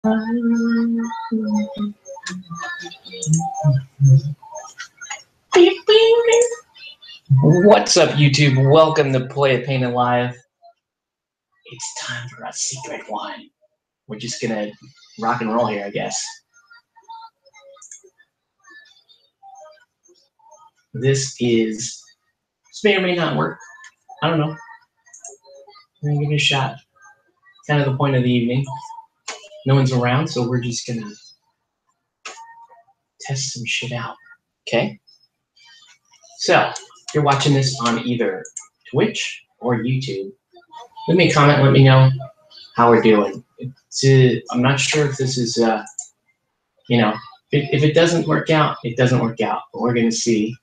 What's up, YouTube? Welcome to Play It Painted Live. It's time for a secret one. We're just gonna rock and roll here, I guess. This may or may not work. I don't know. We're gonna give it a shot. Kind of the point of the evening. No one's around, so we're just gonna test some shit out. Okay? So, if you're watching this on either Twitch or YouTube, leave me a comment, let me know how we're doing. I'm not sure if this is, if it doesn't work out, it doesn't work out. But we're going to see.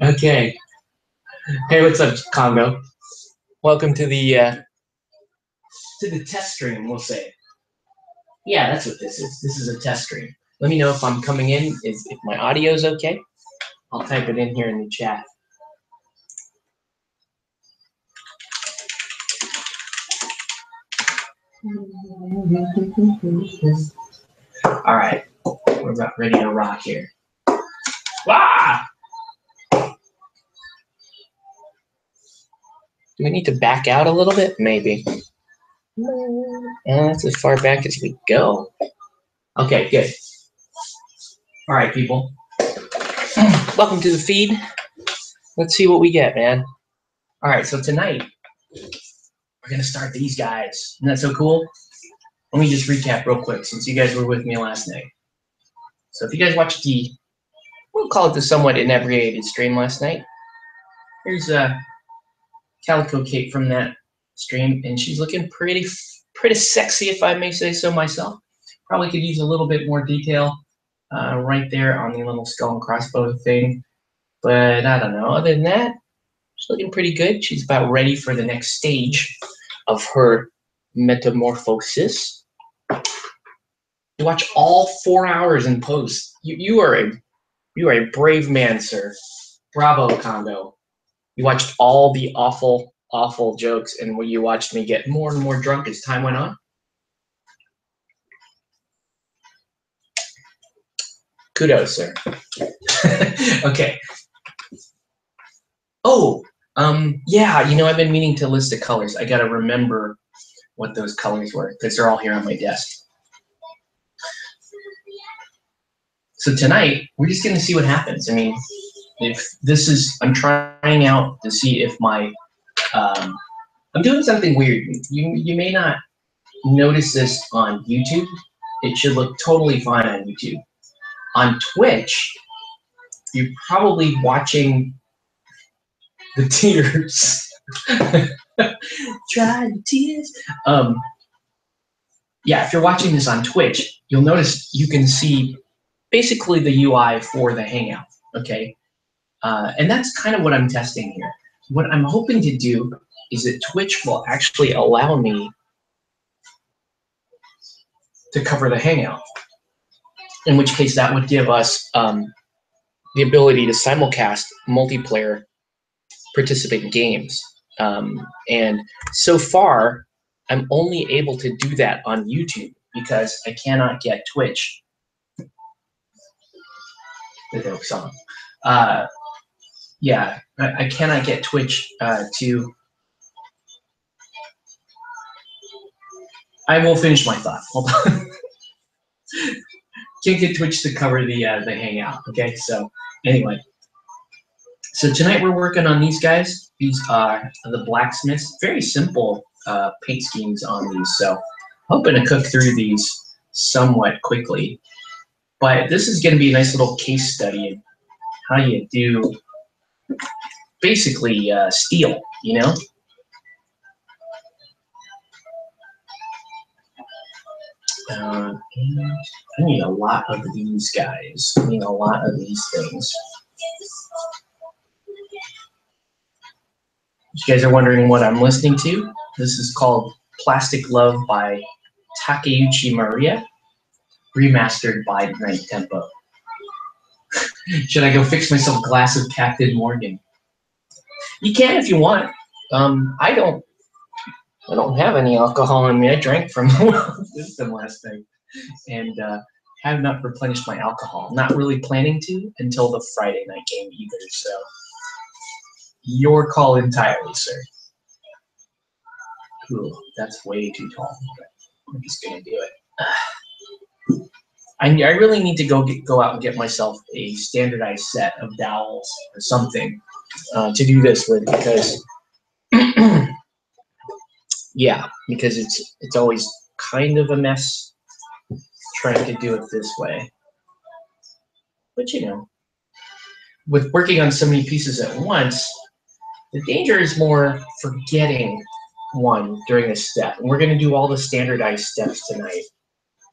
Okay. Hey, what's up, Congo? Welcome to the test stream, we'll say. Yeah, that's what this is. This is a test stream. Let me know if I'm coming in, if my audio is okay. I'll type it in here in the chat. All right, we're about ready to rock here. Ah! Do we need to back out a little bit? Maybe. That's as far back as we go. Okay, good. All right, people. Welcome to the feed. Let's see what we get, man. All right, so tonight, we're going to start these guys. Isn't that so cool? Let me just recap real quick since you guys were with me last night. So if you guys watched we'll call it the somewhat inebriated stream last night. Here's Calico Kate from that stream, and she's looking pretty sexy, if I may say so myself. Probably could use a little bit more detail right there on the little skull and crossbow thing. But I don't know. Other than that, she's looking pretty good. She's about ready for the next stage of her metamorphosis. You watch all 4 hours in post. You are a brave man, sir. Bravo, Congo. You watched all the awful jokes, and you watched me get more and more drunk as time went on. Kudos, sir. Okay. Oh, yeah, I've been meaning to list the colors. I gotta remember what those colors were, because they're all here on my desk. So tonight, we're just gonna see what happens. I mean, I'm trying out to see if I'm doing something weird. You may not notice this on YouTube. It should look totally fine on YouTube. On Twitch, you're probably watching the tears. Try the tears. Yeah, if you're watching this on Twitch, you'll notice you can see basically the UI for the Hangout, okay? And that's kind of what I'm testing here. What I'm hoping to do is that Twitch will actually allow me to cover the Hangout, in which case that would give us the ability to simulcast multiplayer participant games. And so far, I'm only able to do that on YouTube because I cannot get Twitch. The dope song. Yeah, I cannot get Twitch to. I will finish my thought. Hold on. Can't get Twitch to cover the Hangout. Okay, so anyway. So tonight we're working on these guys. These are the Blacksmiths. Very simple paint schemes on these. So hoping to cook through these somewhat quickly. But this is going to be a nice little case study in how you do basically steel, I need a lot of these guys. I need a lot of these things. You guys are wondering what I'm listening to? This is called Plastic Love by Takeuchi Maria, remastered by Night Tempo. Should I go fix myself a glass of Captain Morgan? You can if you want. I don't I don't have any alcohol in me. I drank from the system last night and have not replenished my alcohol. Not really planning to until the Friday night game either. So your call entirely, sir. Ooh, that's way too tall. I'm just gonna do it. I really need to go out and get myself a standardized set of dowels or something to do this with, because yeah, because it's always kind of a mess trying to do it this way. But you know, with working on so many pieces at once, the danger is more forgetting one during a step. And we're going to do all the standardized steps tonight.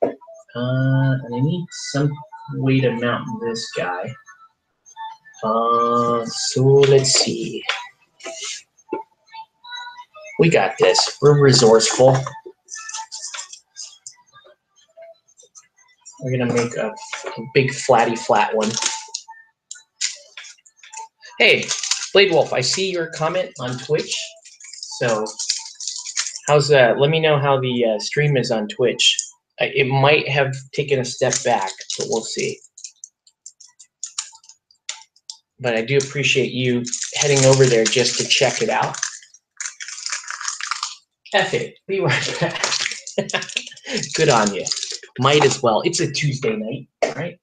And I need some way to mount this guy. So let's see. We got this. We're resourceful. We're going to make a big flatty flat one. Hey, Blade Wolf, I see your comment on Twitch. So how's that? Let me know how the stream is on Twitch. It might have taken a step back, but we'll see. But I do appreciate you heading over there just to check it out. F it. Be right back. Good on you. Might as well. It's a Tuesday night, right?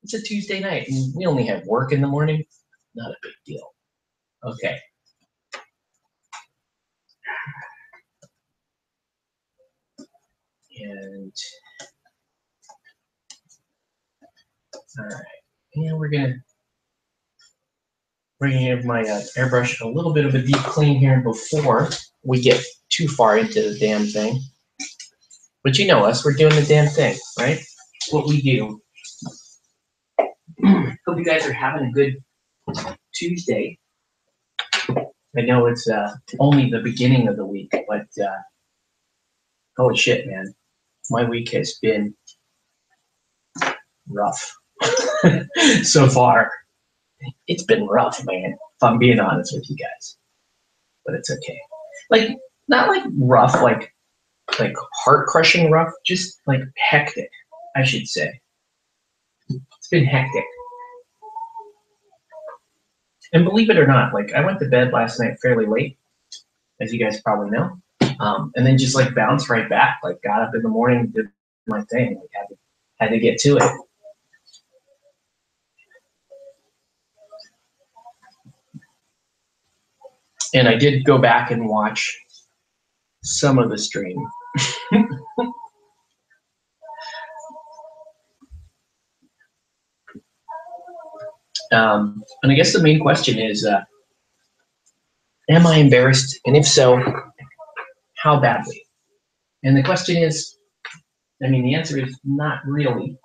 It's a Tuesday night, and we only have work in the morning. Not a big deal. Okay. And all right. And we're gonna give my airbrush a little bit of a deep clean here before we get too far into the damn thing. But you know us, we're doing the damn thing, right? It's what we do. Hope you guys are having a good Tuesday. I know it's only the beginning of the week, but holy shit, man. My week has been rough so far. It's been rough, man, if I'm being honest with you guys. But it's okay. Like, not like rough, like heart-crushing rough, just like hectic, I should say. It's been hectic. And believe it or not, like, I went to bed last night fairly late, as you guys probably know, and then just like bounced right back. Like, got up in the morning, did my thing, like, had to get to it. And I did go back and watch some of the stream. And I guess the main question is, am I embarrassed? And if so, how badly? And the question is, I mean, the answer is not really.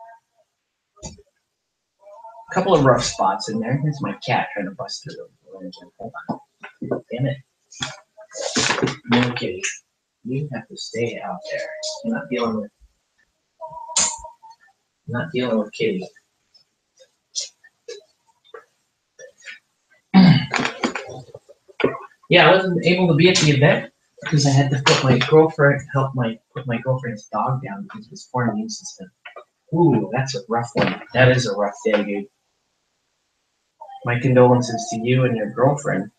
A couple of rough spots in there. Here's my cat trying to bust through. Hold on. Damn it. No kitty. You have to stay out there. I'm not dealing with kitty. Yeah, I wasn't able to be at the event because I had to put my girlfriend, put my girlfriend's dog down because of his foreign immune system. Ooh, that's a rough one. That is a rough day, dude. My condolences to you and your girlfriend.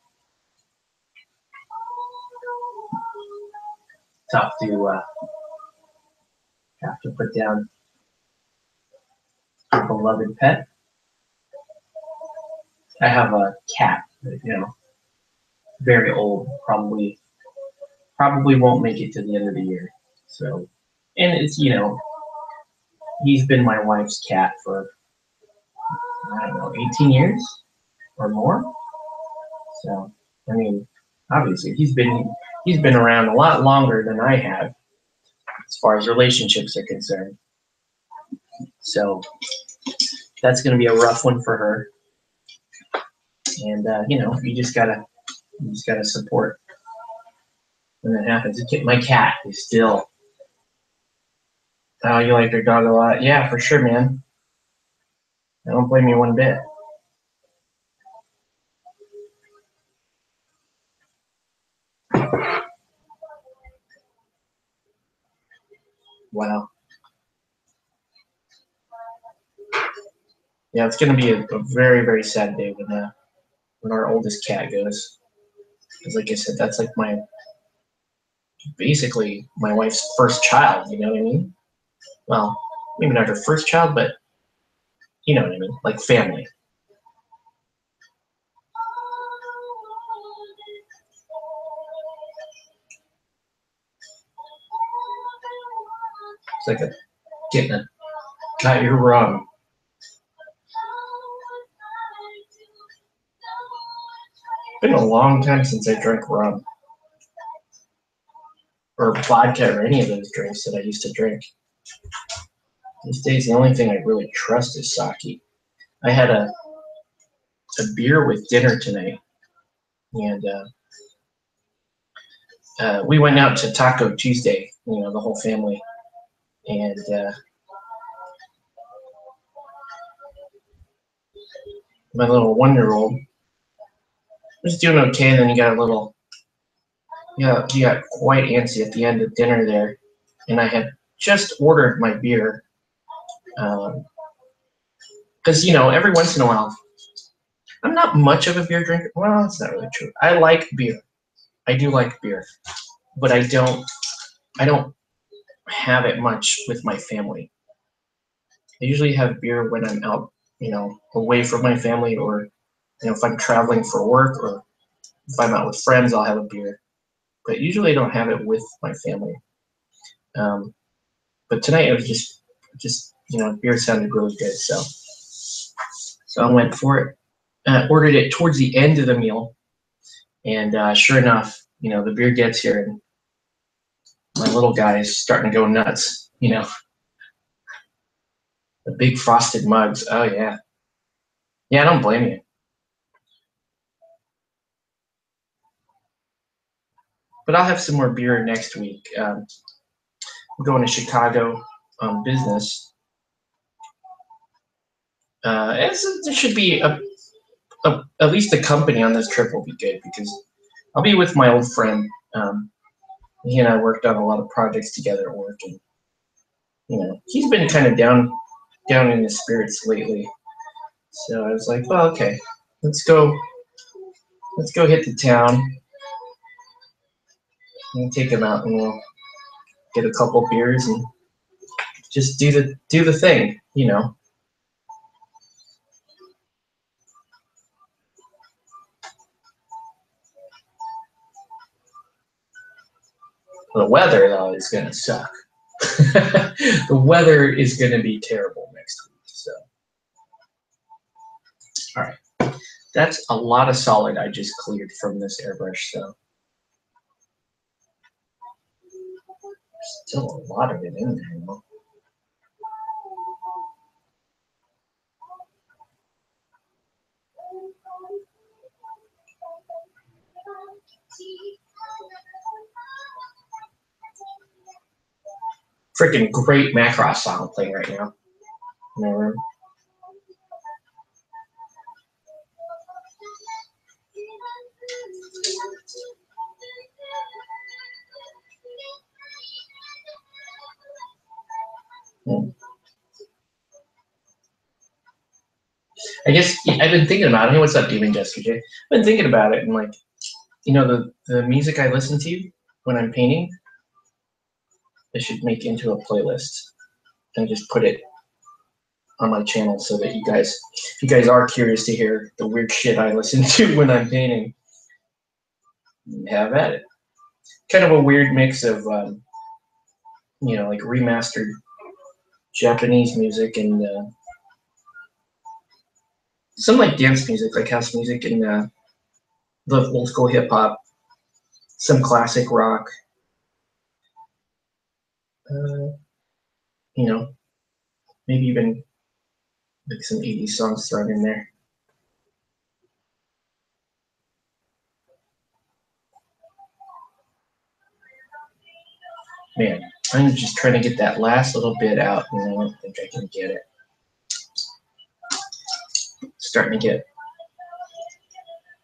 Tough to have to put down a beloved pet. I have a cat, you know, very old, probably won't make it to the end of the year. So, and it's, you know, he's been my wife's cat for, I don't know, 18 years or more. So, I mean, obviously he's been around a lot longer than I have as far as relationships are concerned. So that's going to be a rough one for her. And you know, you just gotta support when that happens. My cat is still. Oh, you like your dog a lot? Yeah, for sure, man. I don't blame you one bit. Wow. Yeah, it's going to be a very, very sad day when our oldest cat goes. Because like I said, that's like basically my wife's first child, you know what I mean? Well, maybe not her first child, but you know what I mean, like family. It's like getting a got your rum. It's been a long time since I drank rum. Or vodka or any of those drinks that I used to drink. These days, the only thing I really trust is sake. I had a beer with dinner tonight, and we went out to Taco Tuesday, you know, the whole family, and my little 1-year-old was doing okay, and then he got he got quite antsy at the end of dinner there, and I had just ordered my beer, because, you know, every once in a while, I'm not much of a beer drinker. Well, that's not really true. I like beer. I do like beer, but I don't have it much with my family. I usually have beer when I'm out, you know, away from my family, or, you know, if I'm traveling for work, or if I'm out with friends, I'll have a beer. But usually I don't have it with my family. But tonight it was just you know, beer sounded really good, so I went for it. Ordered it towards the end of the meal, and sure enough, you know, the beer gets here, and my little guy is starting to go nuts. You know, the big frosted mugs. Oh yeah, yeah. I don't blame you. But I'll have some more beer next week. I'm going to Chicago on business. There should be at least the company on this trip will be good, because I'll be with my old friend. He and I worked on a lot of projects together at work, and you know, he's been kind of down in his spirits lately. So I was like, well, okay, let's go hit the town and take him out, and we'll get a couple beers and just do the thing, you know. The weather though is gonna suck. The weather is gonna be terrible next week. So, all right, that's a lot of solid I just cleared from this airbrush. So, still a lot of it in there, you know? Freaking great Macross song playing right now in my room. I guess I've been thinking about it. Hey, what's up, Demon Jester J? I've been thinking about it, and like, you know, the music I listen to when I'm painting, I should make into a playlist and just put it on my channel, so that if you guys are curious to hear the weird shit I listen to when I'm painting, have at it. Kind of a weird mix of, you know, like remastered Japanese music, and some like dance music, like house music, and the old school hip hop, some classic rock, you know, maybe even like some 80s songs thrown in there. Man, I'm just trying to get that last little bit out, and I don't think I can get it. Starting to get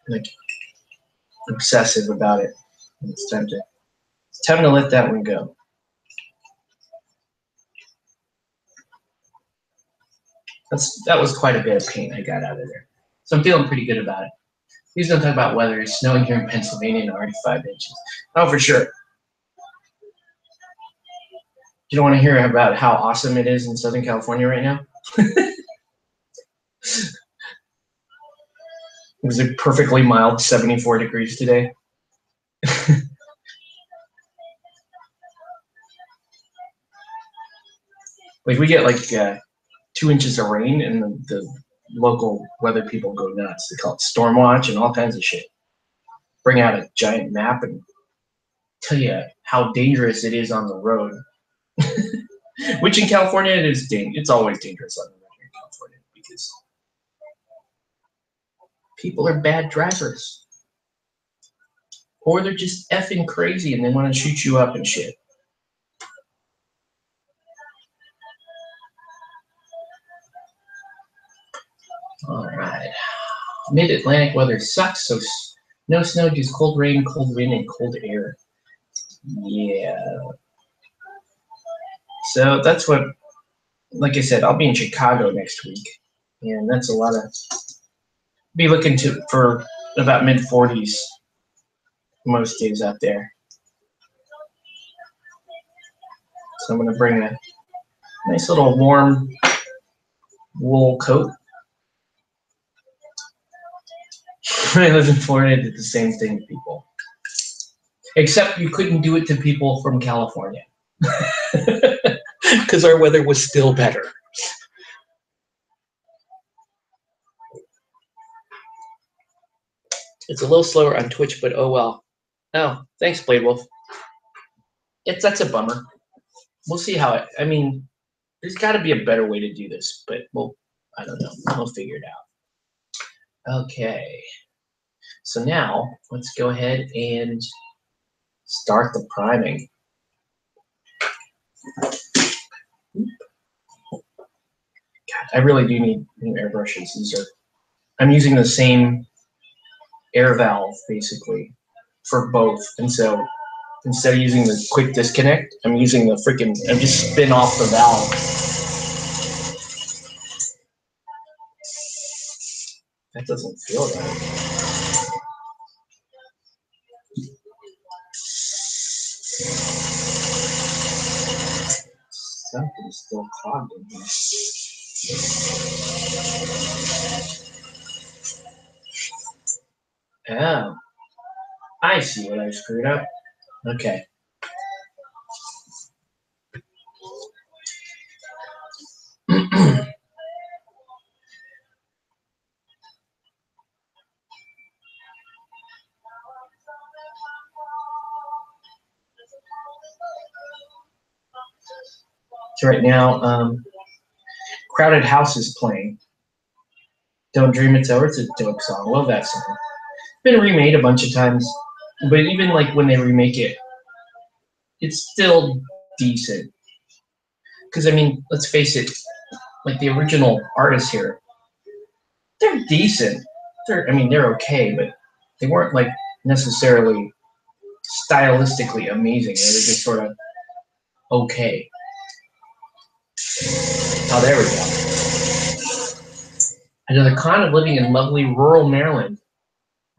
like obsessive about it. And it's time to let that one go. That was quite a bit of paint I got out of there. So I'm feeling pretty good about it. He's going to talk about weather. It's snowing here in Pennsylvania and already 5 inches. Oh, for sure. You don't want to hear about how awesome it is in Southern California right now? It was a perfectly mild 74 degrees today. Like we get like 2 inches of rain, and the local weather people go nuts. They call it storm watch and all kinds of shit. Bring out a giant map and tell you how dangerous it is on the road. Which in California it is it's always dangerous on the road here in California because people are bad drivers. Or they're just effing crazy and they want to shoot you up and shit. All right. Mid-Atlantic weather sucks, so no snow, just cold rain, and cold air. Yeah. So that's what, like I said, I'll be in Chicago next week, and that's a lot of, be looking for about mid-40s most days out there. So I'm going to bring a nice little warm wool coat. When I lived in Florida, I did the same thing to people. Except you couldn't do it to people from California. Because our weather was still better. It's a little slower on Twitch, but oh well. Oh, thanks, Blade Wolf. That's a bummer. We'll see how it, I mean, there's got to be a better way to do this, but I don't know. We'll figure it out. Okay. So now, let's go ahead and start the priming. God, I really do need new airbrushes. I'm using the same air valve, basically, for both. And so, instead of using the quick disconnect, I'm using the freaking, I just spin off the valve. That doesn't feel right. Something's still clogged in here. Oh, I see what I screwed up. Okay. So right now, Crowded House is playing. Don't Dream It's Over. It's a dope song. Love that song. Been remade a bunch of times, but even like when they remake it, it's still decent. Because I mean, let's face it, like the original artists here, they're decent. They're okay, but they weren't like necessarily stylistically amazing. They were just sort of okay. Oh, there we go. Another con of living in lovely rural Maryland.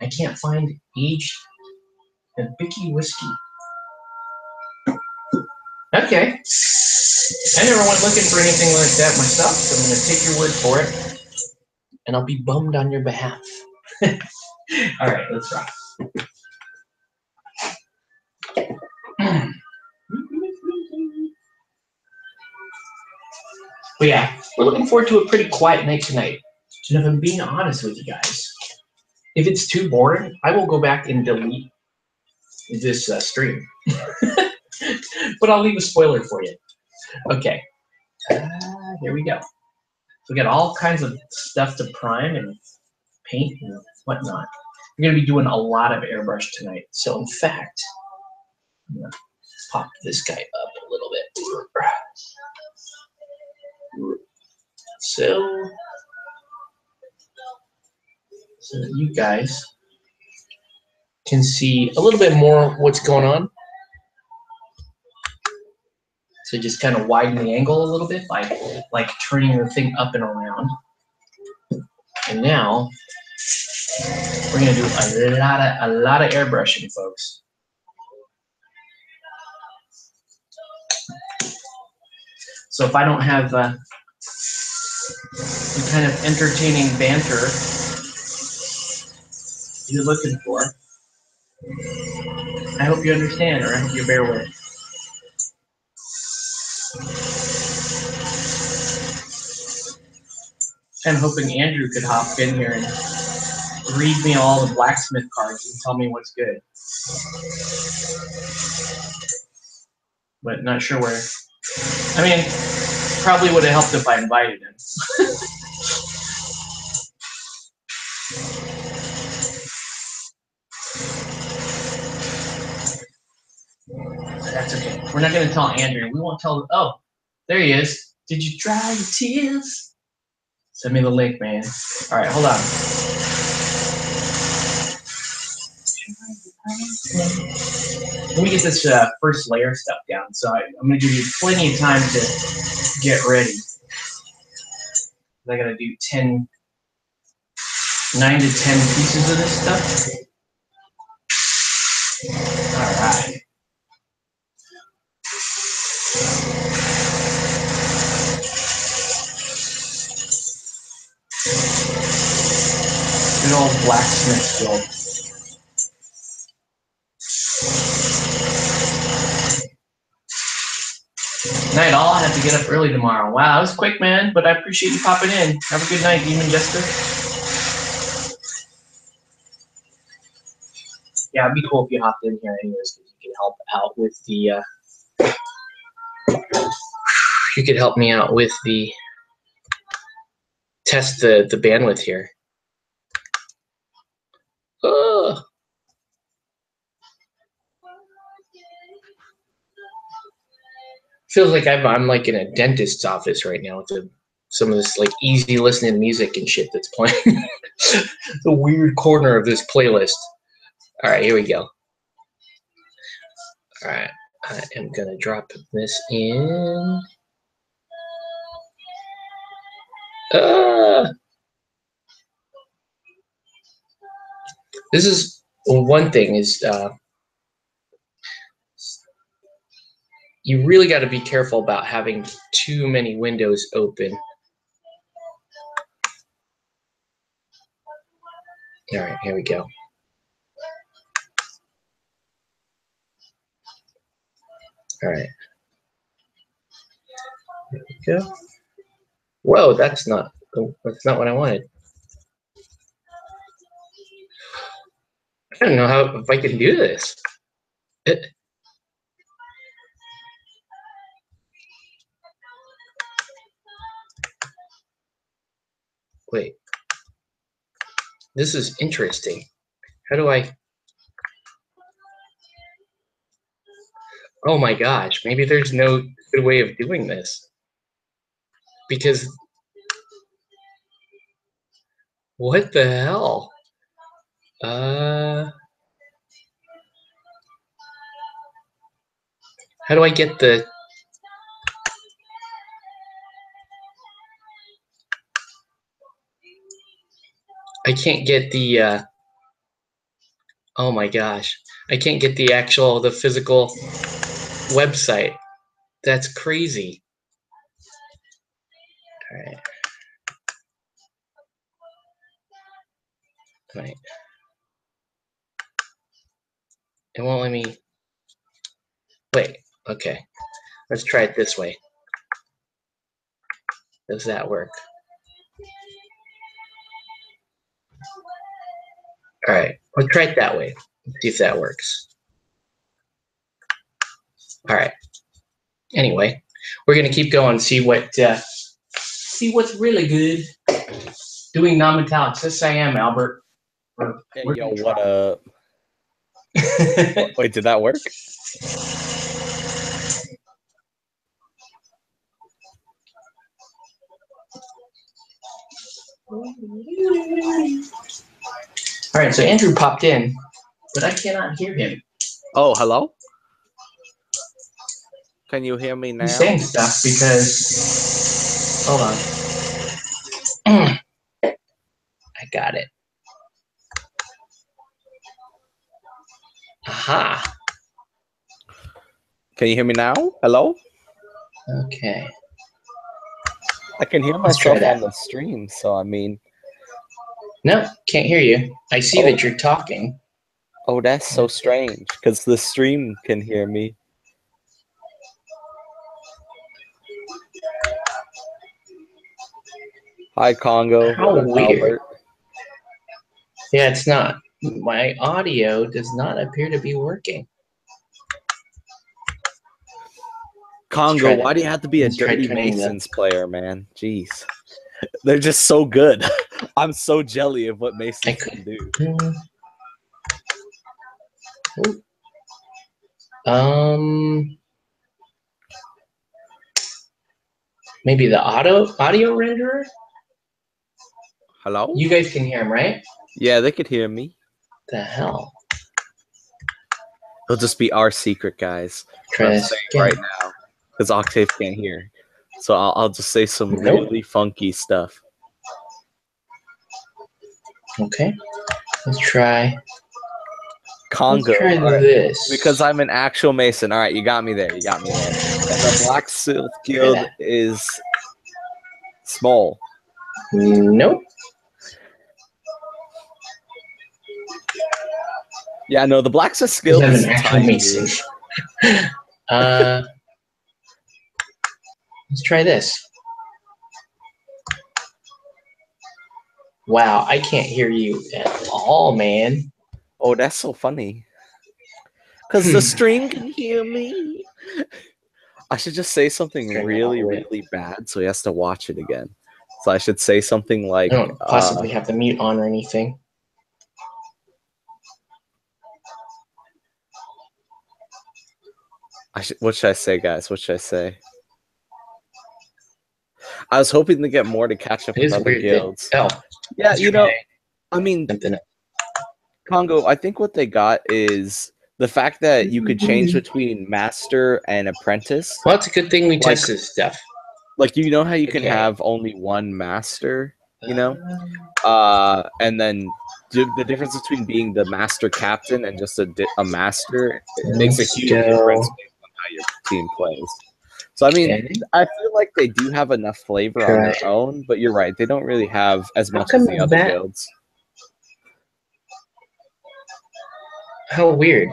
I can't find aged Hibiki whiskey. Okay. I never went looking for anything like that myself, so I'm going to take your word for it. And I'll be bummed on your behalf. All right, let's rock. But yeah, we're looking forward to a pretty quiet night tonight. And if I'm being honest with you guys, if it's too boring, I will go back and delete this stream. But I'll leave a spoiler for you. Okay, here we go. So we got all kinds of stuff to prime and paint and whatnot. We're going to be doing a lot of airbrush tonight. So in fact, I'm going to pop this guy up a little bit. So that you guys can see a little bit more what's going on. So just kind of widen the angle a little bit by like turning the thing up and around. And now we're gonna do a lot of airbrushing, folks. So if I don't have some kind of entertaining banter you're looking for, I hope you understand, or I hope you bear with. I'm hoping Andrew could hop in here and read me all the blacksmith cards and tell me what's good. But not sure where. I mean, probably would have helped if I invited him. That's okay. We're not going to tell Andrew. We won't tell. Oh, there he is. Did you dry your tears? Send me the link, man. All right, hold on. Let me get this first layer stuff down. So I'm going to give you plenty of time to get ready. I got to do 9 to 10 pieces of this stuff. All right. Good old blacksmith build. Night all. I have to get up early tomorrow. Wow, that was quick, man. But I appreciate you popping in. Have a good night, Demon Jester. Yeah, it'd be cool if you hopped in here anyways, because you can help out with the. You could help me out with the test the bandwidth here. Oh. Feels like I'm like in a dentist's office right now with some of this like easy listening music and shit that's playing. The weird corner of this playlist. All right, here we go. All right, I am gonna drop this in. This is one thing is you really got to be careful about having too many windows open. All right, here we go. All right. There we go. Whoa, that's not what I wanted. I don't know if I can do this. Wait. This is interesting. How do I? Oh my gosh, maybe there's no good way of doing this. Because what the hell? How do I get the? I can't get the. Oh my gosh, I can't get the physical website. That's crazy. All right. All right. It won't let me. Wait. Okay. Let's try it this way. Does that work? All right. Let's try it that way. Let's see if that works. All right. Anyway, we're gonna keep going. See what's really good. Doing non-metallics. Yes, I am, Albert. Hey, yo, what up? Wait, did that work? All right, so Andrew popped in, but I cannot hear him. Oh, hello? Can you hear me now? I'm saying stuff because... Hold on. I got it. Aha. Can you hear me now? Hello? Okay. I can hear myself on the stream, so I mean... No, can't hear you. I see that you're talking. Oh, that's so strange, because the stream can hear me. Hi, Congo. How weird. Albert. Yeah, it's not. My audio does not appear to be working. Congo, why do you have to be a Dirty Masons player, man? Jeez. They're just so good. I'm so jelly of what Masons can do. Maybe the audio renderer? Hello? You guys can hear him, right? Yeah, they could hear me. The hell? It'll just be our secret, guys. Try this again. Right now, because Octave can't hear. So I'll just say some really funky stuff. Okay. Let's try. Congo. Let's try this. Because I'm an actual Mason. All right, you got me there. You got me there. And the Blacksmith Guild is small. Nope. Yeah, no, the Blacksmith Guild is tiny. Mason. Let's try this. Wow, I can't hear you at all, man. Oh, that's so funny. Because the stream can hear me. I should just say something really, really bad, so he has to watch it again. So I should say something like... I don't possibly have the mute on or anything. What should I say, guys? What should I say? I was hoping to get more to catch up with other guilds. Yeah, you know, I mean, Congo, I think what they got is the fact that you could change between master and apprentice. Well, it's a good thing we test this stuff. Like, you know how you can have only one master, you know? And then the difference between being the master captain and just a master, it makes a huge difference based on how your team plays. So, I mean, I feel like they do have enough flavor on their own, but you're right. They don't really have as much as the other guilds. How weird.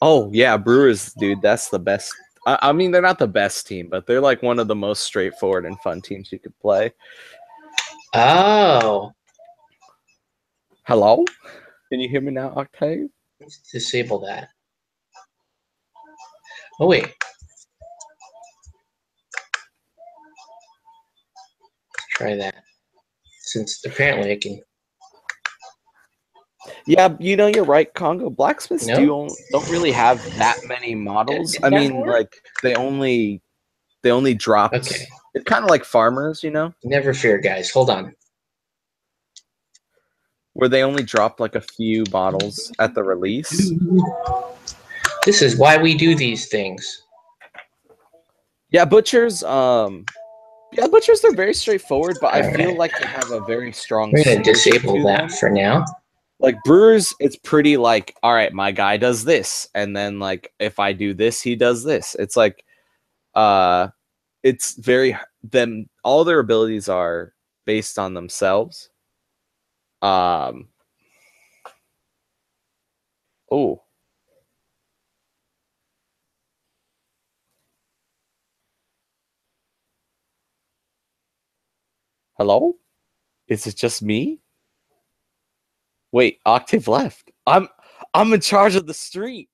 Oh, yeah, Brewers, dude, that's the best. I mean, they're not the best team, but they're like one of the most straightforward and fun teams you could play. Oh. Hello? Can you hear me now, Octave? Let's disable that. Oh, wait. Let's try that. Since apparently I can... Yeah, you know, you're right, Congo. Blacksmiths don't really have that many models. I mean, like, they only dropped... Okay. It's kind of like farmers, you know? Never fear, guys. Hold on. Where they only dropped, like, a few models at the release. This is why we do these things. Yeah, Butchers, yeah, Butchers, they're very straightforward, but I feel like they have a very strong... We're going to disable that for now. Like, Brewers, it's pretty like, all right, my guy does this, and then, like, if I do this, he does this. It's like, it's very... all their abilities are based on themselves. Oh. Hello? Is it just me? Wait, Octave left. I'm in charge of the street.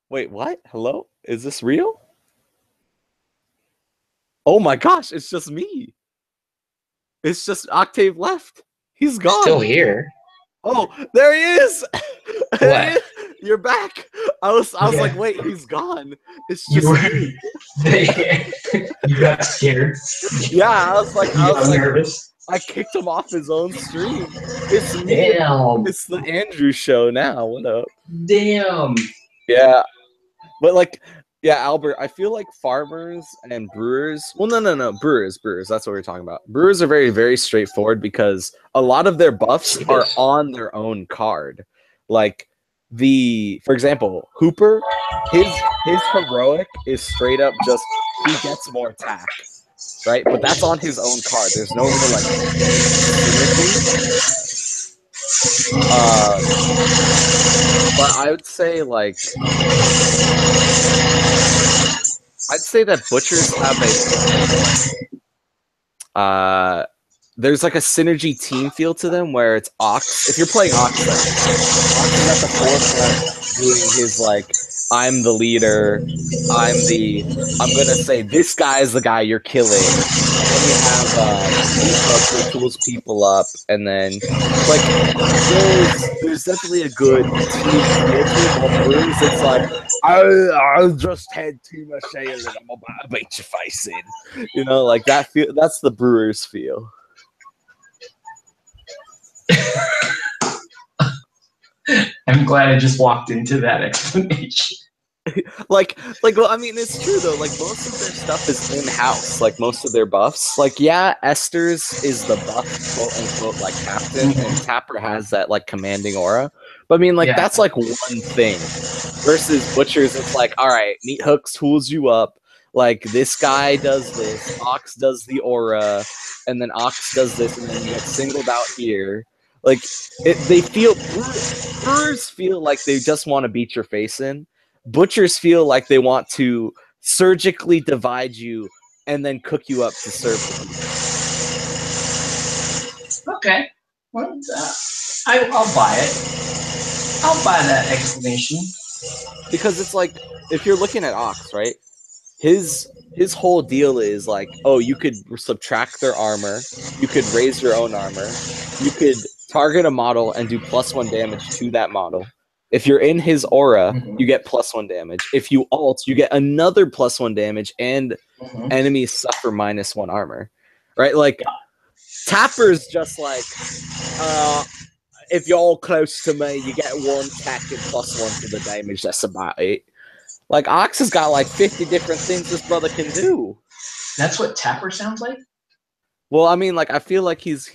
Wait, what? Hello? Is this real? Oh my gosh, it's just me. It's just Octave left. He's gone. Still here. Oh, there he is. What? You're back. I was like, wait, he's gone. It's just me. You got scared. Yeah, I was like nervous. I kicked him off his own stream. It's me. Damn. It's the Andrew show now. What up? Damn. Yeah. But like, yeah, Albert, I feel like farmers and brewers. Well, no, brewers. That's what we're talking about. Brewers are very, very straightforward because a lot of their buffs are on their own card. Like for example, Hooper, his heroic is straight up just he gets more attack, right? But that's on his own card. There's no real like synergy. But I would say that butchers have there's like a synergy team feel to them where it's Ox. If you're playing Ox, Ox is at the forefront doing his like, I'm the leader. I'm gonna say this guy is the guy you're killing. And then you have Meathook who tools people up, and then like there's definitely a good team feel to it. While Brewers, it's like I just had too much ale and I'm about to beat your face in. You know, like that feel. That's the Brewers feel. I'm glad I just walked into that explanation. Well, I mean, it's true though. Like most of their stuff is in house. Like most of their buffs. Like yeah, Esther's is the buff, quote unquote, like captain, and Tapper has that like commanding aura. But I mean, like that's like one thing. Versus Butchers, it's like, all right, Meathooks tools you up. Like this guy does this, Ox does the aura, and then Ox does this, and then you get singled out here. Like they feel Brewers feel like they just want to beat your face in. Butchers feel like they want to surgically divide you and then cook you up to serve them. Okay, well, I'll buy it. I'll buy that explanation. Because it's like, if you're looking at Ox, right? His whole deal is like, oh, you could subtract their armor, you could raise your own armor, you could target a model and do +1 damage to that model. If you're in his aura, you get +1 damage. If you ult, you get another +1 damage, and enemies suffer -1 armor. Right? Like, Tapper's just like, if you're all close to me, you get 1 attack and +1 to the damage. That's about it. Like, Ox has got like 50 different things this brother can do. That's what Tapper sounds like? Well, I mean, like, I feel like he's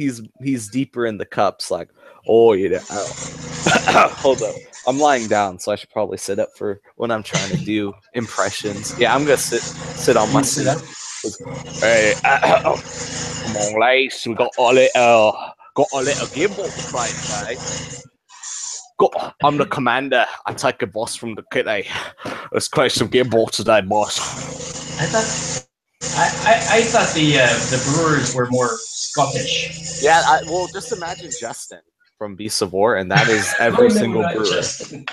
deeper in the cups. Like, oh, you know. Hold up. I'm lying down, so I should probably sit up for when I'm trying to do impressions. Yeah, I'm gonna sit on my seat. Hey, come on, lads. We got a little game ball to play today. I'm the commander. I take a boss from the kitty. Let's play some game ball today, boss. I thought the Brewers were more Scottish. Yeah, well, just imagine Justin from Beasts of War, and that is every single brewer. Justin.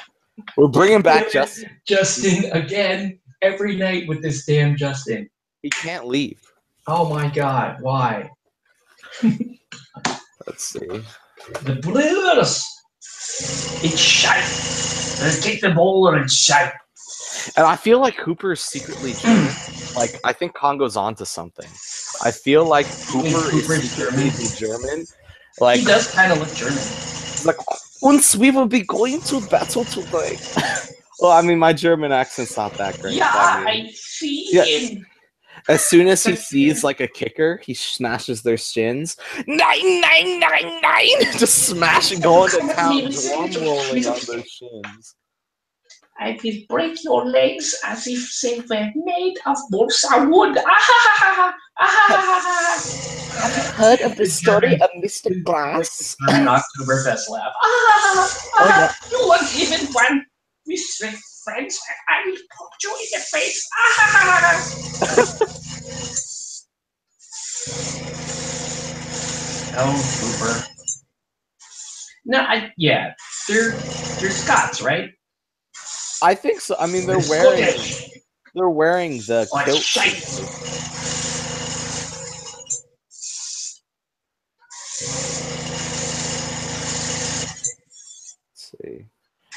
We're bringing back Justin. Justin again every night with this damn Justin. He can't leave. Oh my God! Why? Let's see. The Brewers. It's shite. Let's take the ball and it's shite. And I feel like Hooper is secretly German. Like, I think Congo's onto something. I feel like Hooper is secretly German. Like, he does kind of look German. He's like, once we will be going to battle today. Well, I mean, my German accent's not that great. Yeah, I see him. As soon as he sees like a kicker, he smashes their shins. 99999, just smashing, going to town, drum rolling on their shins. I will break your legs as if they were made of balsa wood. Have you heard of the story of Mr. Glass? An Oktoberfest laugh. You won't even want Mr. Friends. I will pop you in the face. Oh, Hooper. No, they're Scots, right? I think so. I mean, they're wearing the kilt. Let's see.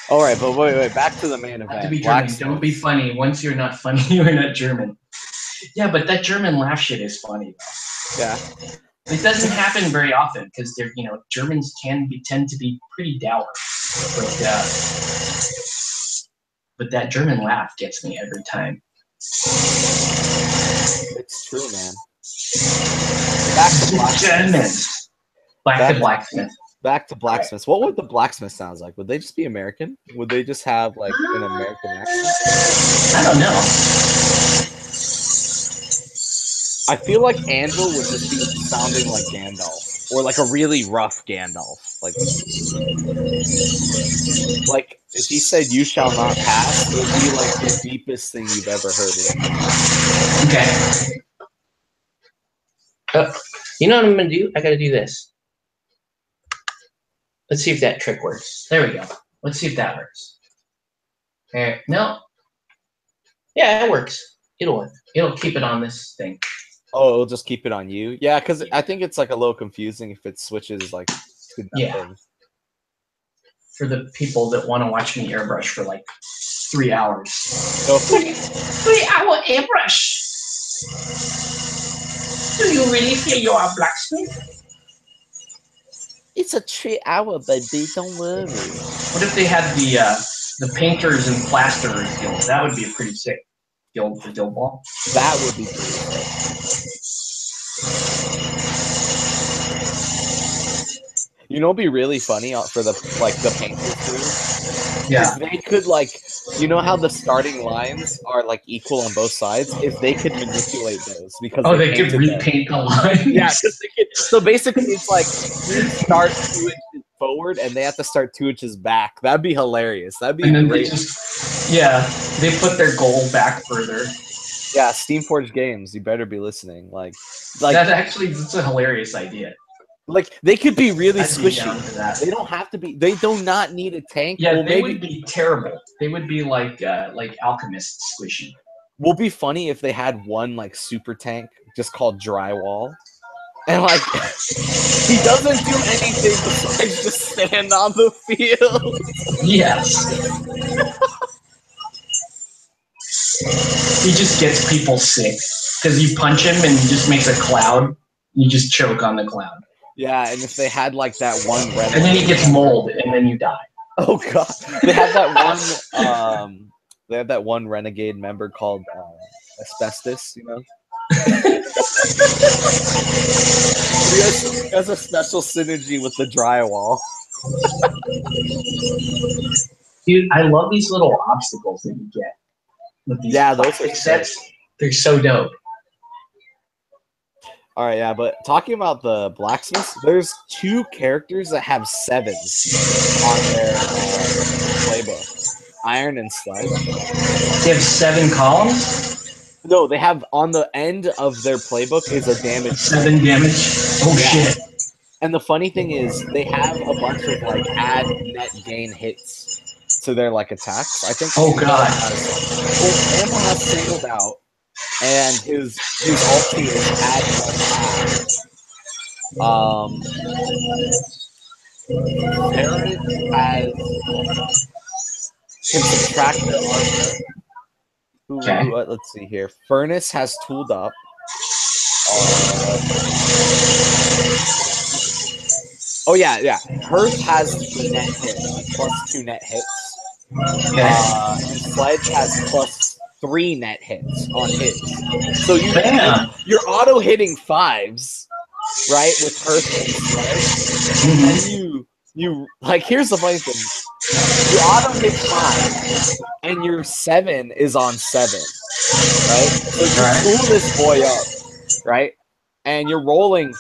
All right, but wait. Back to the main event. To be German. Don't be funny. Once you're not funny, you're not German. Yeah, but that German laugh shit is funny though. Yeah. It doesn't happen very often because they're, Germans tend to be pretty dour. But but that German laugh gets me every time. It's true, man. Back to Blacksmiths. Back to Blacksmiths. What would the Blacksmith sounds like? Would they just be American? Would they just have like an American accent? I don't know. I feel like Anvil would just be sounding like Gandalf, or like a really rough Gandalf. Like if he said "You shall not pass," it would be like the deepest thing you've ever heard. Okay. You know what I'm gonna do? I gotta do this. Let's see if that trick works. There we go. Let's see if that works. Okay. No. Yeah, it works. It'll keep it on this thing. Oh, it'll just keep it on you? Yeah, because I think it's like a little confusing if it switches like to that thing. For the people that want to watch me airbrush for like 3 hours. No. 3-hour airbrush. Do you really feel you're a blacksmith? It's a 3-hour, baby. Don't worry. What if they had the painters and plasterers guild? That would be a pretty sick guild for Guild Ball. That would be pretty sick. You know, it'd be really funny for the painters too. Yeah. If they could you know how the starting lines are like equal on both sides. If they could manipulate those because they could repaint the lines. Yeah, so basically it's like you start 2 inches forward and they have to start 2 inches back. That'd be hilarious. That'd be great. They put their goal back further. Yeah, Steamforged Games, you better be listening. That's a hilarious idea. Like they could be really squishy. They don't have to be. They do not need a tank. Yeah, they would be terrible. They would be like alchemists squishy. Will be funny if they had one like super tank just called Drywall, and like he doesn't do anything besides just stand on the field. Yes. He just gets people sick because you punch him and he just makes a cloud. You just choke on the cloud. Yeah, and if they had like that one renegade, and then he gets mold, and then you die. Oh god, they have that one. They have that one renegade member called Asbestos. You know, he has a special synergy with the Drywall. Dude, I love these little obstacles that you get. With these those are sets. They're so dope. All right, yeah, but talking about the Blacksmiths, there's 2 characters that have 7s on their playbook. Iron and Sledge. They have 7 columns? No, they have on the end of their playbook is a damage. 7 damage? Oh, shit. And the funny thing is, they have a bunch of like add net gain hits to their like attacks. I think. Oh god. Amber has singled out. And his ulti is add Eric can subtract their armor. Let's see here. Furnace has tooled up. Oh yeah. Hearth has the net hit, +2 net hits. And Sledge has +3 net hits on his. So you're auto hitting 5s, right? With Hearth and Sledge. And you like here's the funny thing. You auto hit 5 and your 7 is on 7. Right? So you pull this boy up, right? And you're rolling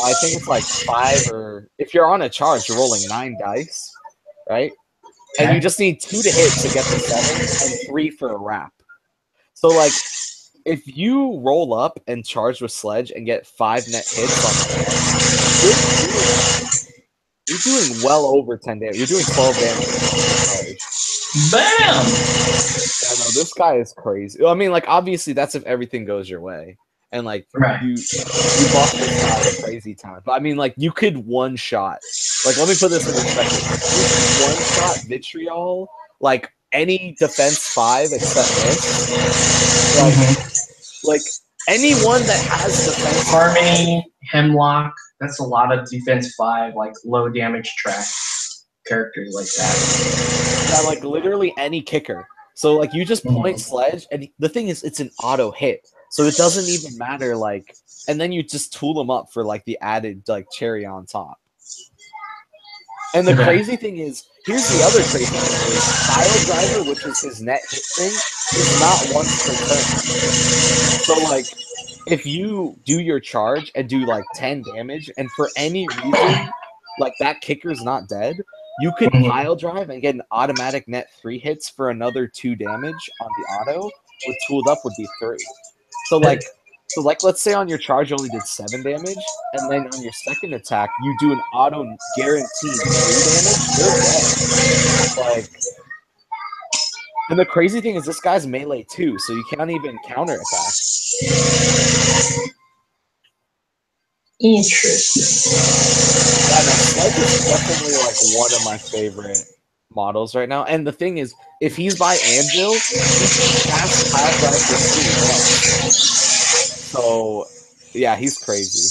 I think it's like 5 or if you're on a charge, you're rolling 9 dice, right? And you just need 2 to hit to get the 7 and 3 for a wrap. So, like, if you roll up and charge with Sledge and get 5 net hits on the you're doing well over 10 damage. You're doing 12 damage. Bam! Yeah, no, this guy is crazy. I mean, like, obviously, that's if everything goes your way. And, like, you buff this guy at a crazy time. But, I mean, like, you could one-shot. Like, let me put this in perspective. You could one-shot Vitriol, like, any defense 5 except this. Like anyone that has defense Harmony, Hemlock, that's a lot of defense 5, like low damage track characters like that. Yeah, like literally any kicker. So like you just point sledge, and the thing is, it's an auto hit, so it doesn't even matter. Like, and then you just tool them up for like the added like cherry on top. And the crazy thing is, here's the other crazy thing is Pile Driver, which is his net hit thing, is not once per turn. So like, if you do your charge and do like 10 damage, and for any reason, like that kicker's not dead, you could pile drive and get an automatic net 3 hits for another 2 damage on the auto, with tooled up would be 3. So like, let's say on your charge you only did 7 damage, and then on your second attack you do an auto guaranteed 3 damage, they're dead. Like, and the crazy thing is this guy's melee too, so you can't even counterattack. Interesting. Yeah, no, Sledge is definitely like one of my favorite models right now. And the thing is, if he's by Anvil, he can cast Pile Drive for 3 bucks. So, yeah, he's crazy.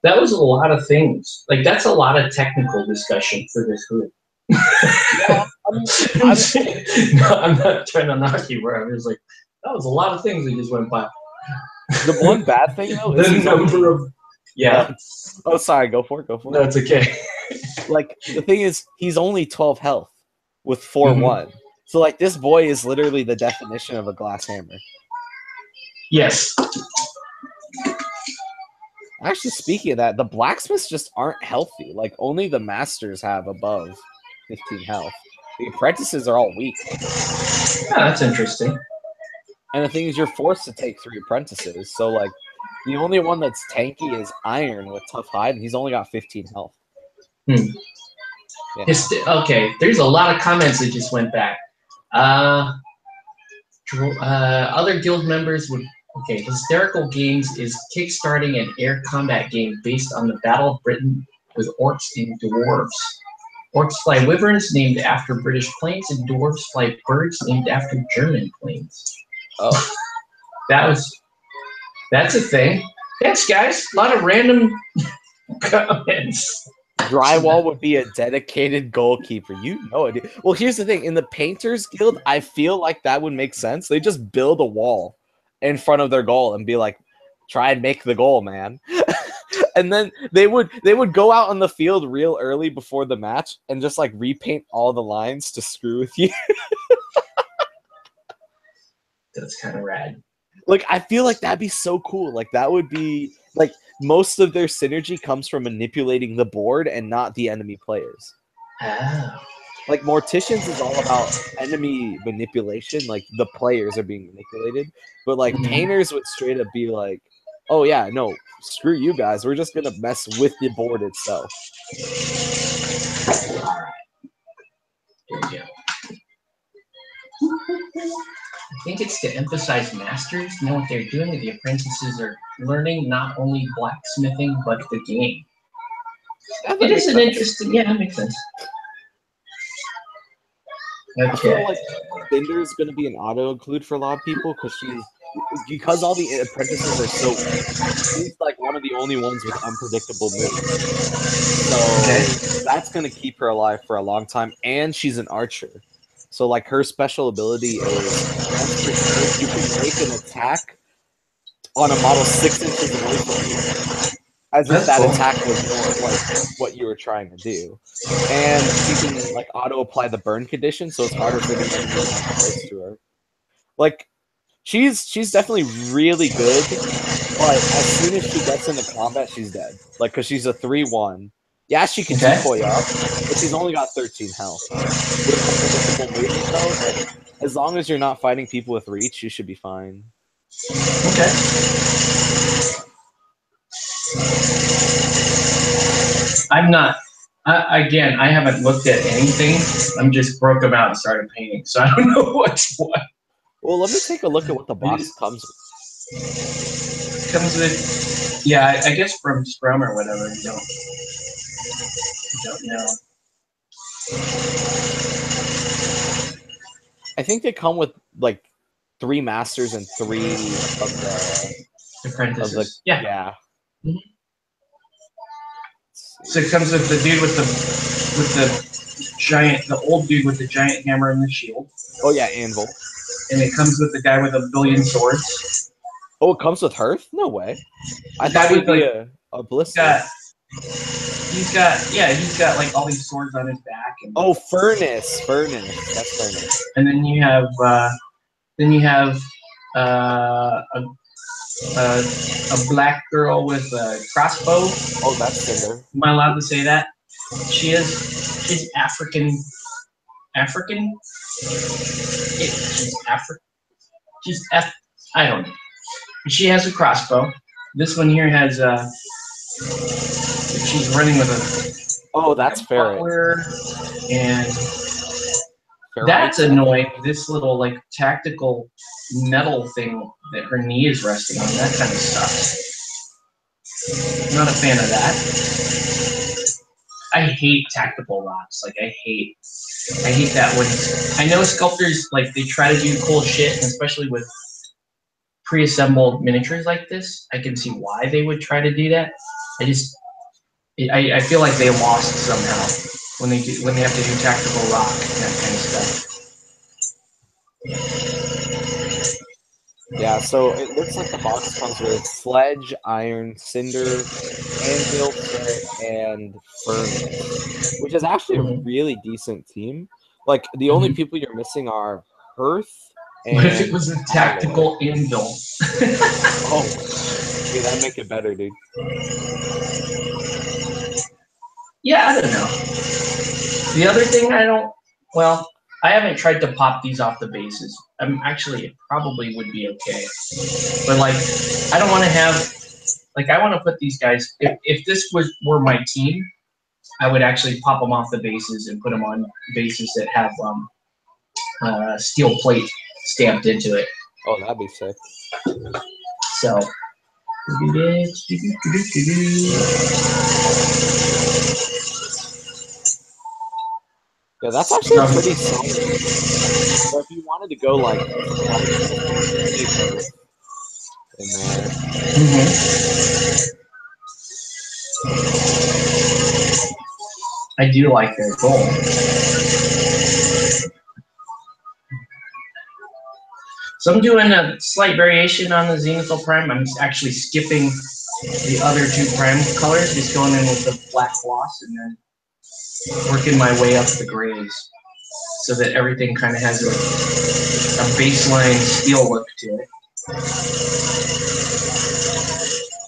That was a lot of things. Like, that's a lot of technical discussion for this group. Yeah, no, I'm not trying to knock you, bro. I'm just like, that was a lot of things that just went by. The one bad thing, though, is the number of... Yeah. Oh, sorry. Go for it. No, it's okay. Like, the thing is, he's only 12 health with 4-1. So, like, this boy is literally the definition of a glass hammer. Yes. Actually, speaking of that, the Blacksmiths just aren't healthy. Like, only the Masters have above 15 health. The Apprentices are all weak. Yeah, that's interesting. And the thing is, you're forced to take 3 Apprentices. So, like, the only one that's tanky is Iron with Tough Hide, and he's only got 15 health. Yeah. Okay, there's a lot of comments that just went back. Other guild members would... Okay, Hysterical Games is kickstarting an air combat game based on the Battle of Britain with orcs and dwarves. Orcs fly wyverns named after British planes, and dwarves fly birds named after German planes. Oh. That's a thing. Thanks, guys. A lot of random comments. Drywall would be a dedicated goalkeeper. You know it. Well, here's the thing. In the Painters Guild, I feel like that would make sense. They just build a wall in front of their goal and be like, try and make the goal, man. And then they would go out on the field real early before the match and just like repaint all the lines to screw with you. That's kind of rad. Like, I feel like that'd be so cool. Like, that would be like, most of their synergy comes from manipulating the board and not the enemy players. Oh. Like, Morticians is all about enemy manipulation. Like, the players are being manipulated. But, like, Painters would straight up be like, oh, yeah, no, screw you guys. We're just going to mess with the board itself. All right. Here we go. I think it's to emphasize masters know what they're doing. The apprentices are learning not only blacksmithing, but the game. It is an interesting... Yeah, that makes sense. Okay. I feel like Cinder is going to be an auto include for a lot of people because all the apprentices are so weak. She's like one of the only ones with unpredictable moves. So that's going to keep her alive for a long time. And she's an archer. So like her special ability is you can make an attack on a model 6 inches away from you. As if that attack was more like what you were trying to do. And she can like auto apply the burn condition, so it's harder for the enemy to get close to her. Like, she's definitely really good, but as soon as she gets into combat, she's dead. Like, because she's a 3-1. Yeah, she can decoy up, but she's only got 13 health. With unpredictable movement, though, like, as long as you're not fighting people with reach, you should be fine. Okay. I'm not... again, I haven't looked at anything. I'm just broke them out and started painting, so I don't know what's what. Well, let me take a look at what the box comes with. It comes with... Yeah, I guess from Scrum or whatever. I don't know. I think they come with like 3 masters and 3 of the apprentices. Yeah. So it comes with the dude with the the old dude with the giant hammer and the shield. Oh yeah, anvil. And it comes with the guy with a billion swords. Oh, it comes with hearth? No way. I The guy thought he'd with, be like, a blister. he's got like all these swords on his back. And, oh, furnace. That's furnace. and then you have a black girl with a crossbow. Oh, that's Cinder. Am I allowed to say that? She's African. African? She's African. I don't know. She has a crossbow. This one here has she's running with a that's Ferret. And Ferrite. That's annoying. This little like tactical metal thing that her knee is resting on, that kind of sucks. Not a fan of that. I hate tactical rocks. Like I hate that when I know sculptors like they try to do cool shit, and especially with pre-assembled miniatures like this, I can see why they would try to do that. I feel like they lost somehow when they have to do tactical rock and that kind of stuff. Yeah, so it looks like the box comes with sledge, iron, cinder, anvil, ferret, and furnace, which is actually a really decent team. Like the only people you're missing are hearth. And what if it was a tactical anvil? Oh, yeah, that'd make it better, dude. Yeah, I don't know. The other thing I haven't tried to pop these off the bases. It probably would be okay. But like, I don't want to have, like, I want to put these guys, if this were my team, I would actually pop them off the bases and put them on bases that have steel plate stamped into it. Oh, that'd be sick. So. Yeah, that's actually pretty solid. So if you wanted to go like in there. I do like their goal. So I'm doing a slight variation on the Zenithal Prime. I'm actually skipping the other two Prime colors, just going in with the black gloss and then working my way up the grays so that everything kind of has like a baseline steel look to it.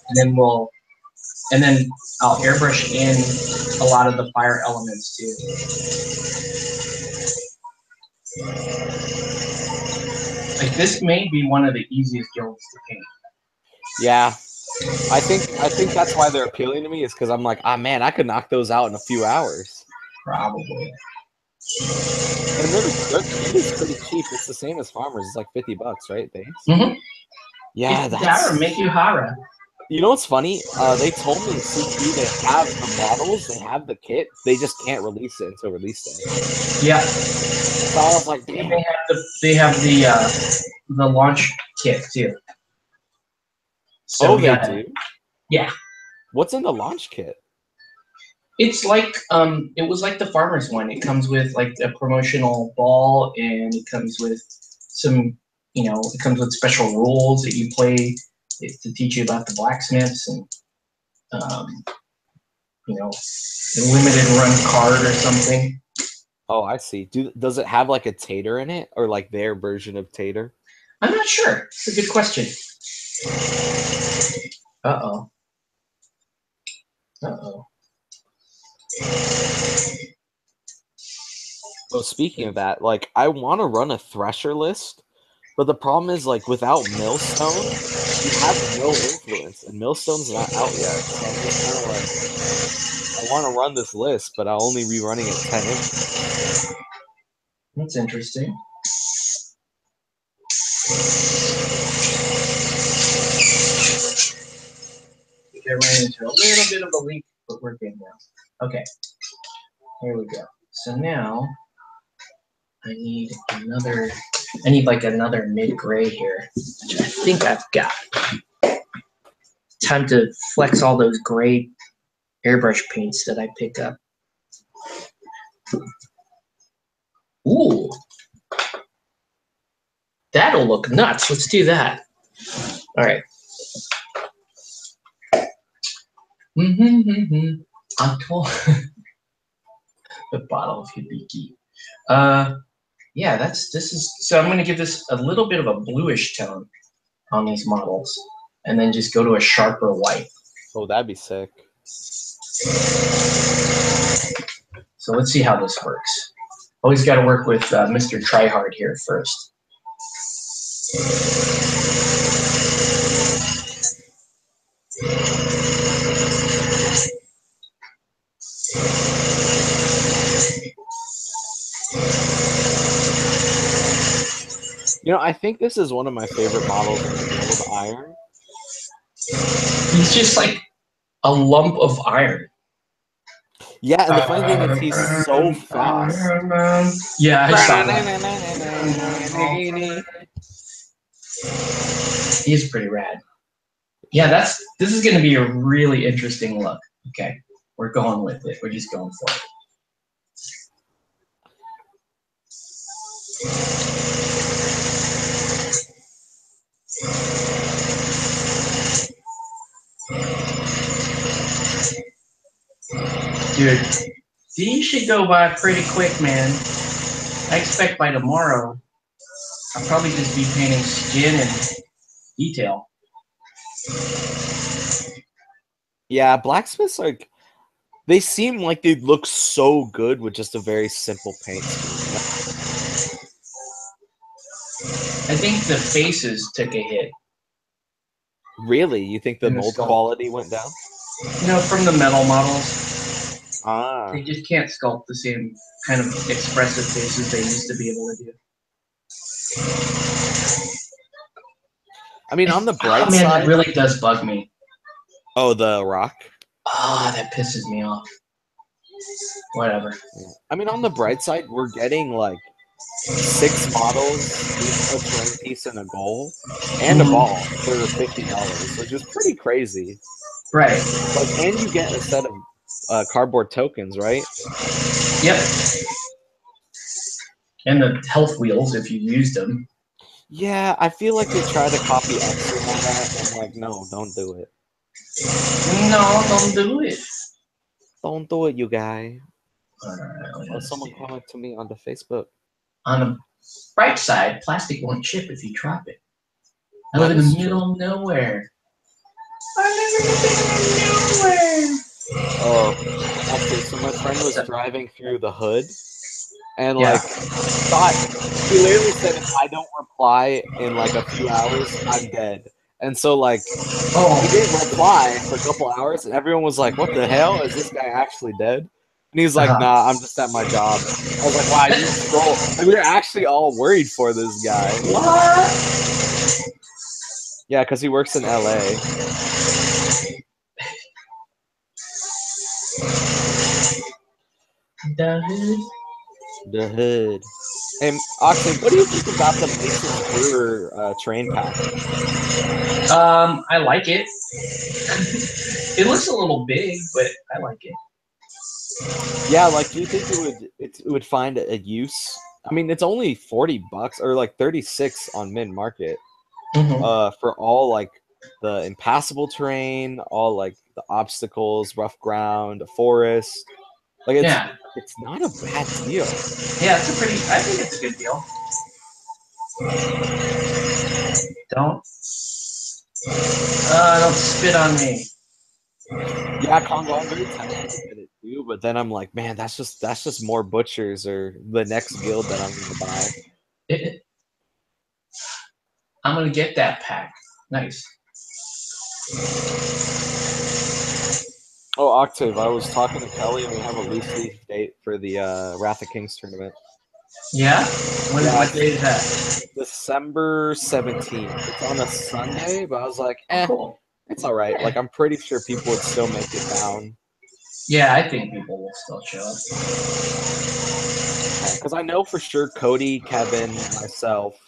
And then I'll airbrush in a lot of the fire elements too. Like this may be one of the easiest guilds to paint. Yeah. I think that's why they're appealing to me, is because I'm like, man, I could knock those out in a few hours. Probably. And their kit is pretty cheap. It's the same as Farmers. It's like $50, right? Base? Yeah, that or make you Hara. You know what's funny? They told me in CQ they have the models, they have the kit, they just can't release it until release day. Yeah. So I was like, damn. They have the launch kit too. So they do? Yeah. What's in the launch kit? It's like it was like the Farmers one. It comes with like a promotional ball, and it comes with some, it comes with special rules that you play to teach you about the blacksmiths and a limited run card or something. Oh, I see. Does it have like a tater in it, or like their version of tater? I'm not sure. It's a good question. Uh-oh. So speaking of that, like I want to run a Thresher list, but the problem is like without Millstone, you have no influence, and Millstone's not out yet. So I'm just kind of like, I want to run this list, but I'll only be running at 10 influence. That's interesting. I ran into a little bit of a leak, but we're good now. Okay. Here we go. So now I need like another mid-gray here, which I think I've got. Time to flex all those gray airbrush paints that I pick up. Ooh. That'll look nuts. Let's do that. All right. I'm told the bottle of Hibiki. Yeah, this is, so I'm going to give this a little bit of a bluish tone on these models, and then just go to a sharper white. Oh, that'd be sick. So let's see how this works. Always got to work with Mr. Tryhard here first. You know, I think this is one of my favorite models in the world, Iron. He's just like a lump of iron. Yeah, and the funny thing is he's so fast. Yeah, I saw that. He's pretty rad. Yeah, this is going to be a really interesting look. Okay, we're going with it. We're just going for it. Dude, these should go by pretty quick, man. I expect by tomorrow, I'll probably just be painting skin and detail. Yeah, Blacksmiths, like, they seem like they'd look so good with just a very simple paint scheme. I think the faces took a hit. Really? You think the mold quality went down? You know, from the metal models. Ah. They just can't sculpt the same kind of expressive faces they used to be able to do. I mean, on the bright man, side, that really does bug me. Oh, the rock? Ah, that pisses me off. Whatever. I mean, on the bright side, we're getting like 6 models, a terrain piece and a goal, and a ball for $50, which is pretty crazy. Right. Like, and you get a set of cardboard tokens, right? Yep. And the health wheels if you used them. Yeah, I feel like they try to copy X and all that. I'm like, no, don't do it. No, don't do it. Don't do it, you guy. Right, someone commented to me on the Facebook. On the bright side, plastic won't chip if you drop it. I live in the middle of nowhere. I live in the middle of nowhere. Oh, okay. So my friend was driving through the hood, and like, he literally said, if I don't reply in like a few hours, I'm dead. And so like, he didn't reply for a couple hours, and everyone was like, "What the hell? Is this guy actually dead?" And he's like, "Nah, I'm just at my job." I was like, "Wow, you troll!" Like, we were actually all worried for this guy. What? Yeah, because he works in LA. The hood. The hood. Hey, Oxley, what do you think about the Mason Brewer train pack? I like it. It looks a little big, but I like it. Yeah, like, do you think it would find a use? I mean, it's only $40 or like 36 on Mint Market. For all like the impassable terrain, all like the obstacles, rough ground, a forest. Like, it's not a bad deal. Yeah, I think it's a good deal. Don't spit on me. Yeah, Congo, I'm very tempted to get it too, but then I'm like, man, that's just more butchers or the next guild that I'm gonna buy. I'm gonna get that pack. Nice. Oh, Octave, I was talking to Kelly, and we have a loose leaf date for the Wrath of Kings tournament. Yeah? What day is that? December 17th. It's on a Sunday, but I was like, cool. It's all right. Like, I'm pretty sure people would still make it down. Yeah, I think people will still show up. Because I know for sure Cody, Kevin, myself,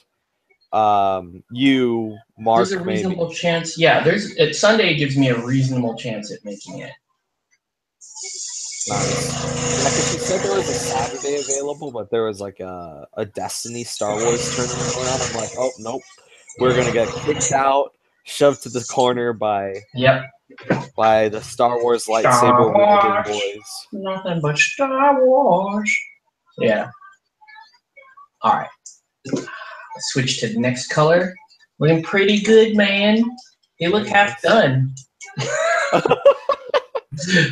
you, Mark, there's a reasonable chance. Yeah, Sunday gives me a reasonable chance at making it. Nice. Yeah, because she said there was a Saturday available, but there was like a Destiny Star Wars tournament going on. I'm like, oh nope, we're gonna get kicked out, shoved to the corner by the Star Wars lightsaber wielding boys. Nothing but Star Wars. Yeah. All right. Let's switch to the next color. Looking pretty good, man. You look half done.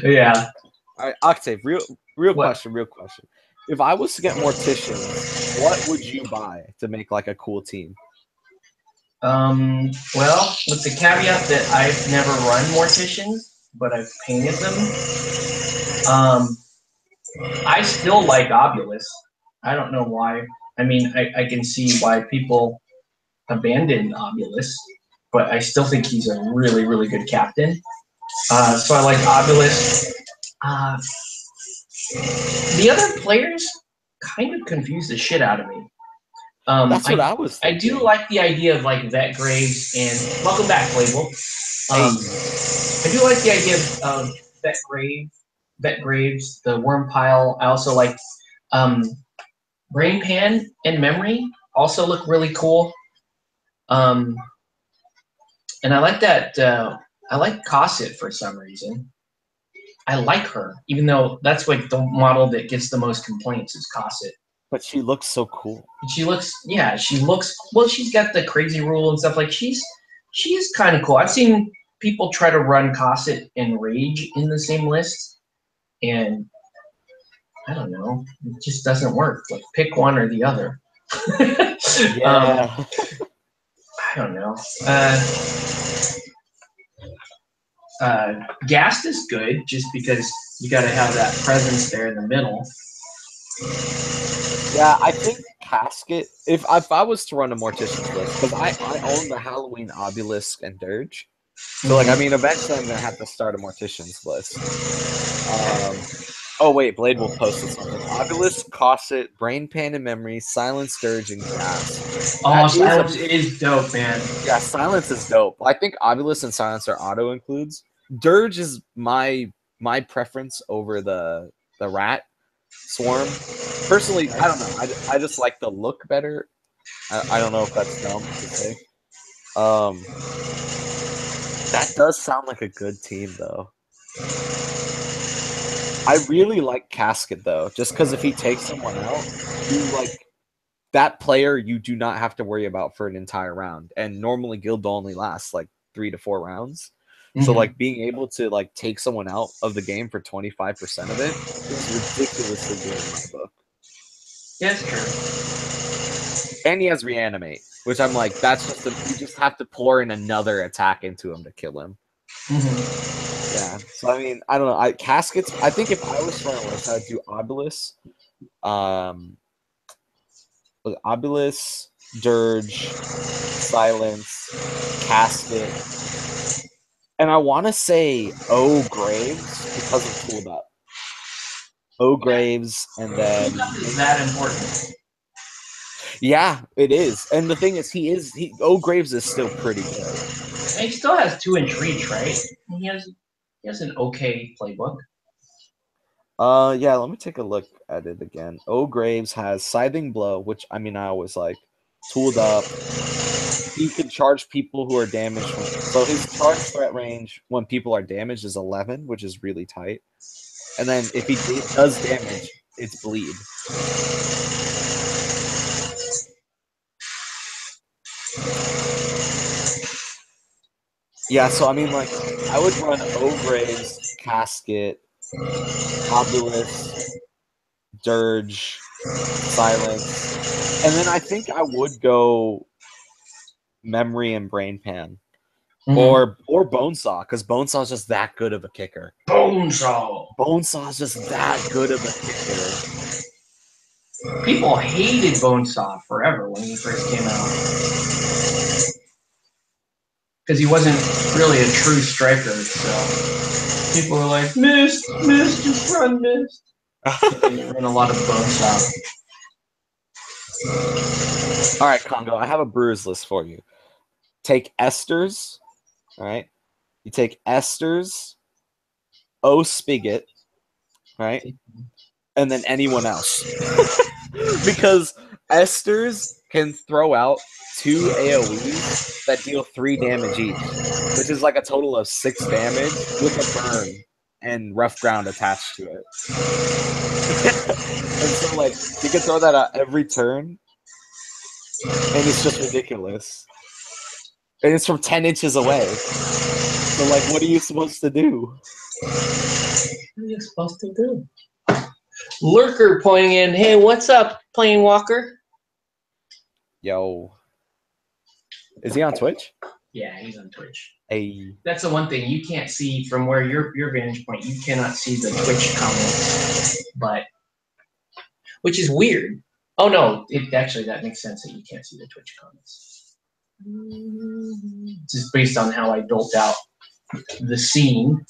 Yeah. All right, Octave. Real question. If I was to get morticians, what would you buy to make like a cool team? Well, with the caveat that I've never run morticians, but I've painted them. I still like Obulus. I don't know why. I mean, I can see why people abandoned Obulus, but I still think he's a really, really good captain. So I like Obulus. The other players kind of confuse the shit out of me. That's what I was thinking. I do like the idea of like Vet Graves and welcome back, Label. I do like the idea of Vet Graves, the Worm Pile. I also like Brain Pan and Memory also look really cool. And I like that. I like Cosset for some reason. I like her, even though that's like the model that gets the most complaints is Cosset. But she looks so cool. She looks, well, she's got the crazy rule and stuff. Like she's kind of cool. I've seen people try to run Cosset and Rage in the same list, and I don't know, it just doesn't work. Like pick one or the other. Yeah. I don't know. Gast is good just because you got to have that presence there in the middle. Yeah, I think Casket. If I was to run a Mortician's list, because I own the Halloween Obelisk and Dirge, so like I mean, eventually I'm gonna have to start a Mortician's list. Oh wait, Blade will post something. Obelisk, Cosset, Brain Pan and Memory, Silence, Dirge, and Gas. Oh, Silence is dope, man. Yeah, Silence is dope. I think Obelisk and Silence are auto includes. Dirge is my preference over the Rat Swarm. Personally, I don't know. I just like the look better. I don't know if that's dumb to say. That does sound like a good team, though. I really like Casket, though, just because if he takes someone out, you like that player you do not have to worry about for an entire round. And normally Guild only lasts like 3 to 4 rounds. So like being able to like take someone out of the game for 25% of it is ridiculously good in my book. Yeah, it's true. And he has Reanimate, which I'm like, that's just you just have to pour in another attack into him to kill him. Yeah. So I mean, I don't know. Caskets. I think if I was trying to list, I'd do Obelisk, Dirge, Silence, Casket, and I want to say O Graves because of Tooled Up. O Graves, and then is that important? Yeah, it is. And the thing is, O Graves is still pretty good. And he still has 2-inch reach, right? He has an okay playbook. Yeah, let me take a look at it again. O Graves has Scything Blow, which I mean I always like. Tooled Up. He can charge people who are damaged. So his charge threat range when people are damaged is 11, which is really tight. And then if he does damage, it's Bleed. Yeah, so I mean, like, I would run O Graves, Casket, Obelisk, Dirge, Silence, and then I think I would go Memory and Brain Pan. Or Bonesaw, because Bonesaw is just that good of a kicker. Bonesaw is just that good of a kicker. People hated Bonesaw forever when he first came out. Because he wasn't really a true striker, so people were like, Mist, just run Mist. They run a lot of Bonesaw. All right, Congo, I have a brewer's list for you. Take Esters, all right? You take Esters, O Spigot, right? And then anyone else. Because Esters can throw out 2 AoEs that deal 3 damage each, which is like a total of 6 damage with a burn and rough ground attached to it. And so, like, you can throw that out every turn, and it's just ridiculous. And it's from 10 inches away. So, like, what are you supposed to do? What are you supposed to do? Lurker pointing in, hey, what's up, Plane Walker? Yo. Is he on Twitch? Yeah, he's on Twitch. Hey. That's the one thing you can't see from where your vantage point. You cannot see the Twitch comments, but which is weird. Oh no, actually that makes sense that you can't see the Twitch comments. Just based on how I dolt out the scene.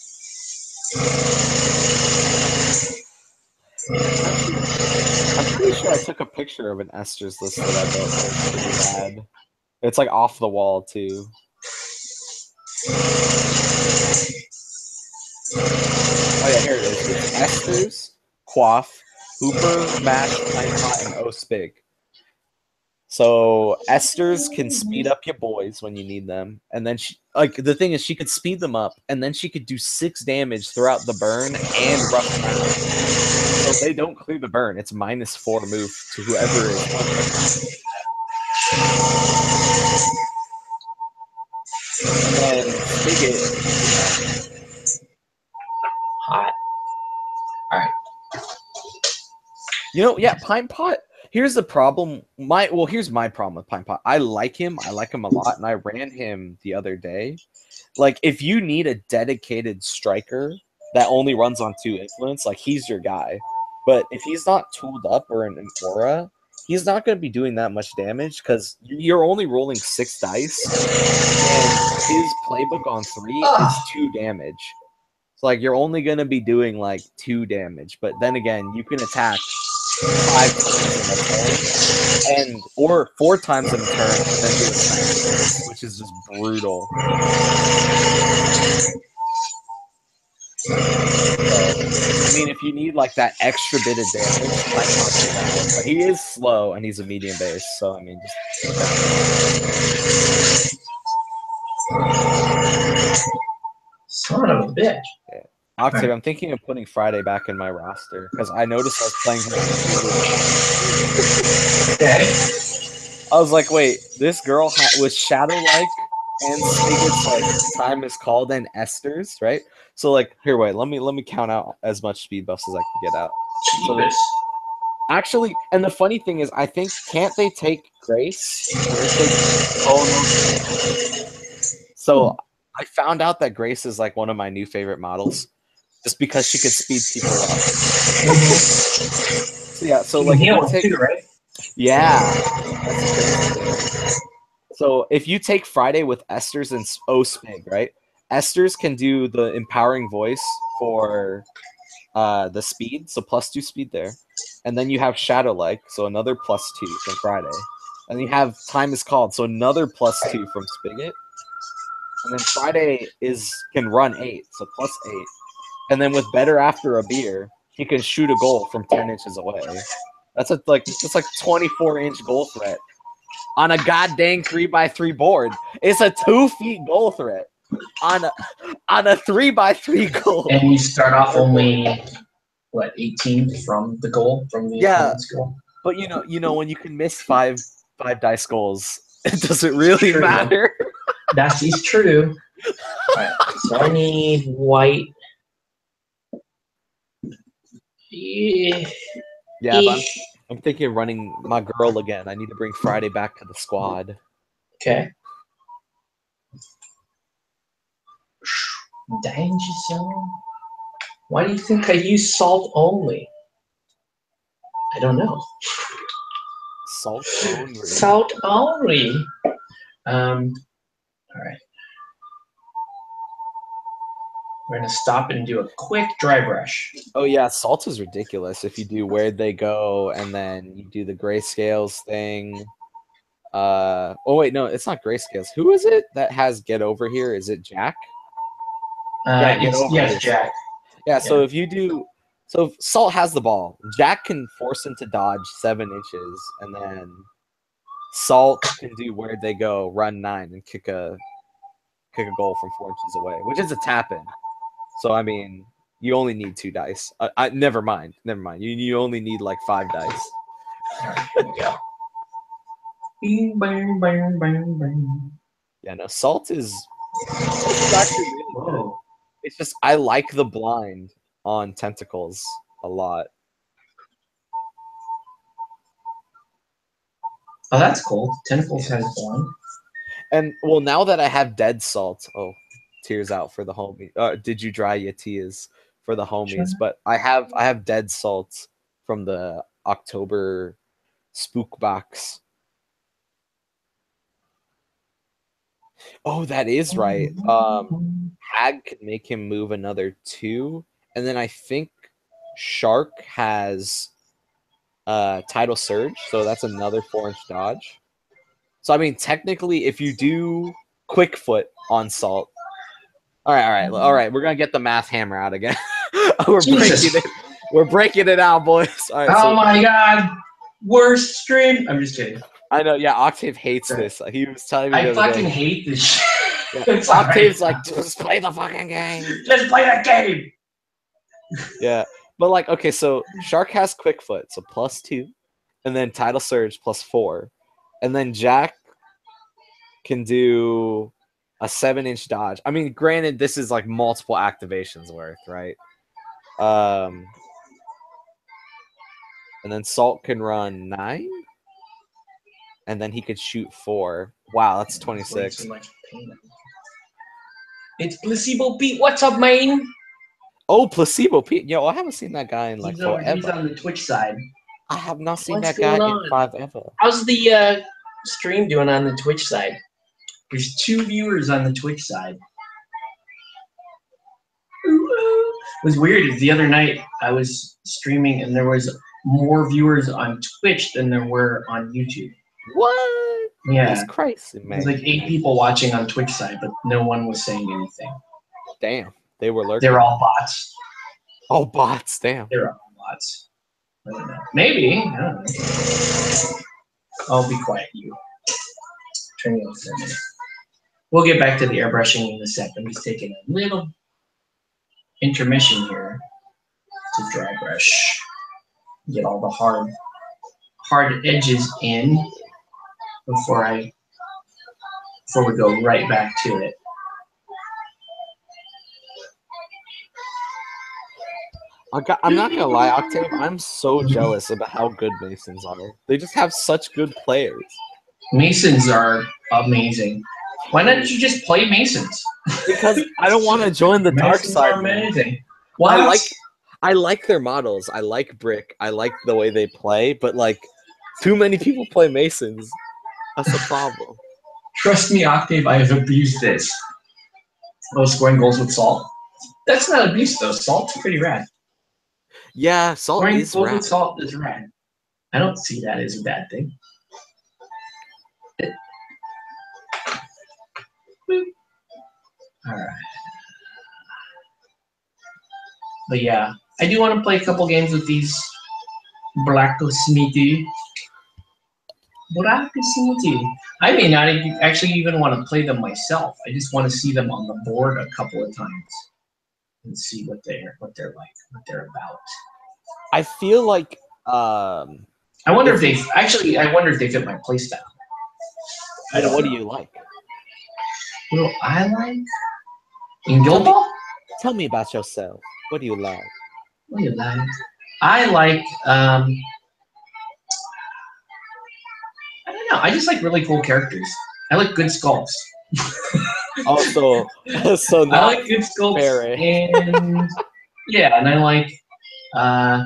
I'm pretty sure I took a picture of an Esters list that I built. It's pretty bad. It's like off the wall too. Oh yeah, here it is. It's Esters, Quaff, Hooper, Mash, Pine Pot, and O-Spig. So Esters can speed up your boys when you need them, and then she, like, the thing is, she could speed them up, and then she could do 6 damage throughout the burn and rough ground. So if they don't clear the burn, it's -4 move to whoever is. And Spigot, Hot. All right. You know, yeah, Pine Pot. Here's the problem. Here's my problem with Pine Pot. I like him a lot, and I ran him the other day. Like, if you need a dedicated striker that only runs on 2 influence, like, he's your guy. But if he's not tooled up or an aura, he's not going to be doing that much damage because you're only rolling 6 dice, and his playbook on 3 is 2 damage. So, like, you're only going to be doing, like, 2 damage. But then again, you can attack 5 times in a turn, or 4 times in a turn, and then do a smash, which is just brutal. I mean, if you need like that extra bit of damage, I can't do that. But he is slow and he's a medium base, so I mean, just son of a bitch. Yeah. Octave, right. I'm thinking of putting Friday back in my roster because I noticed I was playing. Okay. I was like, wait, this girl was Shadow-like and Spigot's like Time is Called and Esters, right? So like, here, wait, let me count out as much speed buffs as I can get out. So, actually, and the funny thing is, I think can't they take Grace? So I found out that Grace is like one of my new favorite models, just because she could speed people up. So yeah, so like, heal too, right? Yeah. So if you take Friday with Esters and O-Spig, right? Esters can do the empowering voice for the speed, so +2 speed there. And then you have Shadow-like, so another +2 from Friday. And you have Time is Called, so another +2 from Spigot. And then Friday can run 8, so +8. And then with Better After a Beer, he can shoot a goal from 10 inches away. That's like 24-inch goal threat on a goddamn 3x3 board. It's a 2 feet goal threat on a 3x3 goal. And you start off only 18 from the goal, from the opponent's goal. But you know when you can miss five dice goals, it doesn't really matter. That is true. All right, so I need white. Yeah, but I'm thinking of running my girl again. I need to bring Friday back to the squad. Okay. Danger zone. Why do you think I use salt only? I don't know. Salt only. Salt only. All right. We're gonna stop and do a quick dry brush. Oh yeah, salt is ridiculous. If you do Where'd They Go and then you do the grayscales thing. Oh wait, no, it's not grayscales. Who is it that has Get Over Here? Is it Jack? Yeah, Get Over Here. Jack. Yeah, so if you do So Salt has the ball. Jack can force him to dodge 7 inches, and then Salt can do where they go, run 9, and kick a goal from 4 inches away, which is a tap in. So I mean, you only need 2 dice. Never mind. You only need like 5 dice. All right, here we go. Bing, bang, bang, bang, bang. Yeah, no, Salt is actually really good. It's just I like the blind on Tentacles a lot. Oh, that's cool. Tentacles has blind. And well, now that I have Dead Salt, tears out for the homie. Did you dry your tears for the homies? Sure. But I have Dead Salt from the October spook box. Oh, that is right. Hag can make him move another 2, and then I think Shark has Tidal Surge, so that's another 4-inch dodge. So I mean, technically, if you do Quick Foot on Salt, all right, we're gonna get the math hammer out again. We're breaking it out, boys. All right, my god, worst stream. I'm just kidding. I know, yeah. Octave hates this. He was telling me. I fucking hate this shit. Yeah. Octave's like, just play the fucking game. Just play that game. Yeah, but like, okay, so Shark has Quick Foot, so +2, and then Tidal Surge +4, and then Jack can do a 7-inch dodge. I mean, granted, this is like multiple activations worth, right? And then Salt can run 9, and then he could shoot 4. Wow, that's 26. It's Placebo Pete. What's up, man? Oh, Placebo Pete. Yo, I haven't seen that guy in like forever. He's on the Twitch side. I have not seen that guy in forever. How's the stream doing on the Twitch side? There's 2 viewers on the Twitch side. It was weird. The other night I was streaming and there was more viewers on Twitch than there were on YouTube. What? Yeah. That's crazy, man. There's like 8 people watching on Twitch side, but no one was saying anything. Damn. They were lurking. They're all bots. All bots, damn. They're all bots. I don't know. Maybe. I don't know. I'll be quiet, you. Turn you off for a minute. We'll get back to the airbrushing in a sec. I'm just taking a little intermission here to dry brush. Get all the hard edges in before we go right back to it. I'm not gonna lie, Octave. I'm so jealous about how good Masons are. They just have such good players. Masons are amazing. Why not you just play Masons? Because I don't want to join the dark side. Are amazing. I like their models. I like Brick. I like the way they play. But like, too many people play Masons. That's a problem. Trust me, Octave. I have abused this. Scoring goals with Salt. That's not abuse though. Salt's pretty rad. Yeah, Salt is rad. With Salt is rad. I don't see that as a bad thing. All right. But yeah, I do want to play a couple games with these Blacksmithy. I may not actually even want to play them myself. I just want to see them on the board a couple of times and see what they're like, what they're about. I feel like I wonder if they fit my playstyle. What do you like? What do I like? In Guild Ball? Tell me about yourself. What do you like? What do you like? I like I don't know. I just like really cool characters. I like good sculpts. So I like good sculpts, and yeah, and I like I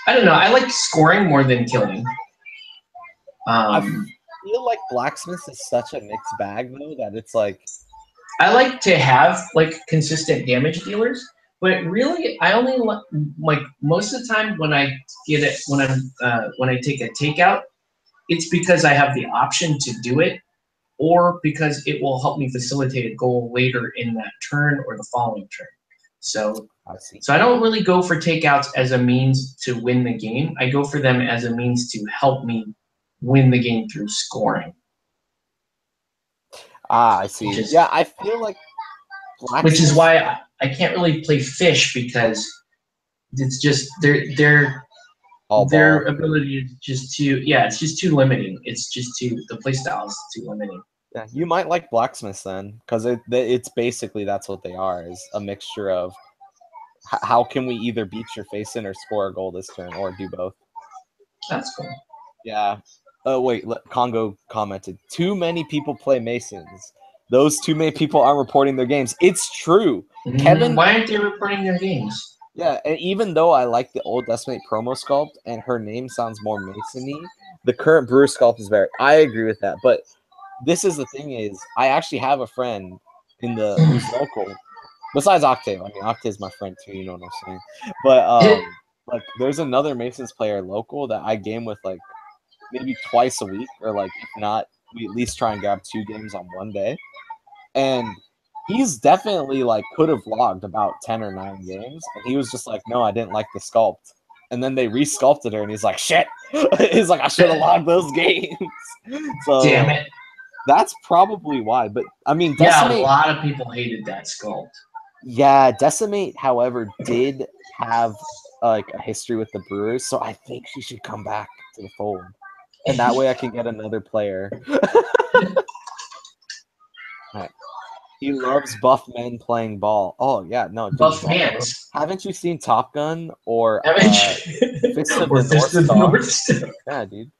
don't know. I like scoring more than killing. I feel like Blacksmiths is such a mixed bag though that it's like I like to have like consistent damage dealers, but really I only like most of the time when I get it when I take a takeout, it's because I have the option to do it, or because it will help me facilitate a goal later in that turn or the following turn. So I don't really go for takeouts as a means to win the game. I go for them as a means to help me win the game through scoring. I see. Yeah, I feel like which is why I can't really play fish, because it's just their ability is just too it's just too limiting. It's just the play style is too limiting. Yeah, you might like Blacksmiths then, because it's basically that's what they are, is a mixture of how can we either beat your face in or score a goal this turn, or do both. That's cool. Yeah. Oh wait, Congo commented, too many people play Masons. Those too many people aren't reporting their games. It's true. Kevin, why aren't they reporting their games? Yeah, and even though I like the old Decimate promo sculpt and her name sounds more Mason-y, the current Brewer sculpt is very. I agree with that, but this is the thing: is I actually have a friend in the who's local, besides Octave. I mean, Octave's my friend too. You know what I'm saying? But like, there's another Masons player local that I game with like maybe twice a week, or like if not, we at least try and grab 2 games on one day, and he's definitely like could have logged about 10 or 9 games, and he was just like, no, I didn't like the sculpt. And then they resculpted her, and he's like, shit. He's like, I should have logged those games. So damn it. That's probably why. But I mean, Decimate, a lot of people hated that sculpt. Yeah, Decimate, however, did have like a history with the Brewers, so I think she should come back to the fold, and that way I can get another player. Right. He loves buff men playing ball. Oh yeah, no, dude, buff hands. Haven't you seen Top Gun or Fist of the North Star? Yeah, dude.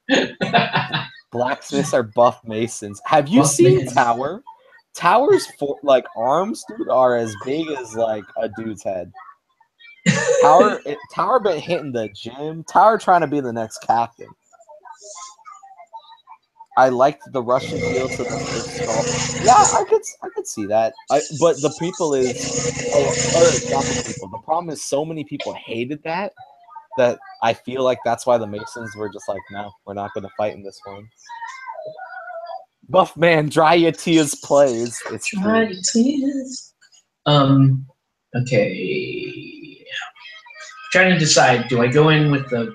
Blacksmiths are buff Masons. Have you seen Tower? Tower's like arms, dude, are as big as like a dude's head. Tower been hitting the gym. Tower trying to be the next captain. I liked the Russian feel to the first sculpt. Yeah, I could see that. But the people is, not the people. The problem is so many people hated that I feel like that's why the Masons were just like, no, we're not going to fight in this one. Buff man, dry your tears plays. It's dry your tears. Okay. Trying to decide, do I go in with the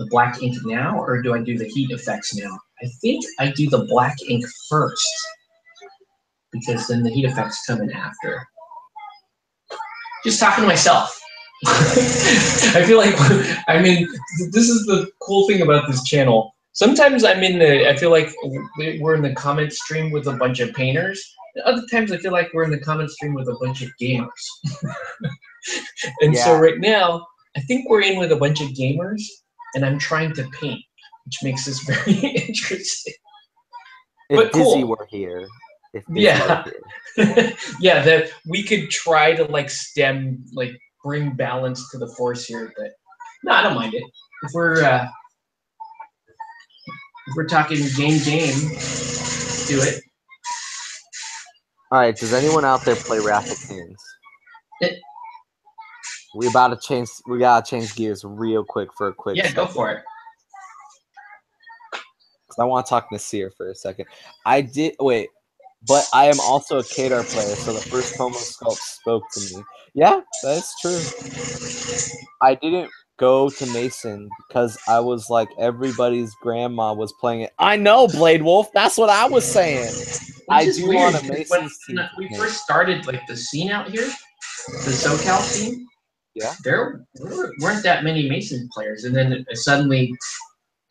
black ink now, or do I do the heat effects now? I think I do the black ink first, because then the heat effects come in after. Just talking to myself. I feel like, I mean, this is the cool thing about this channel. Sometimes I feel like we're in the comment stream with a bunch of painters. Other times I feel like we're in the comment stream with a bunch of gamers. And so right now, I think we're in with a bunch of gamers, and I'm trying to paint, which makes this very interesting. If Dizzy were here. Yeah, that we could try to bring balance to the force here, but no, I don't mind it. If we're talking game, let's do it. All right, does anyone out there play Wrath of Kings? We gotta change gears real quick for a quick second. Go for it. Because I want to talk Nasir for a second. But I am also a Kadar player, so the first promo sculpt spoke to me. Yeah, that's true. I didn't go to Mason because I was like, everybody's grandma was playing it. I know, Blade Wolf. That's what I was saying. I do want a Mason team. When we first started the scene out here, the SoCal scene, there weren't that many Mason players, and then suddenly,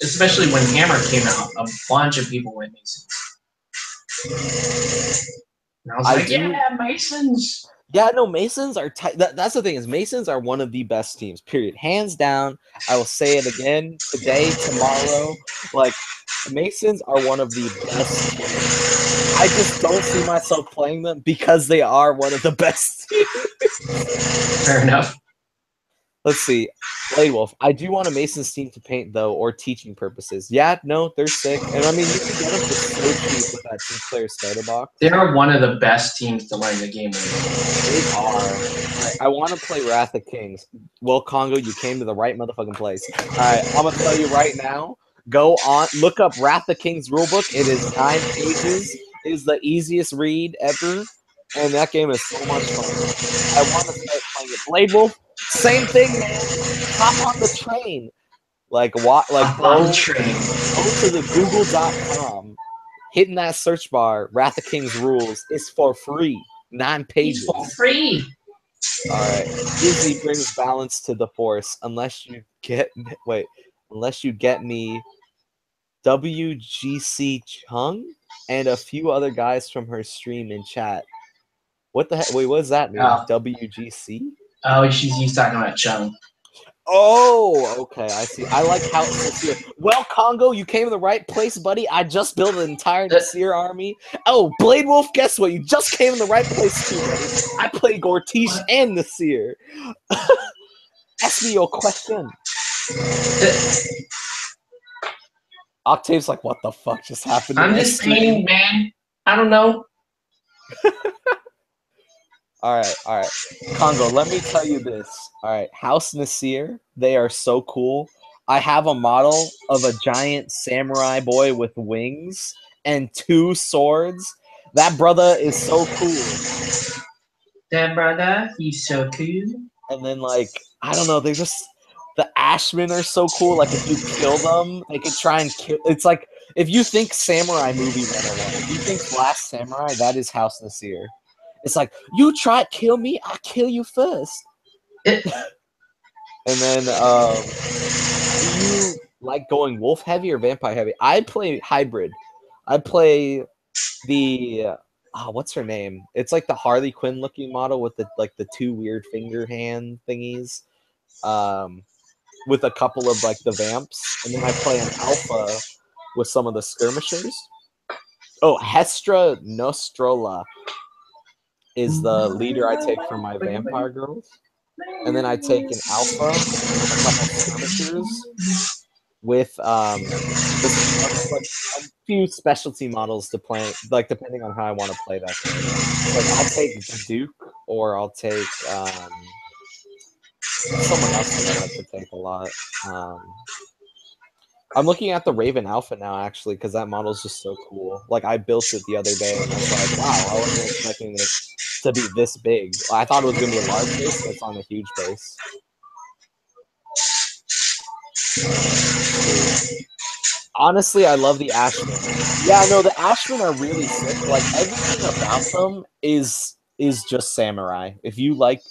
especially when Hammer came out, a bunch of people went Mason. And I was yeah, Masons. Yeah, no, Masons are tight. That's the thing, is Masons are one of the best teams, period. Hands down. I will say it again today, tomorrow. Like, Masons are one of the best teams. I just don't see myself playing them because they are one of the best teams. Fair enough. Let's see. Blade Wolf. I do want a Masons team to paint, though, or teaching purposes. Yeah, no, they're sick. And I mean, you can get them for so cheap with that 2-player starter box. They're one of the best teams to learn the game with. They are. I want to play Wrath of Kings. Well, Congo, you came to the right motherfucking place. All right, I'm going to tell you right now, Go on, look up Wrath the King's rulebook. It is 9 pages. It is the easiest read ever, and that game is so much fun. I want to start playing it. Blade Wolf, same thing, man. Hop on the train. Like what? Like go to the Google.com, hitting that search bar. Wrath of King's Rules is for free. 9 pages. It's for free. All right. Izzy brings balance to the force. Unless you get me WGC Chung and a few other guys from her stream in chat. What the heck? Wait, what does that mean? Oh. WGC? Oh, she's talking about Chung. Oh, okay, I see. I like how Nasir. Well, Congo, you came to the right place, buddy. I just built an entire Nasir army. Oh, Blade Wolf, guess what? You just came in the right place too, buddy. I play Gortish and Nasir. Ask me your question. Octave's like, what the fuck just happened? I'm just painting, man. I don't know. All right. Congo, let me tell you this. All right, House Nasir, they are so cool. I have a model of a giant samurai boy with wings and 2 swords. That brother is so cool. That brother, he's so cool. And then, like, I don't know, they're just... The Ashmen are so cool. Like, if you kill them, they could try and kill... It's like, if you think Samurai Movie 101, if you think Last Samurai, that is House Nasir. It's like, you try to kill me, I'll kill you first. And then, do you like going wolf heavy or vampire heavy? I play hybrid. I play the, what's her name? It's like the Harley Quinn looking model with the 2 weird finger hand thingies. With a couple of like the vamps. And then I play an alpha with some of the skirmishers. Oh, Hestra Nostrola is the leader I take from my vampire girls. And then I take an alpha and a couple skirmishers with a few specialty models to play, like depending on how I want to play that game. Like I'll take the Duke or I'll take someone else that I like to take a lot. I'm looking at the Raven Alpha now, actually, because that model's just so cool. Like, I built it the other day, and I was like, wow, I wasn't expecting it to be this big. I thought it was going to be a large base, but it's on a huge base. Honestly, I love the Ashmen. Yeah, no, the Ashmen are really sick. Like, everything about them is just samurai. If you like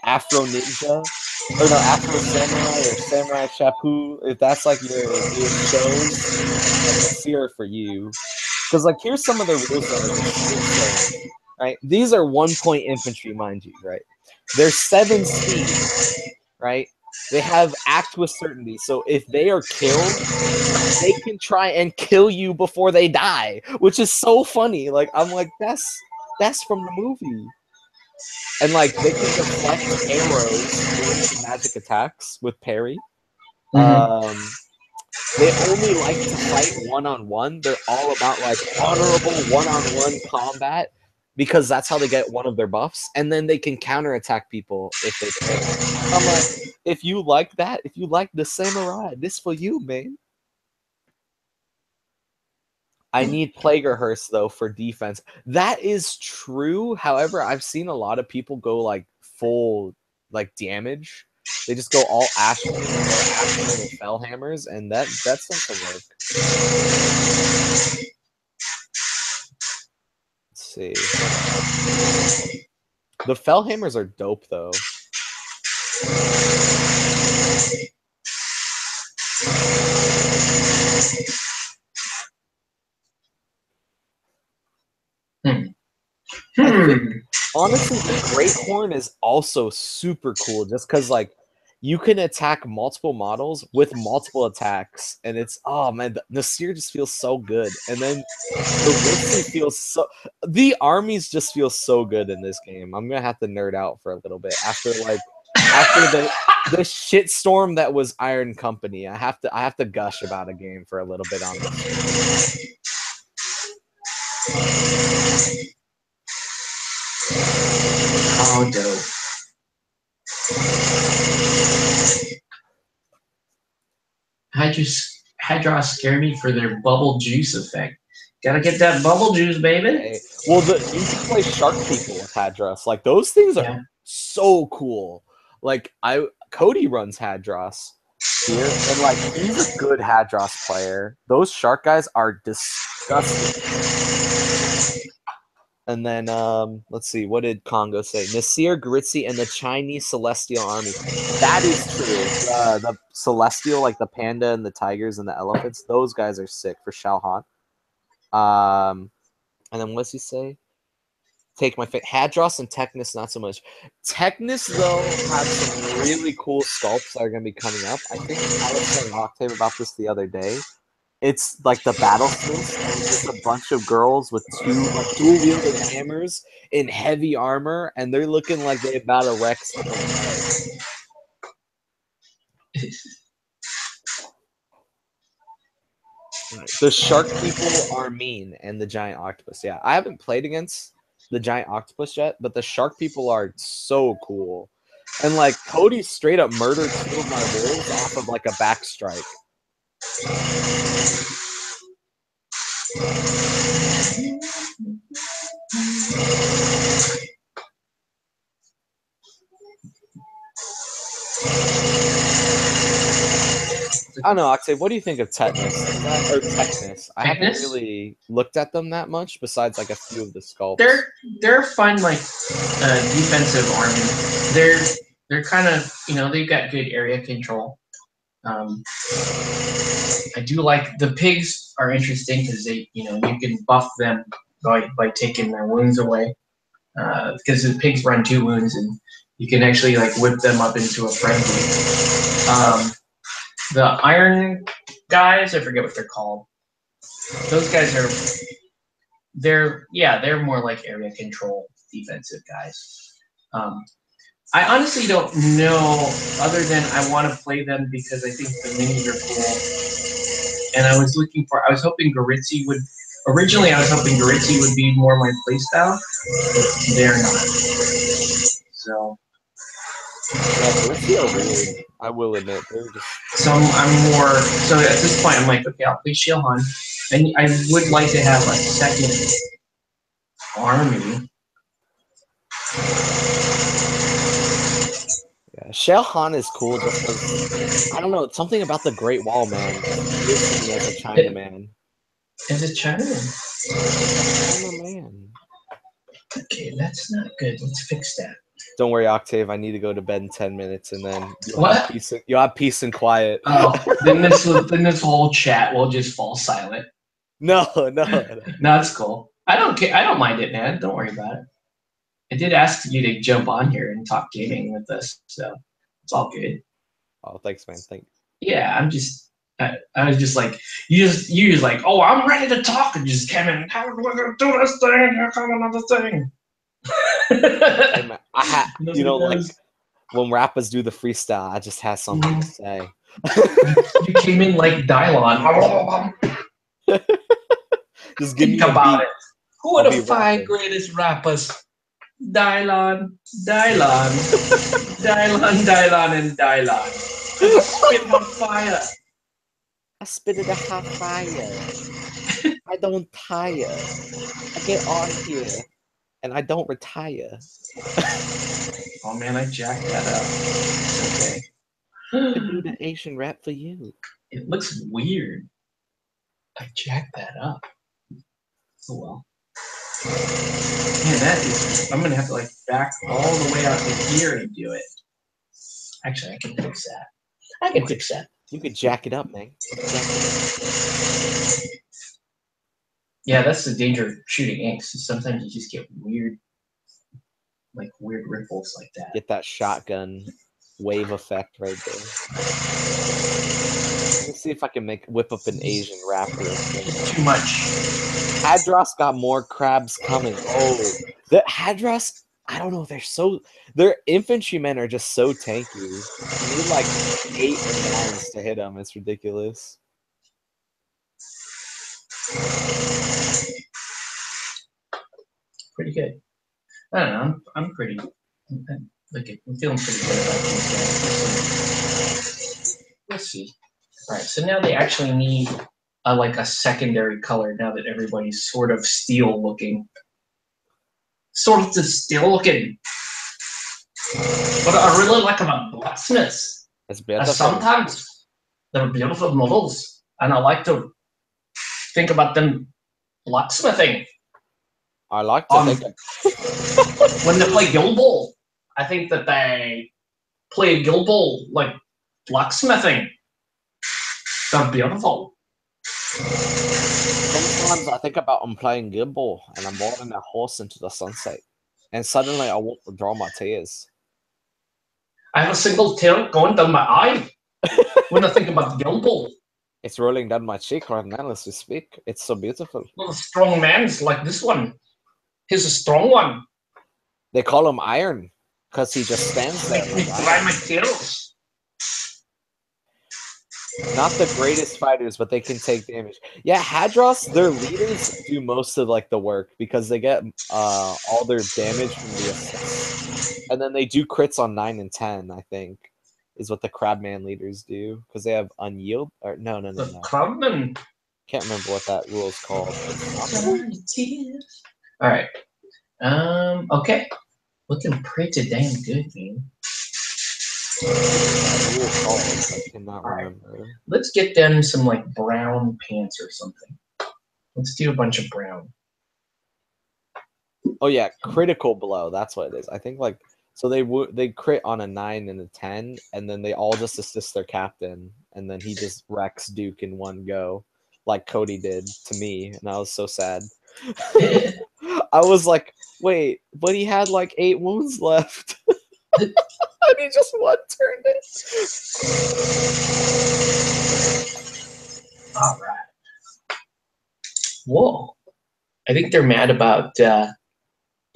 Afro Ninja, or no, Afro Samurai or Samurai Chapu, if that's like your shows, like Nasir for you. Because like here's some of the rules that are insane, right? These are 1-point infantry, mind you, right? They're 7 speed, right? They have act with certainty, so if they are killed, they can try and kill you before they die, which is so funny. Like I'm like, that's from the movie. And like they can deflect arrows, magic attacks with parry. Mm-hmm. They only like to fight one-on-one. They're all about like honorable one-on-one combat because that's how they get one of their buffs. And then they can counterattack people if they can. I'm like, if you like that, if you like the samurai, this for you, man. I need Plaguehearse, though, for defense. That is true. However, I've seen a lot of people go, like, full, like, damage. They just go all Ashman or Ashman with Fellhammers, and that's not to work. Let's see. The Fellhammers are dope, though. Honestly, the Great Horn is also super cool just because, like, you can attack multiple models with multiple attacks, and it's, oh man, the Nasir just feels so good. And then the Ritzy feels so, the armies just feel so good in this game. I'm gonna have to nerd out for a little bit after the shitstorm that was Iron Company. I have to gush about a game for a little bit on this. Oh, dope. Hadross scare me for their bubble juice effect. Gotta get that bubble juice, baby. Okay. Well, you can play shark people with Hadross. Like those things are so cool. Like Cody runs Hadross here, and like he's a good Hadross player. Those shark guys are disgusting. And then let's see, what did Congo say? Nasir, Gritzy, and the Chinese Celestial Army. That is true. The Celestial, like the panda and the tigers and the elephants, those guys are sick for Xiaohan. And then what's he say? Take my Hadross and Technus, not so much. Technus, though, has some really cool sculpts that are going to be coming up. I think I was telling Octave about this the other day. It's like the Battlesmiths, and it's just a bunch of girls with dual-wielded hammers in heavy armor, and they're looking like they're about to wreck someone's head. The shark people are mean, and the giant octopus. Yeah, I haven't played against the giant octopus yet, but the shark people are so cool. And like Cody straight up murdered 2 of my wolves off of like a back strike. I don't know, Octave, what do you think of Technus? Or Technus? I haven't really looked at them that much, besides like a few of the sculpts. They're fun, like defensive army. They're kind of, you know, they've got good area control. I do like the pigs are interesting because they, you know, you can buff them by taking their wounds away. Because the pigs run 2 wounds, and you can actually like whip them up into a frenzy. The iron guys, I forget what they're called. Those guys they're more like area control defensive guys. I honestly don't know, other than I want to play them because I think the minis are cool. And I was hoping Goritzy would. Originally, I was hoping Goritzy would be more my playstyle, but they're not. So. I will admit, they're just. So I'm more. So at this point, I'm like, okay, I'll play Xiaohan, and I would like to have a second army. Yeah, Xiaohan is cool just because, I don't know, it's something about the Great Wall, man. Listening as a Chinaman. As a Chinaman? Chinaman. Okay, that's not good. Let's fix that. Don't worry, Octave. I need to go to bed in 10 minutes, and then you'll have peace and quiet. Oh, then this whole chat will just fall silent. No. It's cool. I don't care. I don't mind it, man. Don't worry about it. I did ask you to jump on here and talk gaming with us, so it's all good. Oh, thanks, man. Thanks. Yeah, I was just like, you just like, oh, I'm ready to talk, and just came in. How are we gonna do this thing? Here come another thing. Hey, man, you know, like when rappers do the freestyle, I just have something to say. You came in like Dylon. Just give me about it. Who are the 5 greatest rappers? Dylon, and Dylon. Spit on fire. I spit it a hot fire. I don't tire. I get on here, and I don't retire. Oh man, I jacked that up. Okay. I could do the Asian rap for you. It looks weird. I jacked that up. Oh well. Man, I'm gonna have to like back all the way out to here and do it. Actually, I can fix that. You could jack it up, man. Yeah, that's the danger of shooting inks. Sometimes you just get weird ripples like that. Get that shotgun wave effect right there. Let me see if I can whip up an Asian rapper. It's too much. Hadross got more crabs coming. Oh, the Hadross, I don't know. Their infantrymen are just so tanky. You need like 8 or 9s to hit them. It's ridiculous. Pretty good. I don't know. I'm feeling pretty good about this. Let's see. All right, so now they actually need like a secondary color now that everybody's sort of steel looking. Sort of steel looking. What I really like about blacksmiths It's is beautiful. sometimes they're beautiful models, and I like to think about them blacksmithing. I like to think when they play Guild Ball, I think that they play Guild Ball like blacksmithing. They're beautiful. Sometimes I think about them playing Guild Ball and I'm riding a horse into the sunset. And suddenly I want to draw my tears. I have a single tear going down my eye when I think about Guild Ball. It's rolling down my cheek right now as we speak. It's so beautiful. Well, strong man's like this one. He's a strong one. They call him Iron because he just stands there. Make me dry my tears. Not the greatest fighters, but they can take damage. Yeah, Hadros, their leaders do most of like the work because they get all their damage from the assists. And then they do crits on 9 and 10, I think, is what the Crabman leaders do. Because they have unyield or no. The Crabman. Can't remember what that rule is called. Alright. Okay. Looking pretty damn good, man. I cannot remember. Right. Let's get them some like brown pants or something. Let's do a bunch of brown. Oh yeah, critical blow. That's what it is. I think like so they crit on a 9 and a 10, and then they all just assist their captain, and then he just wrecks Duke in one go, like Cody did to me, and I was so sad. I was like, wait, but he had like 8 wounds left. And he just one-turned it. All right. Whoa. I think they're mad about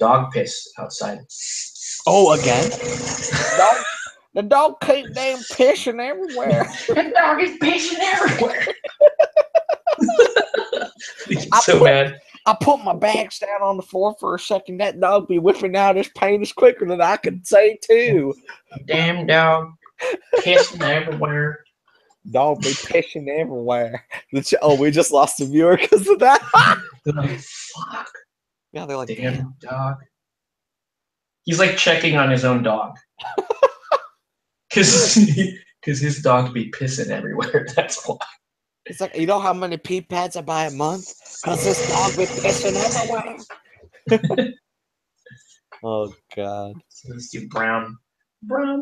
dog piss outside. Oh, again? The dog keep damn pissing everywhere. The dog is pissing everywhere. So mad. I put my bags down on the floor for a second. That dog be whipping out his penis quicker than I could say too. Damn dog, pissing everywhere. Dog be pissing everywhere. Oh, we just lost a viewer because of that. Fuck. Yeah, they're like, damn dog. He's like checking on his own dog. Because his dog be pissing everywhere. That's why. It's like, you know how many pee pads I buy a month? Because this dog be pissing everywhere. Oh, God. So let's do brown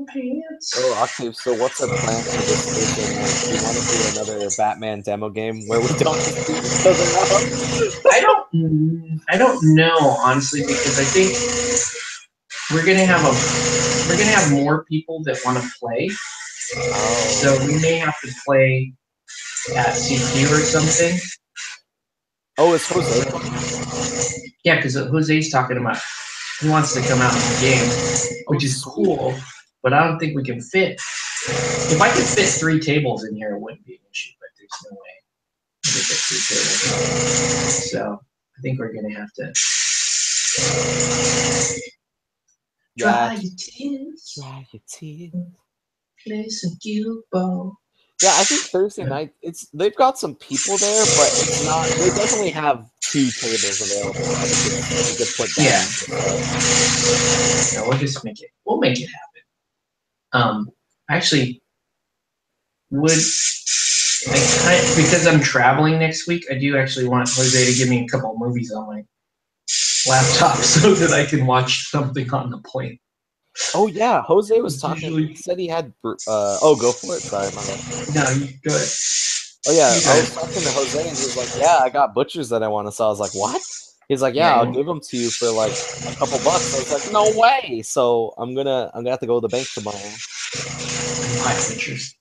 pants. Oh, Octave, so what's our plan for this season? Do you want to do another Batman demo game where we don't just beat each other up? I don't know, honestly, because I think we're gonna have more people that want to play. Oh. So we may have to play at CQ or something. Oh, it's Jose. Yeah, because Jose's talking about he wants to come out in the game, which is cool, but I don't think we can fit. If I could fit 3 tables in here, it wouldn't be an issue, but there's no way we could fit 3 tables. So I think we're gonna have to dry your tears. Dry your tears. Play some Guild Ball. Yeah, I think Thursday night they've got some people there, but it's not. They definitely have 2 tables available. We could put down. Yeah. No, we'll just make it. We'll make it happen. Actually, because I'm traveling next week, I do actually want Jose to give me a couple of movies on my laptop so that I can watch something on the plane. Oh yeah, Jose was talking. He said he had. Oh, go for it. Sorry, my bad. No, you go ahead. Oh yeah, I was talking to Jose and he was like, "Yeah, I got butchers that I want to sell." I was like, "What?" He's like, "Yeah, I'll give them to you for like a couple bucks." I was like, "No way!" So I'm gonna have to go to the bank tomorrow. Buy butchers.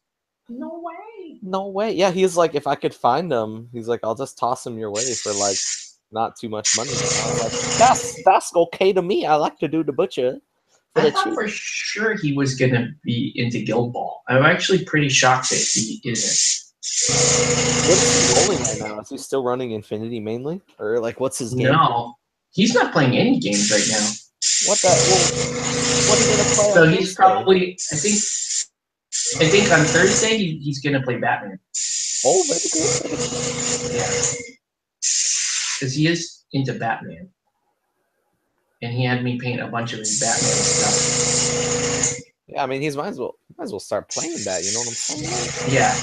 No way. No way. Yeah, he's like, if I could find them, he's like, I'll just toss them your way for like not too much money. And I was like, that's okay to me. I like to do the butcher. I thought for sure he was gonna be into Guild Ball. I'm actually pretty shocked that he isn't. What's he rolling right now? Is he still running Infinity mainly, or like what's his game? No, he's not playing any games right now. What are you gonna play? So he's probably. I think I think on Thursday he's gonna play Batman. Oh, very good. Yeah, because he is into Batman, and he had me paint a bunch of his Batman stuff. Yeah, I mean, he might as well start playing that. You know what I'm saying? Yeah.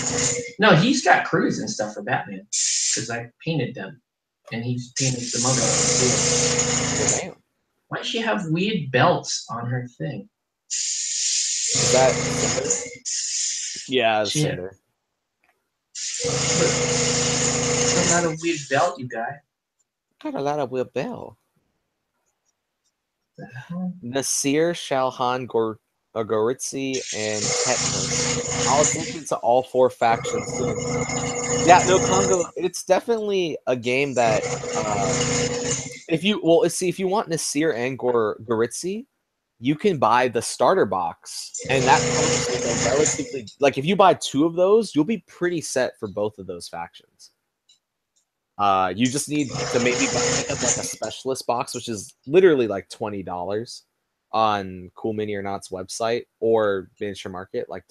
No, he's got crews and stuff for Batman because I painted them, and he's painted some other ones too. Well, damn. Why does she have weird belts on her thing? Is that Cinder? Yeah, it's Cinder. Got a lot of weird belt, you guys. Got a lot of weird belt. Nasir, Shalhan, Goritzi, and Tetris. I'll take into all 4 factions soon. Yeah, no, Congo. It's definitely a game that if you want Nasir and Goritzi, you can buy the starter box, and that comes with a relatively like if you buy 2 of those, you'll be pretty set for both of those factions. You just need to maybe pick up like a specialist box, which is literally like $20 on Cool Mini or Not's website or Miniature Market. Like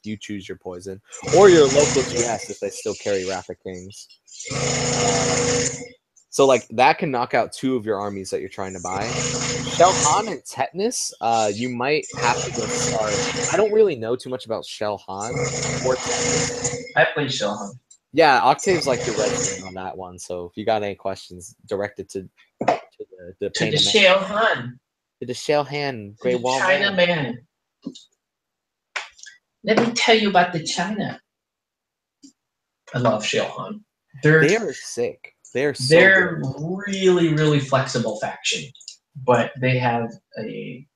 you choose your poison, or your local GS if they still carry Wrath of Kings. So like that can knock out 2 of your armies that you're trying to buy. Shelhan and Tetanus, you might have to go start. I don't really know too much about Shelhan or Tetanus. I played Shelhan. Yeah, Octave's like your resident on that one. So if you got any questions, direct it to the Shelhan. To the Shelhan, Great Wall China man. Let me tell you about the China. I love Shelhan. They are sick. They're really, really flexible faction, but they have they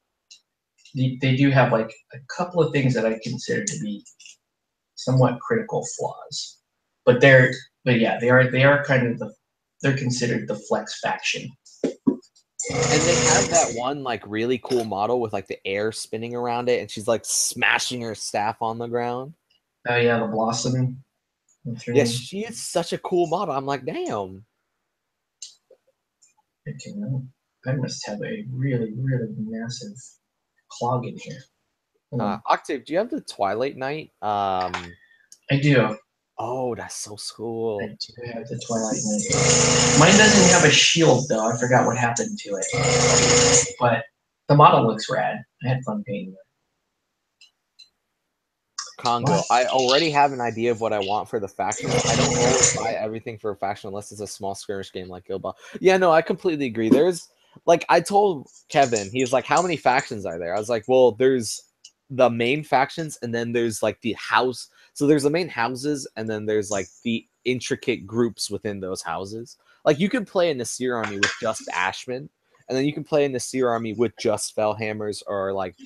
do have like a couple of things that I consider to be somewhat critical flaws. But they are kind of they're considered the flex faction. And they have that one like really cool model with like the air spinning around it, and she's like smashing her staff on the ground. Oh yeah, the Blossom. Yes, she is such a cool model. I'm like, damn. I must have a really, really massive clog in here. Octave, do you have the Twilight Knight? I do. Oh, that's so cool. I do have the Twilight Knight. Mine doesn't have a shield though. I forgot what happened to it. But the model looks rad. I had fun painting it. Congo. I already have an idea of what I want for the faction. I don't always buy everything for a faction unless it's a small skirmish game like Guild Ball. Yeah, no, I completely agree. There's like I told Kevin, he's like, how many factions are there? I was like, well, there's the main factions, and then there's like the house. So there's the main houses, and then there's like the intricate groups within those houses. Like you can play a Nasir army with just Ashmen, and then you can play a Nasir army with just Fellhammers or like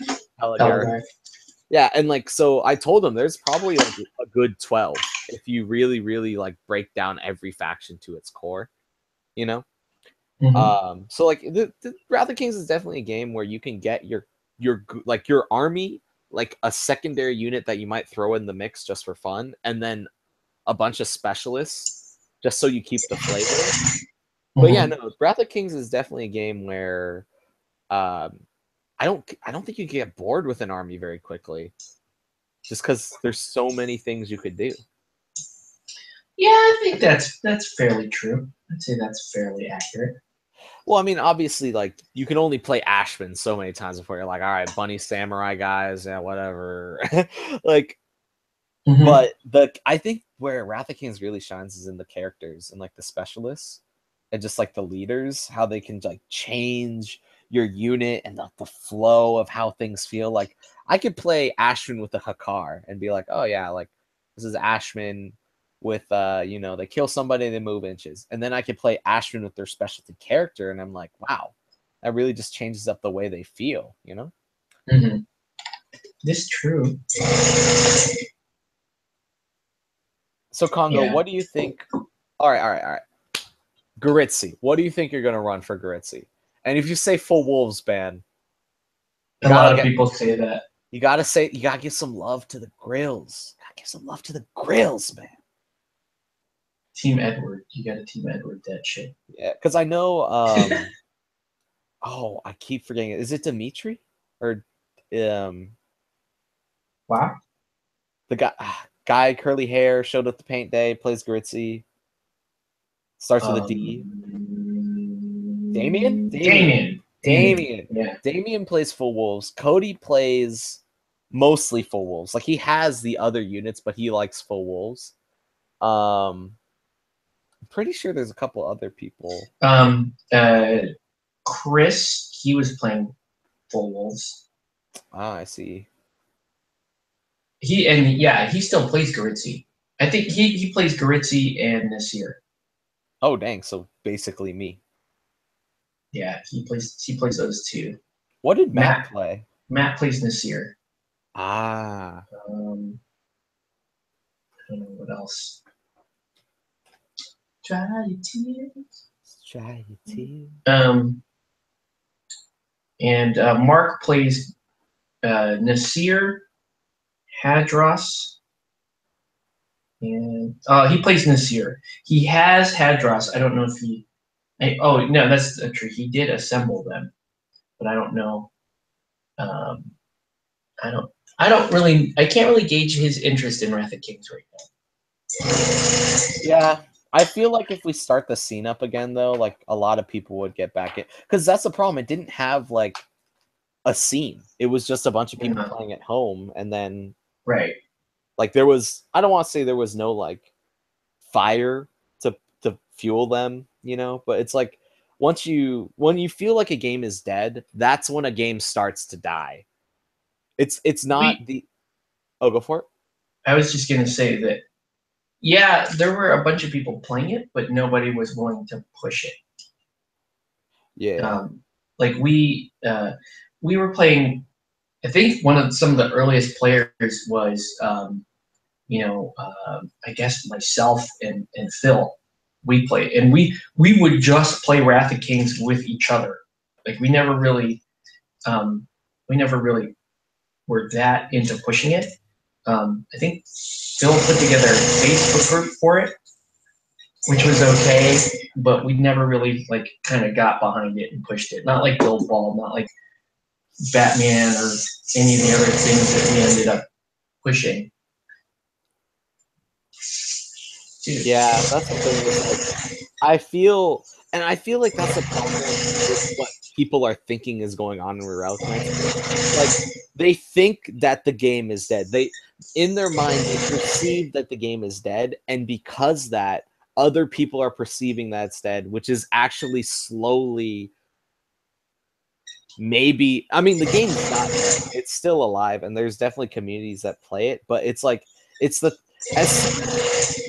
Heligar. Yeah, and like so I told him there's probably like a good 12 if you really, really like break down every faction to its core, you know? Mm-hmm. So like the Wrath of Kings is definitely a game where you can get your army, like a secondary unit that you might throw in the mix just for fun, and then a bunch of specialists just so you keep the flavor. Mm-hmm. But yeah, no, Wrath of Kings is definitely a game where I don't think you can get bored with an army very quickly, just because there's so many things you could do. Yeah, I think that's fairly true. I'd say that's fairly accurate. Well, I mean, obviously, like you can only play Ashmen so many times before you're like, all right, bunny samurai guys, yeah, whatever. Like, mm-hmm. But I think where Wrath of Kings really shines is in the characters and like the specialists and just like the leaders, how they can like change your unit and the flow of how things feel. Like I could play Ashmen with a Hakar and be like, oh yeah, like this is Ashmen with they kill somebody, they move inches. And then I could play Ashmen with their specialty character, and I'm like, wow, that really just changes up the way they feel, you know? Mm-hmm. This is true. So Congo, what do you think? All right. Goritzi, what do you think you're gonna run for Goritzi? And if you say full wolves ban, a lot of people say that. You gotta give some love to the grills. Give some love to the grills, man. Team Edward, you gotta Team Edward that shit. Yeah, because I know. Oh, I keep forgetting it. Is it Dimitri or Wow? the guy curly hair, showed up to paint day, plays Gritzy. Starts with a D. Damien? Damien. Yeah. Damien plays full wolves. Cody plays mostly full wolves. Like, he has the other units, but he likes full wolves. I'm pretty sure there's a couple other people. Chris, he was playing full wolves. Ah, I see. He still plays Garitzi. I think he plays Garitzi and Nasir. Oh, dang! So basically me. Yeah, he plays those two. What did Matt play? Matt plays Nasir. Ah. I don't know what else. Dry your tears. Dry your tears. And Mark plays Nasir, Hadros, and he plays Nasir. He has Hadros. I don't know if he. Oh no, that's true. He did assemble them, but I don't know. I can't really gauge his interest in Wrath of Kings right now. Yeah, I feel like if we start the scene up again, though, like a lot of people would get back in, because that's the problem. It didn't have like a scene. It was just a bunch of people playing at home, and then like there was. I don't want to say there was no like fire to fuel them, you know, but it's like when you feel like a game is dead, that's when a game starts to die. It's not go for it. I was just gonna say that, yeah, there were a bunch of people playing it, but nobody was willing to push it. Yeah. Like we were playing. I think some of the earliest players was I guess myself and Phil. We played, and we would just play Wrath of Kings with each other. Like we never really were that into pushing it. I think Phil put together a Facebook group for it, which was okay, but we never really like kind of got behind it and pushed it. Not like Build Ball, not like Batman or any of the other things that we ended up pushing. Dude. Yeah, that's the thing. Is like, I feel like that's the problem with what people are thinking is going on in Relic Knights. Like, they think that the game is dead. In their mind, they perceive that the game is dead, and because that, other people are perceiving that it's dead, which is actually slowly. Maybe, I mean, the game's not dead. It's still alive, and there's definitely communities that play it, but it's like as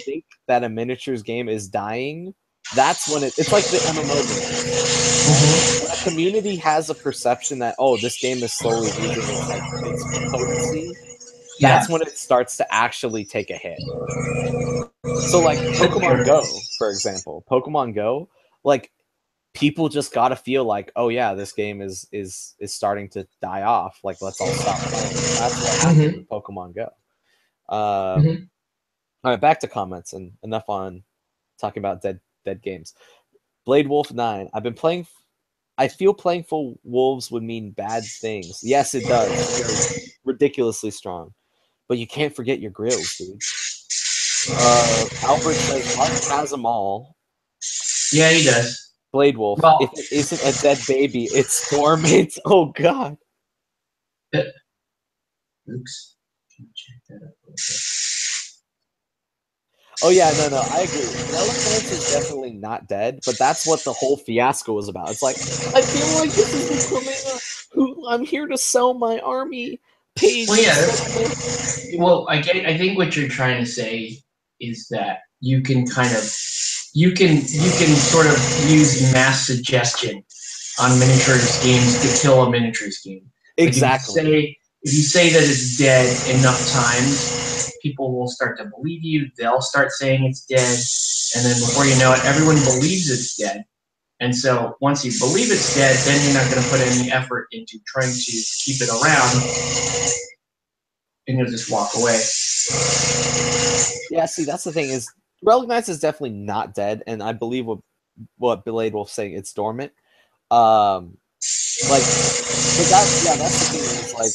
think that a miniatures game is dying, that's when it's like the MMO game. When a community has a perception that, oh, this game is slowly losing its potency, that's when it starts to actually take a hit. So like Pokemon Go, for example. Pokemon Go, like, people just gotta feel like, oh yeah, this game is starting to die off. Like, let's all stop playing. That's what happened with Pokemon Go. All right, back to comments, and enough on talking about dead games. Blade Wolf 9. I've been playing. I feel playing full wolves would mean bad things. Yes, it does. You're ridiculously strong, but you can't forget your grills, dude. Albert says Mark has them all. Yeah, he does. Blade Wolf. Well, if it isn't a dead baby, it's Stormate. Oh God. Oops. Can you check that up a little bit? Oh yeah, no, I agree. Relic Knights is definitely not dead, but that's what the whole fiasco was about. It's like, I feel like this is becoming who I'm here to sell my army page. Well, yeah. I think what you're trying to say is that you can sort of use mass suggestion on miniatures games to kill a miniatures game. Exactly. If you say that it's dead enough times, people will start to believe you. They'll start saying it's dead, and then before you know it, everyone believes it's dead. And so once you believe it's dead, then you're not going to put any effort into trying to keep it around, and you'll just walk away. Yeah, see, that's the thing is, Relic Knights is definitely not dead, and I believe what Blade Wolf's saying, it's dormant. Like, but that's the thing is, like,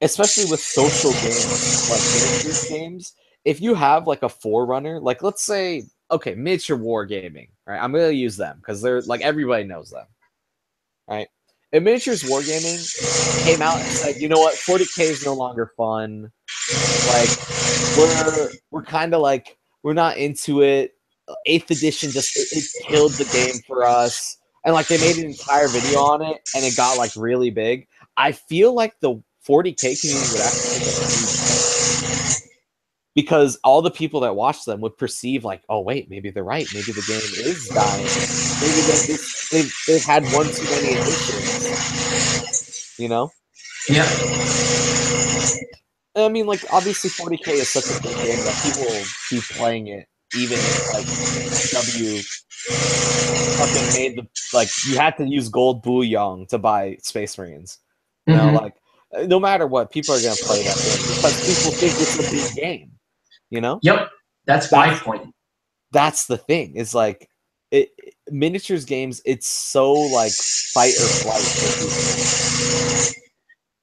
especially with social games like miniatures games, if you have like a forerunner, like let's say, okay, miniature wargaming, right? I'm gonna use them because they're like everybody knows them, right? And miniatures wargaming came out and said, you know what, 40K is no longer fun. Like we're kind of like we're not into it. 8th edition just it killed the game for us, and like they made an entire video on it, and it got like really big. I feel like the 40K community would actually take a huge hit because all the people that watch them would perceive like, oh wait, maybe they're right. Maybe the game is dying. Maybe they've had one too many editions. You know? Yeah. I mean, like obviously 40K is such a big game that people will be playing it even if like W fucking made the like you had to use gold bullion to buy Space Marines. You know, like no matter what, people are gonna play that game because people think it's a big game. You know? Yep. That's my point. That's the thing. Is like miniatures games. It's so like fight or flight for people.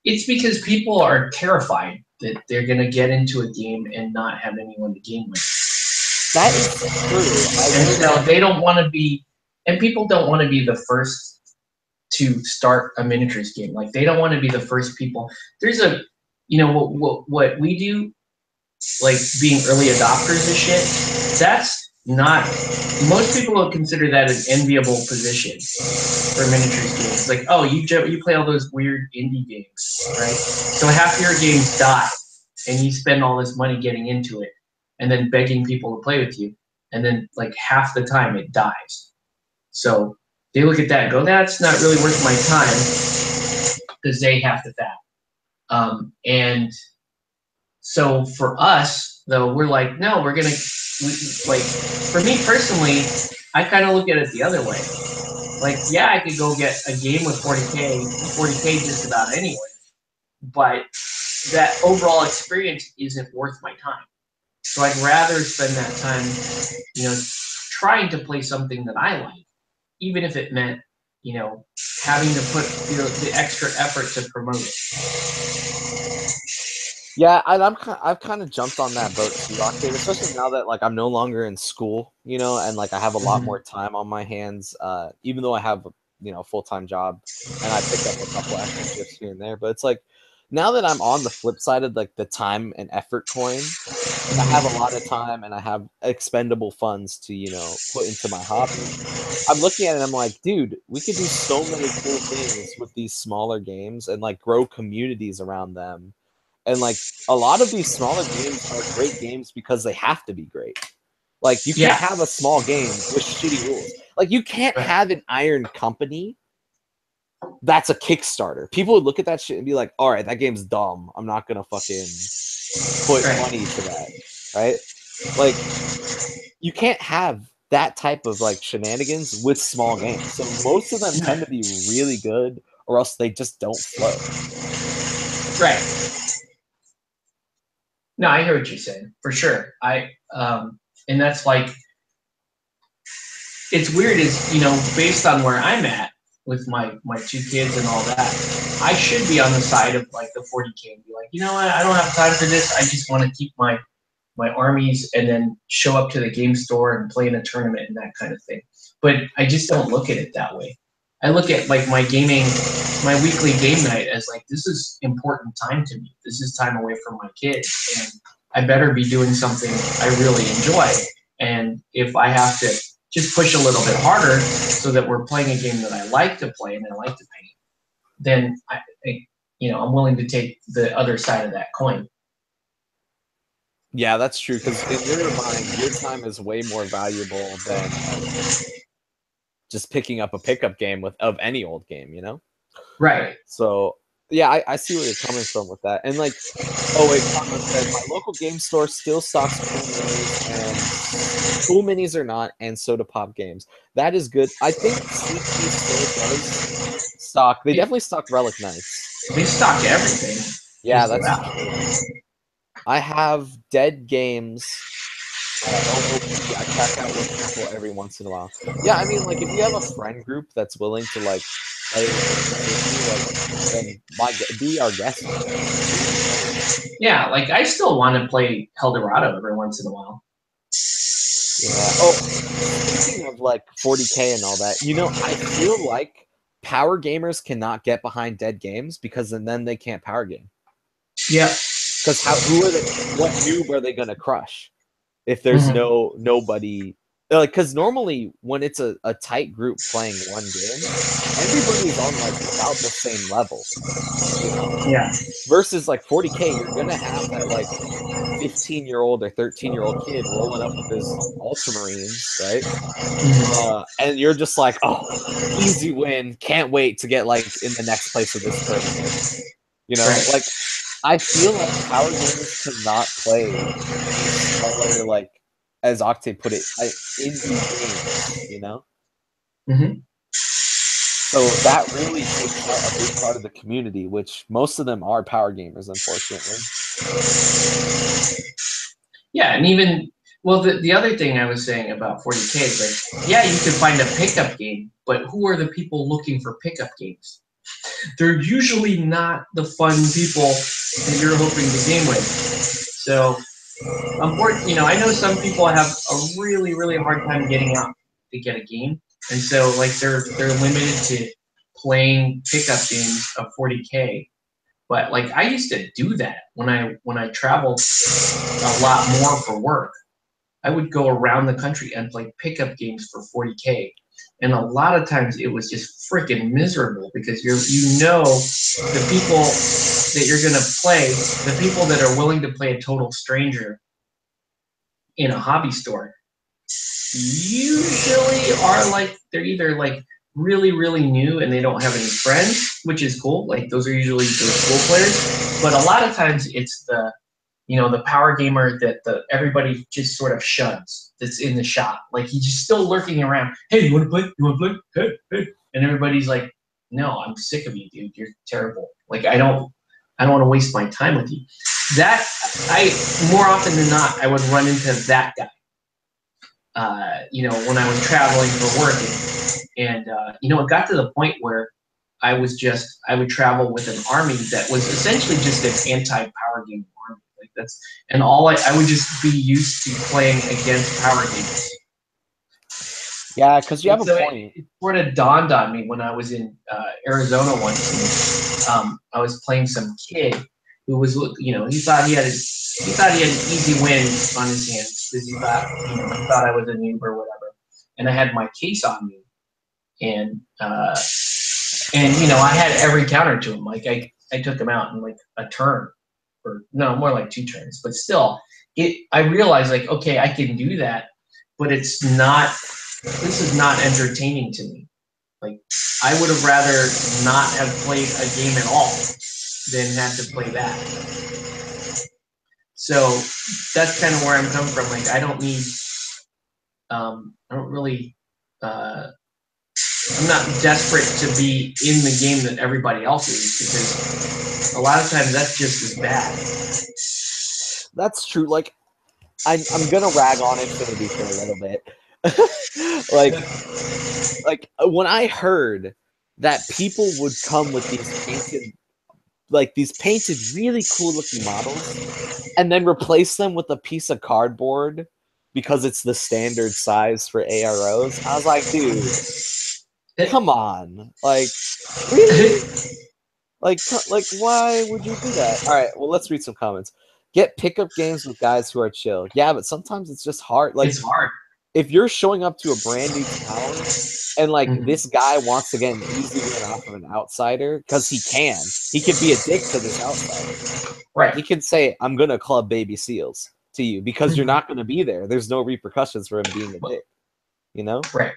It's because people are terrified that they're gonna get into a game and not have anyone to game with. That is true. And so they don't want to be, and people don't want to be the first to start a miniatures game. Like they don't want to be the first people. There's a, you know, what we do, like being early adopters of shit. That's not. Most people would consider that an enviable position for miniatures games. Like, oh, you play all those weird indie games, right? So half your games die, and you spend all this money getting into it, and then begging people to play with you, and then like half the time it dies. So they look at that and go, that's not really worth my time because they have to that. And so for us, though, we're like, no, we're gonna like. For me personally, I kind of look at it the other way. Like, yeah, I could go get a game with 40K just about anywhere, but that overall experience isn't worth my time. So I'd rather spend that time, you know, trying to play something that I like, even if it meant, you know, having to put the extra effort to promote it. Yeah, I've kind of jumped on that boat too, Octave, especially now that like I'm no longer in school, you know, and like I have a lot more time on my hands. Even though I have a full-time job and I pick up a couple extra shifts here and there, but it's like now that I'm on the flip side of like the time and effort coin, I have a lot of time and I have expendable funds to put into my hobby. I'm looking at it and I'm like, dude, we could do so many cool things with these smaller games and like grow communities around them. And like a lot of these smaller games are great games because they have to be great. Like you can't have a small game with shitty rules. Like you can't have an Iron Company that's a Kickstarter. People would look at that shit and be like, all right, that game's dumb. I'm not gonna fucking put money to that. Right? Like you can't have that type of like shenanigans with small games. So most of them tend to be really good or else they just don't flow. Right. No, I hear what you're saying, for sure. And that's like, it's weird is, based on where I'm at with my 2 kids and all that, I should be on the side of like the 40K and be like, you know what, I don't have time for this. I just want to keep my armies and then show up to the game store and play in a tournament and that kind of thing. But I just don't look at it that way. I look at like my weekly game night as like, this is important time to me. This is time away from my kids, and I better be doing something I really enjoy. And if I have to just push a little bit harder so that we're playing a game that I like to play and I like to paint, then I'm willing to take the other side of that coin. Yeah, that's true. Because in your mind, your time is way more valuable than just picking up a pickup game of any old game, you know? Right. So yeah, I see where you're coming from with that. And like, oh wait, Congo said my local game store still stocks cool minis or not, and soda pop games. That is good. I think CP still does stock. They definitely stock Relic Knights. They stock everything. Yeah, that's true. I have dead games. I crack out with people every once in a while. Yeah, I mean, like if you have a friend group that's willing to like play with me, like, then be our guest. Yeah, like I still want to play Eldorado every once in a while. Yeah. Oh, speaking of like 40K and all that, I feel like power gamers cannot get behind dead games because then they can't power game. Yeah. Because what noob are they gonna crush if there's nobody? Like, because normally when it's a tight group playing one game, everybody's on like about the same level. Yeah. Versus like 40K, you're gonna have that like 15-year-old or 13-year-old kid rolling up with his Ultramarines, right? And you're just like, oh, easy win. Can't wait to get like in the next place of this tournament. Right. Like I feel like power gamers cannot play smaller, like as Octave put it, indie games. So that really takes out a big part of the community, which most of them are power gamers, unfortunately. Yeah, and even the other thing I was saying about 40K is like, yeah, you could find a pickup game, but who are the people looking for pickup games? They're usually not the fun people that you're hoping to game with. So, I know some people have a really, really hard time getting out to get a game, and so like they're limited to playing pickup games of 40K. But like I used to do that when I traveled a lot more for work. I would go around the country and play pickup games for 40K. And a lot of times it was just freaking miserable because the people that you're gonna play, the people that are willing to play a total stranger in a hobby store usually are like they're either like really, really new and they don't have any friends, which is cool. Like those are usually the school players. But a lot of times it's the power gamer that everybody just sort of shuns that's in the shop. Like he's just still lurking around. Hey, you want to play? You want to play? Hey. And everybody's like, no, I'm sick of you, dude. You're terrible. Like I don't want to waste my time with you. That more often than not, I would run into that guy. When I was traveling for work, and it got to the point where I would travel with an army that was essentially just an anti-power game army. Like I would just be used to playing against power gamers. Yeah, because you have a point. It sort of dawned on me when I was in Arizona once. I was playing some kid who was, he thought he had an easy win on his hands because he thought I was a noob or whatever. And I had my case on me, and I had every counter to him. Like I took him out in like a turn, or no, more like 2 turns. But still, I realized like, okay, I can do that, but this is not entertaining to me. Like I would have rather not have played a game at all than have to play that. So that's kind of where I'm coming from. Like I don't really, I'm not desperate to be in the game that everybody else is, because a lot of times that's just as bad. That's true. Like I'm gonna rag on Infinity for a little bit. like when I heard that people would come with these painted really cool looking models and then replace them with a piece of cardboard because it's the standard size for AROs, I was like, dude, come on. Like, really? like why would you do that? All right, well, let's read some comments. Get pickup games with guys who are chill. Yeah, but sometimes it's just hard. Like, it's hard. If you're showing up to a brand new town and like this guy wants to get an easy win off of an outsider, because he could be a dick to this outsider. Right. He can say, I'm gonna club baby seals to you because you're not gonna be there. There's no repercussions for him being a dick. Right.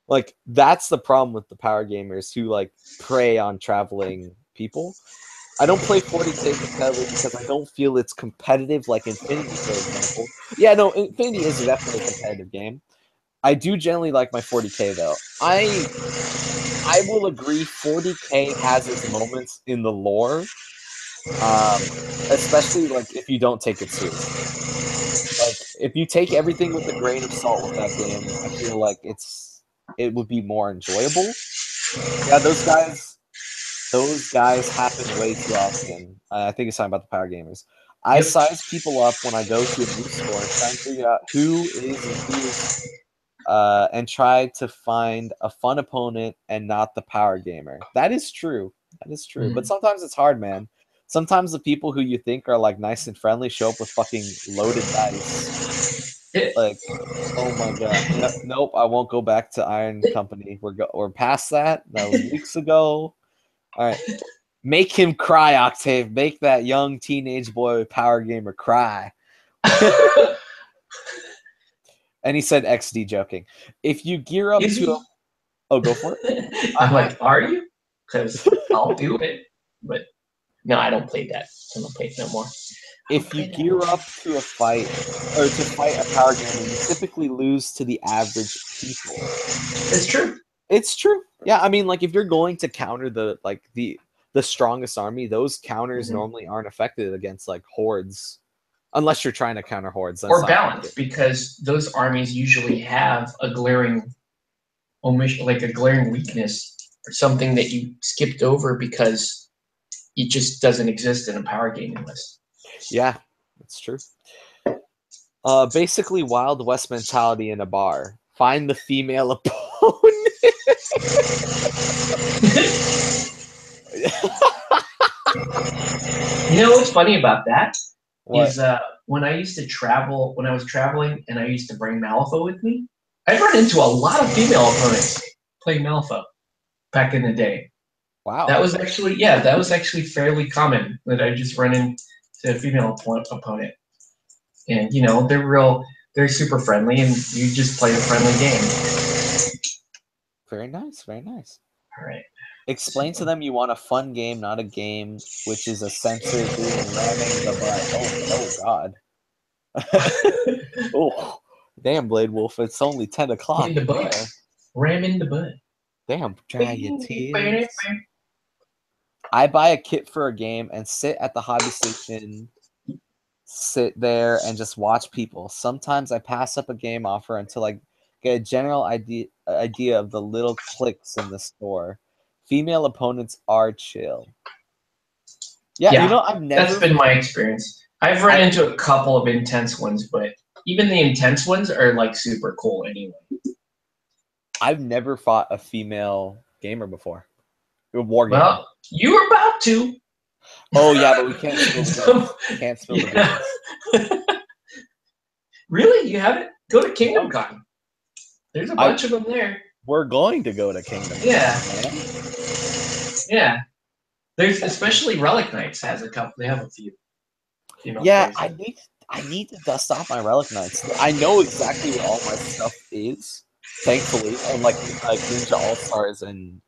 Like that's the problem with the power gamers who like prey on traveling people. I don't play 40K competitively because I don't feel it's competitive like Infinity, for example. Yeah, no, Infinity is definitely a competitive game. I do generally like my 40K though. I will agree 40K has its moments in the lore, especially like if you don't take it seriously. Like if you take everything with a grain of salt with that game, I feel like it would be more enjoyable. Yeah, those guys happen way too often. I think it's talking about the power gamers. I size people up when I go to a new store and try and figure out who is and who is, and try to find a fun opponent and not the power gamer. That is true. That is true. But sometimes it's hard, man. Sometimes the people who you think are like nice and friendly show up with fucking loaded dice. Like, oh my god, nope, I won't go back to Iron Company. We're past that. That was weeks ago. All right, make him cry, Octave. Make that young teenage boy power gamer cry. And he said XD joking. If you gear up oh, go for it. I'm like, are you? Because I'll do it. But no, I don't play that. I don't play it no more. If you gear up to a fight or to fight a power gamer, you typically lose to the average people. It's true. It's true. Yeah, I mean, like if you're going to counter the strongest army, those counters normally aren't effective against like hordes, unless you're trying to counter hordes. Or balance, because those armies usually have a glaring omission, like a glaring weakness, or something that you skipped over because it just doesn't exist in a power gaming list. Yeah, that's true. Basically, Wild West mentality in a bar. Find the female opponent. You know what's funny about that? What? Is when I used to travel, when I was traveling and I used to bring Malifaux with me, I'd run into a lot of female opponents playing Malifaux back in the day. Wow. That was actually fairly common that I just run into a female opponent. And you know, they're super friendly and you just play a friendly game. Very nice, very nice. All right. Explain to them you want a fun game, not a game which is a censored doing ramming the butt. Oh god. Oh, damn, Blade Wolf, it's only 10 o'clock. In the butt. Ram in the butt. Damn, dry your tears. I buy a kit for a game and sit at the hobby station, sit there and just watch people. Sometimes I pass up a game offer until I get a general idea of the little clicks in the store. Female opponents are chill. Yeah, you know, that's been my experience. I've run into a couple of intense ones, but even the intense ones are like super cool anyway. I've never fought a female gamer before. War game. Well, you were about to. Oh yeah, but we can't spill the beans. Really? You haven't? Go to Kingdom Con. There's a bunch of them there. We're going to go to Kingdom Con. Yeah. There's especially Relic Knights has a couple. They have a few. Yeah, I need to dust off my Relic Knights. I know exactly where all my stuff is, thankfully, unlike Ninja All Stars and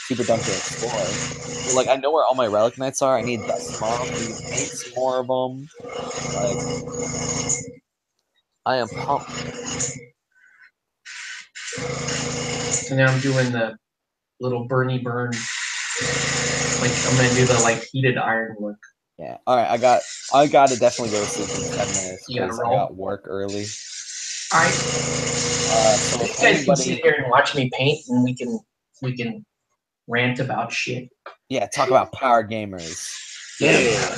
Super Dungeon Explorer. But, like, I know where all my Relic Knights are. I need to dust them off. I need to paint some more of them. Like, I am pumped. So now I'm doing the little Bernie burn. Like I'm gonna do the like heated iron look. Yeah. All right. I gotta definitely go to sleep in 10 minutes because I got work early. All right. So you guys can sit here and watch me paint, and we can rant about shit. Yeah. Talk about power gamers. Yeah.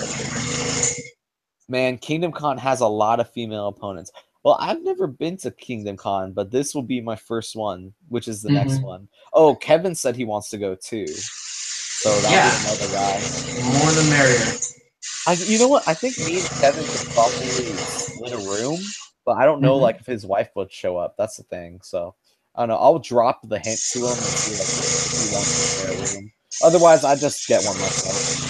Man, Kingdom Con has a lot of female opponents. Well, I've never been to Kingdom Con, but this will be my first one, which is the next one. Oh, Kevin said he wants to go too. So that'll be another guy. More the merrier. You know what? I think me and Kevin could probably split a room, but I don't know like if his wife would show up. That's the thing. So I don't know. I'll drop the hint to him and see if he wants to share a room. Otherwise, I just get one myself.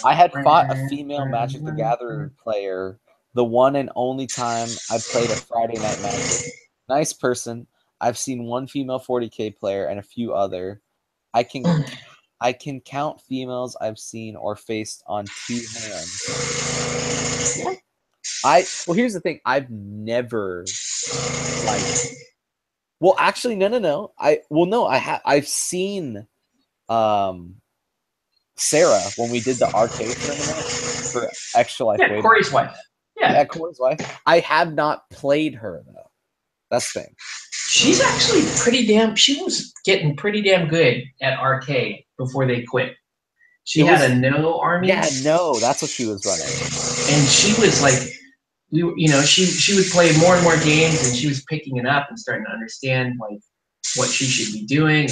I had fought a female Magic the Gathering player the one and only time I played a Friday Night Magic. Nice person. I've seen one female 40k player and a few other. I can count females I've seen or faced on 2 hands. Yeah. Well, here's the thing. I've never well, actually, no. I've seen Sarah when we did the arcade tournament for Extra Life. Yeah, Corey's wife. Yeah, Corey's wife. I have not played her though. That's the thing. She's actually pretty damn. She was getting pretty damn good at arcade before they quit. She had a no army. Yeah, no, that's what she was running. And she was like, she would play more and more games, and she was picking it up and starting to understand like what she should be doing.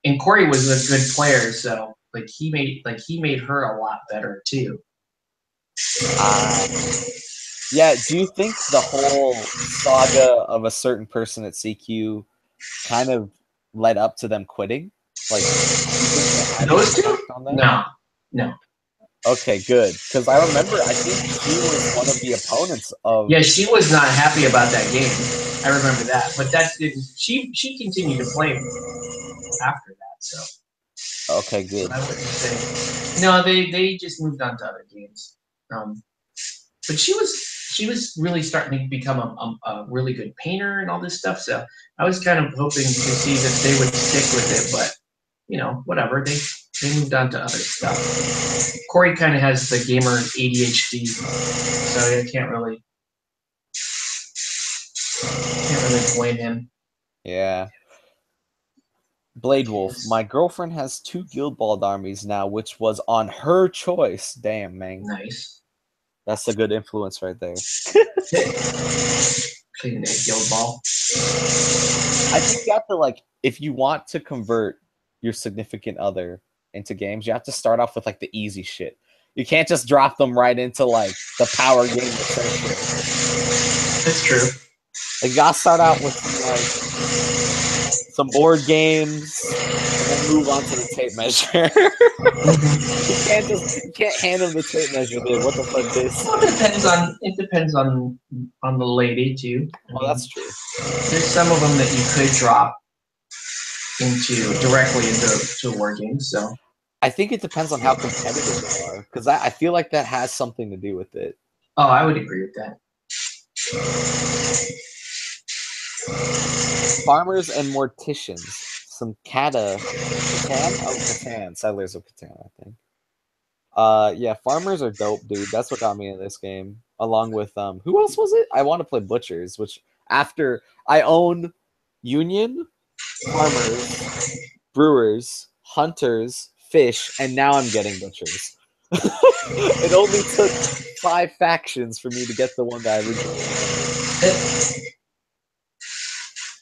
And Corey was a good player, so like he made her a lot better too. Yeah, do you think the whole saga of a certain person at CQ kind of led up to them quitting? Like, those two? No. Okay, good. Because I remember, I think she was one of the opponents of. Yeah, she was not happy about that game. I remember that, but that didn't. She continued to play after that. So. Okay, good. So I wouldn't say. No, they just moved on to other games. But she was really starting to become a really good painter and all this stuff. So I was kind of hoping to see that they would stick with it, but whatever. They moved on to other stuff. Corey kind of has the gamer ADHD, so I can't really blame him. Yeah. Blade Wolf, my girlfriend has 2 Guild Ball armies now, which was on her choice. Damn, man. Nice. That's a good influence right there. Playing a Guild Ball. I think you have to, like, if you want to convert your significant other into games, you have to start off with, like, the easy shit. You can't just drop them right into, like, the power game. That's true. Like, you gotta start out with, like, some board games, and then move on to the tape measure. You can't hand them the tape measure. Dude. What the fuck this? Well, it depends on the lady too. That's true. There's some of them that you could drop directly into war games. So I think it depends on how competitive they are, because I feel like that has something to do with it. Oh, I would agree with that. Farmers and Morticians. Some Catan? Settlers of Catan, I think. Yeah, farmers are dope, dude. That's what got me in this game. Along with, who else was it? I want to play Butchers, which after I own Union, Farmers, Brewers, Hunters, Fish, and now I'm getting Butchers. It only took 5 factions for me to get the one that I originally wanted.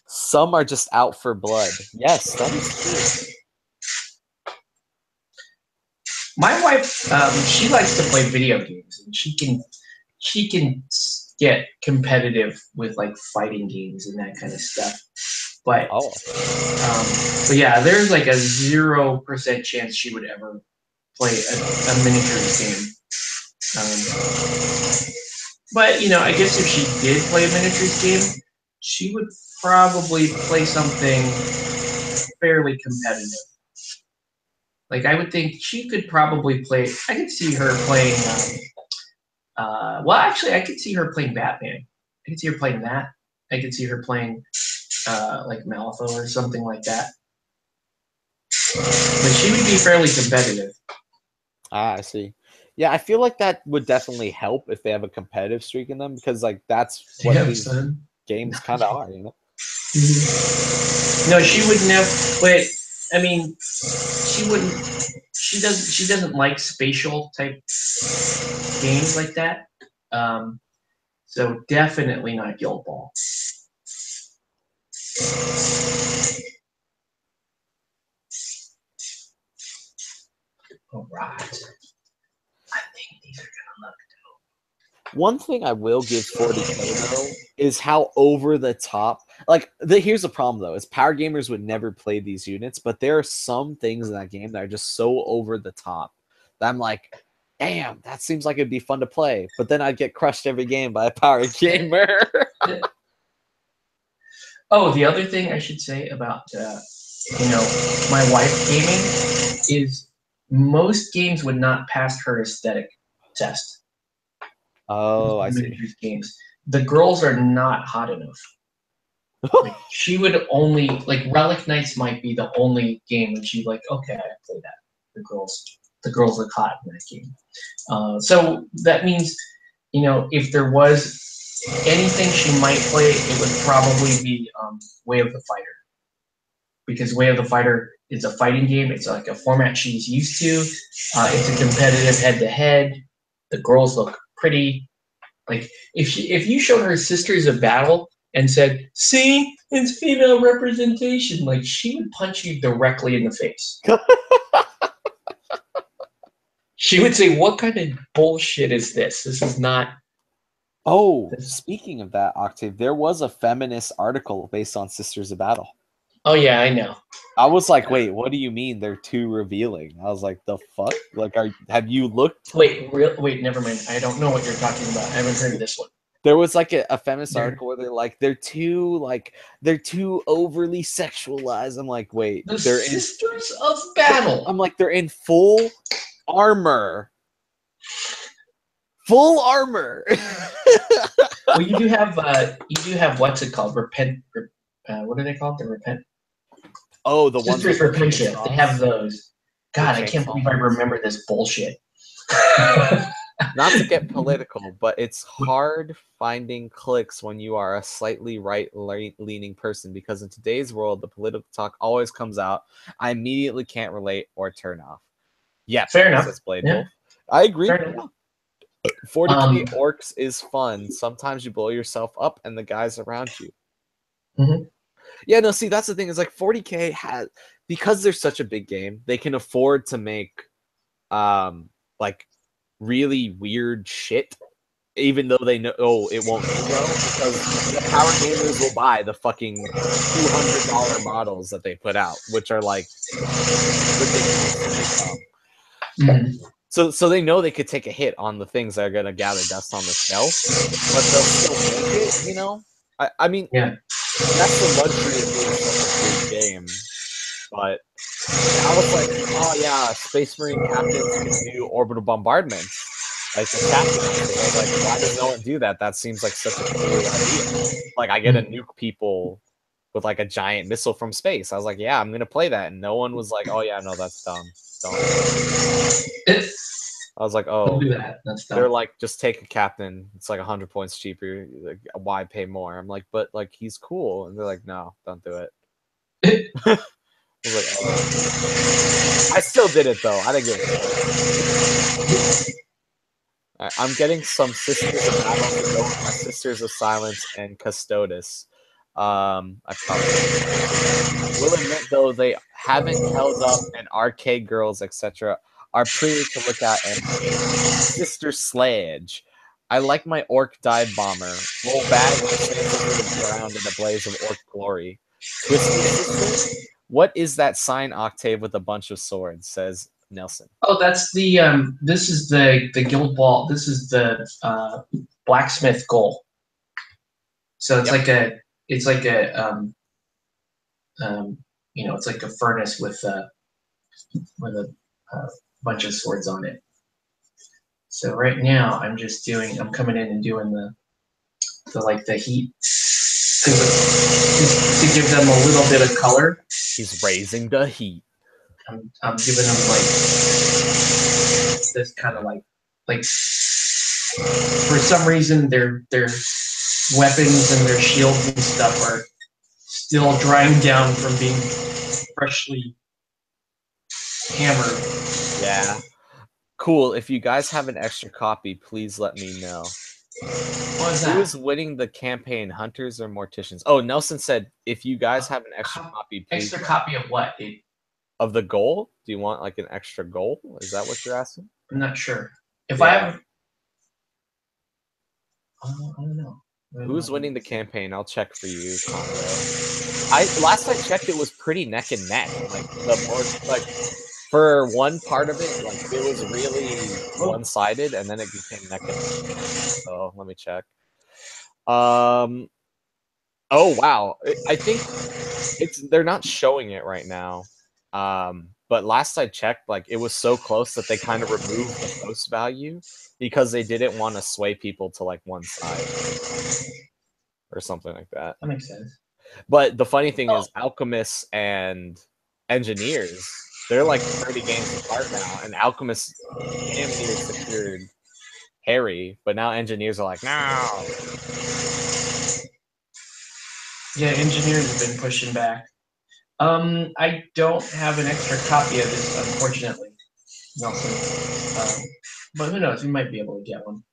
Some are just out for blood. Yes, that is true. My wife, she likes to play video games, and she can get competitive with like fighting games and that kind of stuff. But but yeah, there's like a 0% chance she would ever play a miniatures game. But I guess if she did play a miniatures game, she would probably play something fairly competitive. Like I would think she could probably play. I could see her playing. Well, actually, I could see her playing Batman. I could see her playing that. I could see her playing like Malifaux or something like that. But she would be fairly competitive. I see. Yeah, I feel like that would definitely help if they have a competitive streak in them, because like that's what these games kind of are, Mm-hmm. No, she wouldn't have. But I mean, she wouldn't. She doesn't like spatial type games like that. So definitely not Guild Ball. All right. I think these are gonna look dope. One thing I will give 40K though is how over the top. Like, here's the problem though: is power gamers would never play these units, but there are some things in that game that are just so over the top that I'm like, damn, that seems like it'd be fun to play. But then I'd get crushed every game by a power gamer. Oh, the other thing I should say about my wife gaming is most games would not pass her aesthetic test. Oh, I see. Games. The girls are not hot enough. Like, she would only Relic Knights might be the only game when she's like, okay, I play that. The girls look hot in that game. So that means, you know, if there was anything she might play, it would probably be Way of the Fighter. Because Way of the Fighter is a fighting game. It's like a format she's used to. It's a competitive head-to-head. The girls look pretty. Like if you showed her Sisters of Battle and said, "See, it's female representation," like she would punch you directly in the face. She would say, "What kind of bullshit is this? This is not." Oh, speaking of that, Octave, there was a feminist article based on Sisters of Battle. Oh yeah, I know. I was like, wait, what do you mean they're too revealing? I was like, the fuck? Like, have you looked? Wait, never mind. I don't know what you're talking about. I haven't heard of this one. There was like a feminist article where they're like, they're too overly sexualized. I'm like, wait, The they're Sisters of Battle. I'm like, they're in full armor. Full armor. Well, you do have what's it called? Repent. What are they called? The Repent. Oh, the ones Sisters with Repent. They have those. God, I can't believe I remember this bullshit. Not to get political, but it's hard finding clicks when you are a slightly right-leaning person, because in today's world, the political talk always comes out. I immediately can't relate or turn off. Yeah, fair enough. Yeah. I agree. 40K Yeah. orcs is fun. Sometimes you blow yourself up and the guys around you. Mm-hmm. Yeah, no, see, that's the thing. Is like 40K has, because they're such a big game, they can afford to make like really weird shit, even though they know it won't do well, because the power gamers will buy the fucking $200 models that they put out, which are like ridiculous. So they know they could take a hit on the things that are gonna gather dust on the shelf, but they'll still make it. You know, I mean, yeah, that's the luxury of being such a big game. But I was like, oh yeah, Space Marine captains can do orbital bombardments. Like the captain, I was like, why does no one do that? That seems like such a cool idea. Like I get to nuke people with like a giant missile from space. I was like, yeah, I'm gonna play that, and no one was like, oh yeah, no, that's dumb. I was like, oh, do that. That's dumb. They're like, just take a captain. It's like 100 points cheaper. Like, why pay more? I'm like, but like he's cool, and they're like, no, don't do it. I was like, oh. I still did it though. I didn't give a shit. I'm getting some Sisters of Battle to go with my Sisters of Silence and Custodes. I probably will admit though, they haven't held up, and Arcade Girls, etc. are pretty to look at. And Sister Sledge. I like my orc dive bomber. Roll bag and stands over the ground in a blaze of orc glory. Twisted Sister? What is that sign, Octave, with a bunch of swords? Says Nelson. Oh, that's the this is the guild ball. This is the blacksmith goal. So it's like a it's like a you know, it's like a furnace with a bunch of swords on it. So right now I'm coming in and doing the heat to give them a little bit of color. He's raising the heat. I'm giving them like this kind of like for some reason their weapons and their shields and stuff are still drying down from being freshly hammered. Yeah. Cool. If you guys have an extra copy, please let me know. What is that? Who is winning the campaign, Hunters or Morticians? Oh, Nelson said, if you guys have an extra copy, please. Extra copy of what, dude? Of the goal? Do you want like an extra goal? Is that what you're asking? I'm not sure. If I have... I don't know. Who's winning the campaign? I'll check for you, Conrad. Last I checked, it was pretty neck and neck. Like the more like for one part of it, like it was really one-sided, and then it became neck and neck. So let me check. Oh wow, I think they're not showing it right now. But last I checked, like it was so close that they kind of removed the post value because they didn't want to sway people to like one side or something like that. That makes sense. But the funny thing is, Alchemists and Engineers, they're like 30 games apart now, and Alchemists damn near secured Harry, but now engineers are like, no. Yeah, engineers have been pushing back. I don't have an extra copy of this, unfortunately, Nelson. But who knows? We might be able to get one.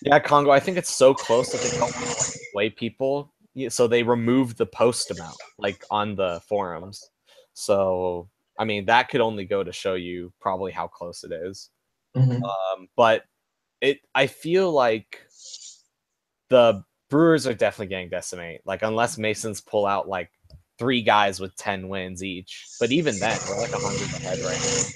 Yeah, Congo, I think it's so close that they don't want to like sway people. So they removed the post amount, like on the forums. So, I mean, that could only go to show you probably how close it is. But I feel like the Brewers are definitely getting decimated. Like, unless Masons pull out like 3 guys with 10 wins each. But even then, we're like 100 ahead right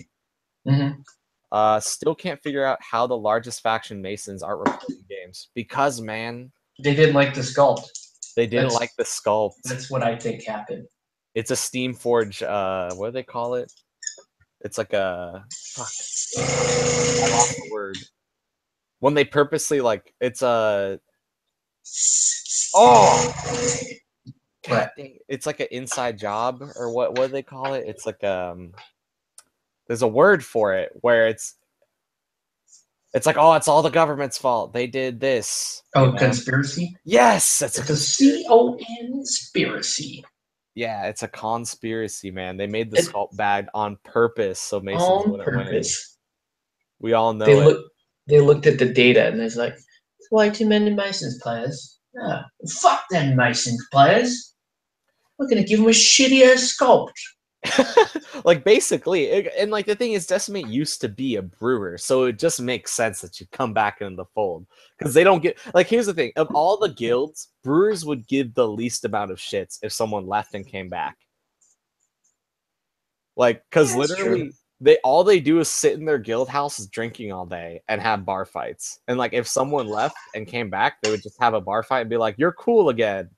now. Still can't figure out how the largest faction Masons aren't reporting games. Because, man, they didn't like the sculpt. They didn't like the sculpt. That's what I think happened. It's a Steam Forge, what do they call it? It's like a fuck. I lost the word. When they purposely like it's a God dang, it's like an inside job or what do they call it? It's like there's a word for it where it's like, oh, it's all the government's fault. They did this. Oh, conspiracy? Yes, it's a conspiracy. Yeah, it's a conspiracy, man. They made the sculpt bad on purpose, so Masons wouldn't win. We all know They looked at the data and it's like, why too many Masons players? Yeah, fuck them Masons players. We're gonna give them a shittier sculpt. Like basically, and like the thing is, Decimate used to be a brewer, so it just makes sense that you come back into the fold because they don't get like. Here's the thing: of all the guilds, brewers would give the least amount of shits if someone left and came back. Like, because literally, all they do is sit in their guild houses drinking all day and have bar fights. And like, if someone left and came back, they would just have a bar fight and be like, "You're cool again."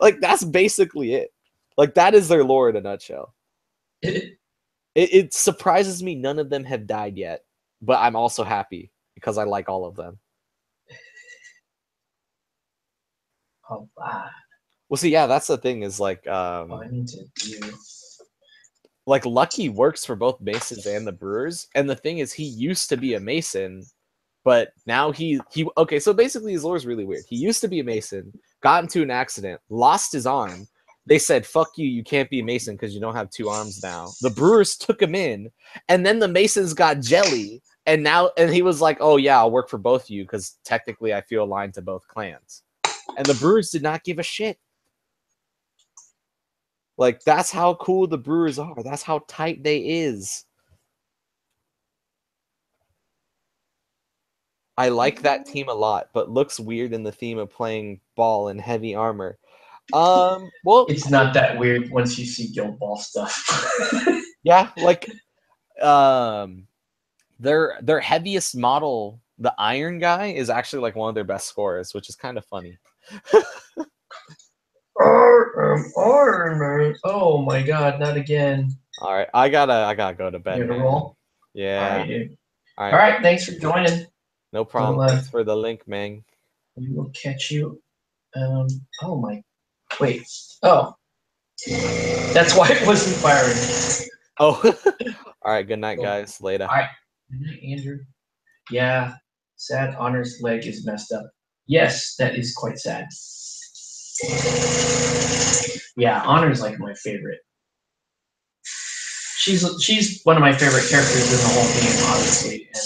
Like that's basically it. Like that is their lore in a nutshell. It surprises me none of them have died yet, but I'm also happy because I like all of them. Oh wow. Well, see, yeah, that's the thing is like I need to do. Like Lucky works for both Masons and the Brewers, and the thing is he used to be a Mason, but now he okay, so basically his lore is really weird. He used to be a Mason, got into an accident, lost his arm. They said, fuck you, you can't be a Mason because you don't have 2 arms now. The Brewers took him in, and then the Masons got jelly, and he was like, oh yeah, I'll work for both of you because technically I feel aligned to both clans. And the Brewers did not give a shit. Like, that's how cool the Brewers are. That's how tight they is. I like that team a lot, but looks weird in the theme of playing ball in heavy armor. Well, it's not that weird once you see Guild Ball stuff. Yeah, like their heaviest model, the Iron Guy, is actually like one of their best scorers, which is kind of funny. Oh my god, not again. All right, I gotta go to bed. You gotta roll? Yeah. All right, dude. All right, thanks for joining. No problem. Thanks for the link, man. We will catch you. Oh my. Wait. Oh. That's why it wasn't firing. Oh. All right. Good night, guys. Later. All right. Good night, Andrew. Yeah. Sad. Honor's leg is messed up. Yes, that is quite sad. Yeah, Honor's like my favorite. She's one of my favorite characters in the whole game, obviously, and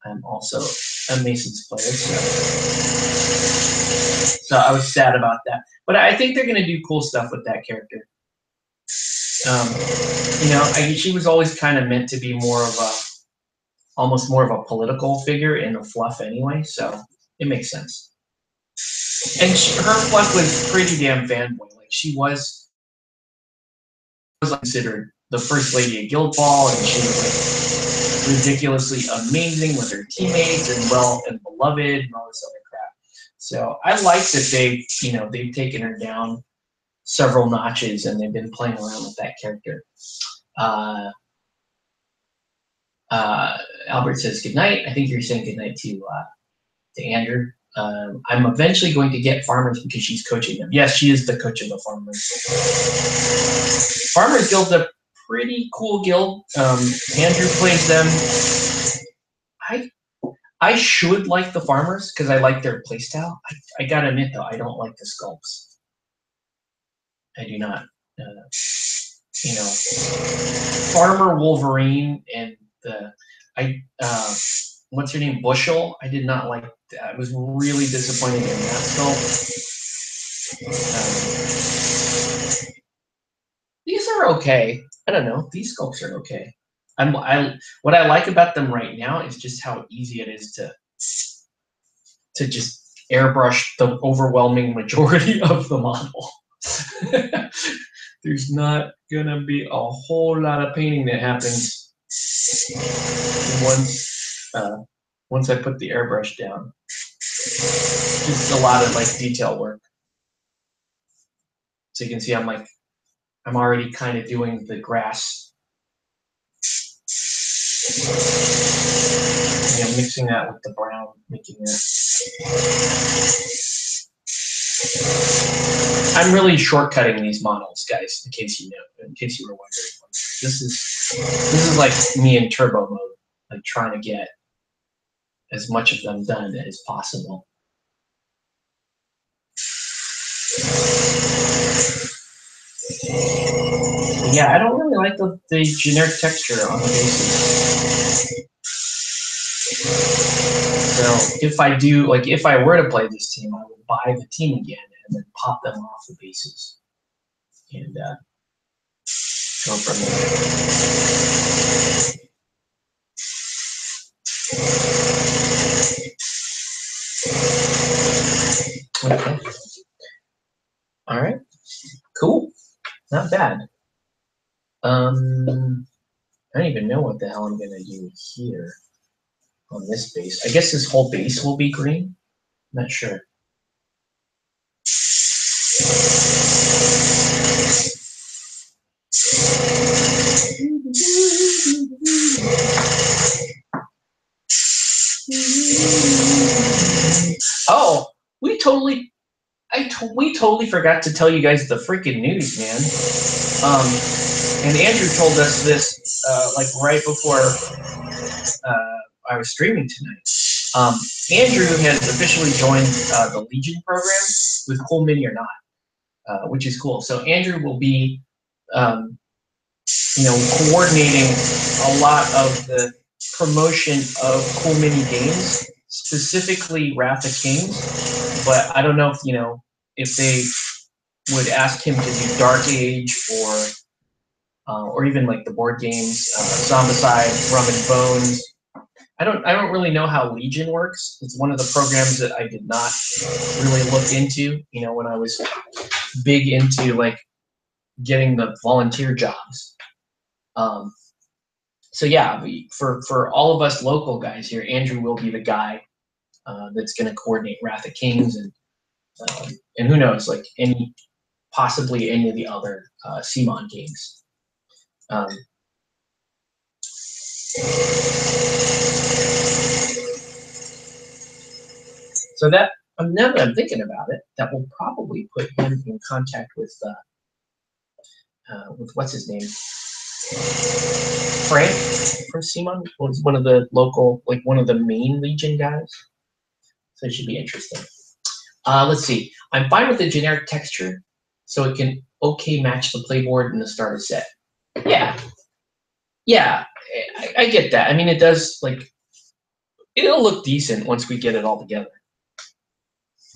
I'm also a Masons player, so I was sad about that. But I think they're gonna do cool stuff with that character. You know, she was always kind of meant to be almost more of a political figure in the fluff anyway, so it makes sense. And her fluff was pretty damn fanboy. Like she was considered the first lady of Guild Ball, and she was like ridiculously amazing with her teammates and beloved and all this other crap. So I like that they've taken her down several notches and they've been playing around with that character. Albert says good night. I think you're saying good night to Andrew. I'm eventually going to get Farmers because she's coaching them. Yes, she is the coach of the Farmers. Farmers Guild's a pretty cool guild. Andrew plays them. I should like the farmers because I like their playstyle. I gotta admit though, I don't like the sculpts. I do not. You know, Farmer Wolverine and the what's her name, Bushel. I did not like that. I was really disappointed in that sculpt. These are okay. I don't know. These sculpts are okay. What I like about them right now is just how easy it is to just airbrush the overwhelming majority of the model. There's not gonna be a whole lot of painting that happens once I put the airbrush down. Just a lot of like detail work. So you can see I'm already kind of doing the grass. And I'm mixing that with the brown, making it. I'm really shortcutting these models, guys, in case you were wondering. This is like me in turbo mode, like trying to get as much of them done as possible. But yeah, I don't really like the generic texture on the bases. So if I were to play this team, I would buy the team again and then pop them off the bases and go from there. Okay. All right. Cool. Not bad. I don't even know what the hell I'm gonna do here on this base. I guess this whole base will be green. I'm not sure. Oh, we totally forgot to tell you guys the freaking news, man. And Andrew told us this like right before I was streaming tonight. Andrew has officially joined the Legion program with Cool Mini or Not, which is cool. So Andrew will be, coordinating a lot of the promotion of Cool Mini games, specifically Wrath of Kings. But I don't know if they would ask him to do Dark Age or even like the board games, Zombicide, Rum and Bones. I don't really know how Legion works. It's one of the programs that I did not really look into, when I was big into like getting the volunteer jobs. So yeah, for all of us local guys here, Andrew will be the guy that's going to coordinate Wrath of Kings and who knows, like possibly any of the other CMON games. So that, now that I'm thinking about it, that will probably put him in contact with what's his name? Frank from CMON was one of the local, like one of the main Legion guys. So it should be interesting. Let's see. I'm fine with the generic texture, so it can match the playboard and the starter set. Yeah, I get that. I mean, it does, like, it'll look decent once we get it all together.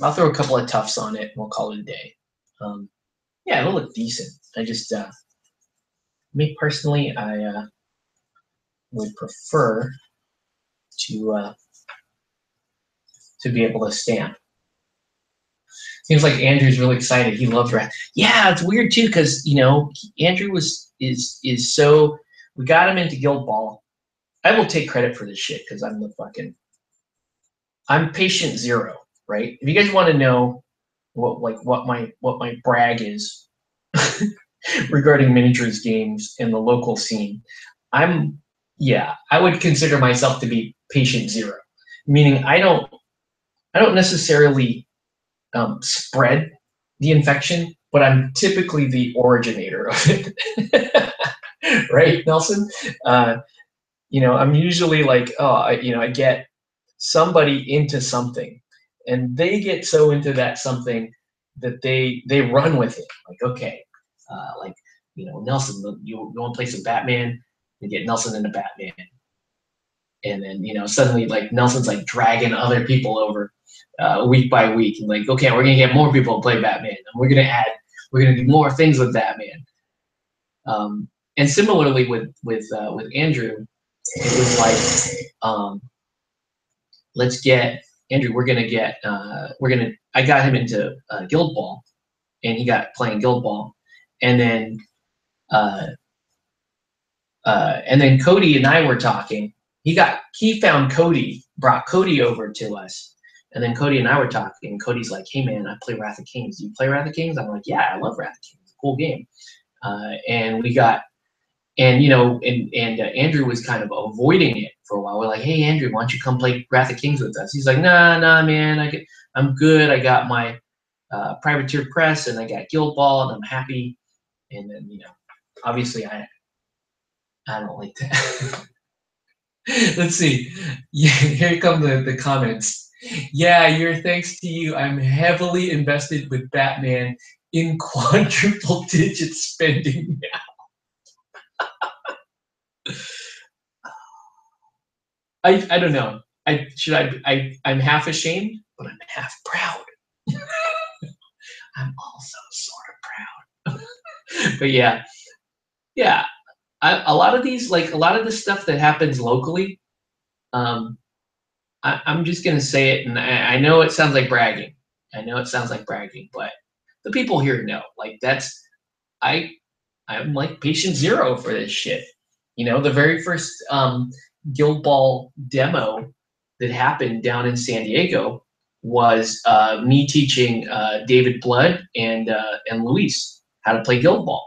I'll throw a couple of tufts on it and we'll call it a day. Yeah, it'll look decent. I just, me personally, I would prefer to be able to stamp. Seems like Andrew's really excited. He loves Wrath. Yeah, it's weird too, because Andrew is so. We got him into Guild Ball. I will take credit for this shit because I'm patient zero, right? If you guys want to know what my brag is regarding miniatures games in the local scene, I would consider myself to be patient zero, meaning I don't necessarily spread the infection, but I'm typically the originator of it. right, Nelson? You know, I'm usually like, oh, I get somebody into something, and they get so into that something that they run with it. Like, okay, like, you know, Nelson, you want to play some Batman? You get Nelson into Batman, and then, you know, suddenly like Nelson's like dragging other people over week by week, and like, okay, we're gonna get more people to play Batman, and we're gonna do more things with Batman. And similarly with Andrew, it was like, let's get Andrew. I got him into Guild Ball, and he got playing Guild Ball, and then Cody and I were talking. He found Cody, brought Cody over to us, and then Cody and I were talking. And Cody's like, "Hey man, I play Wrath of Kings. Do you play Wrath of Kings?" I'm like, "Yeah, I love Wrath of Kings. It's a cool game." And we got, and you know, and Andrew was kind of avoiding it for a while. We're like, "Hey Andrew, why don't you come play Wrath of Kings with us?" He's like, "Nah, man, I'm good. I got my Privateer Press, and I got Guild Ball, and I'm happy." And then, you know, obviously I don't like that. Let's see. Yeah, here come the comments. Yeah, thanks to you, I'm heavily invested with Batman in quadruple digit spending now. I don't know. I'm half ashamed, but I'm half proud. I'm also sort of proud. But yeah. A lot of these, like a lot of the stuff that happens locally, I'm just gonna say it, and I know it sounds like bragging. I know it sounds like bragging, but the people here know. Like I'm like patient zero for this shit. You know, the very first Guild Ball demo that happened down in San Diego was me teaching David Blood and Luis how to play Guild Ball.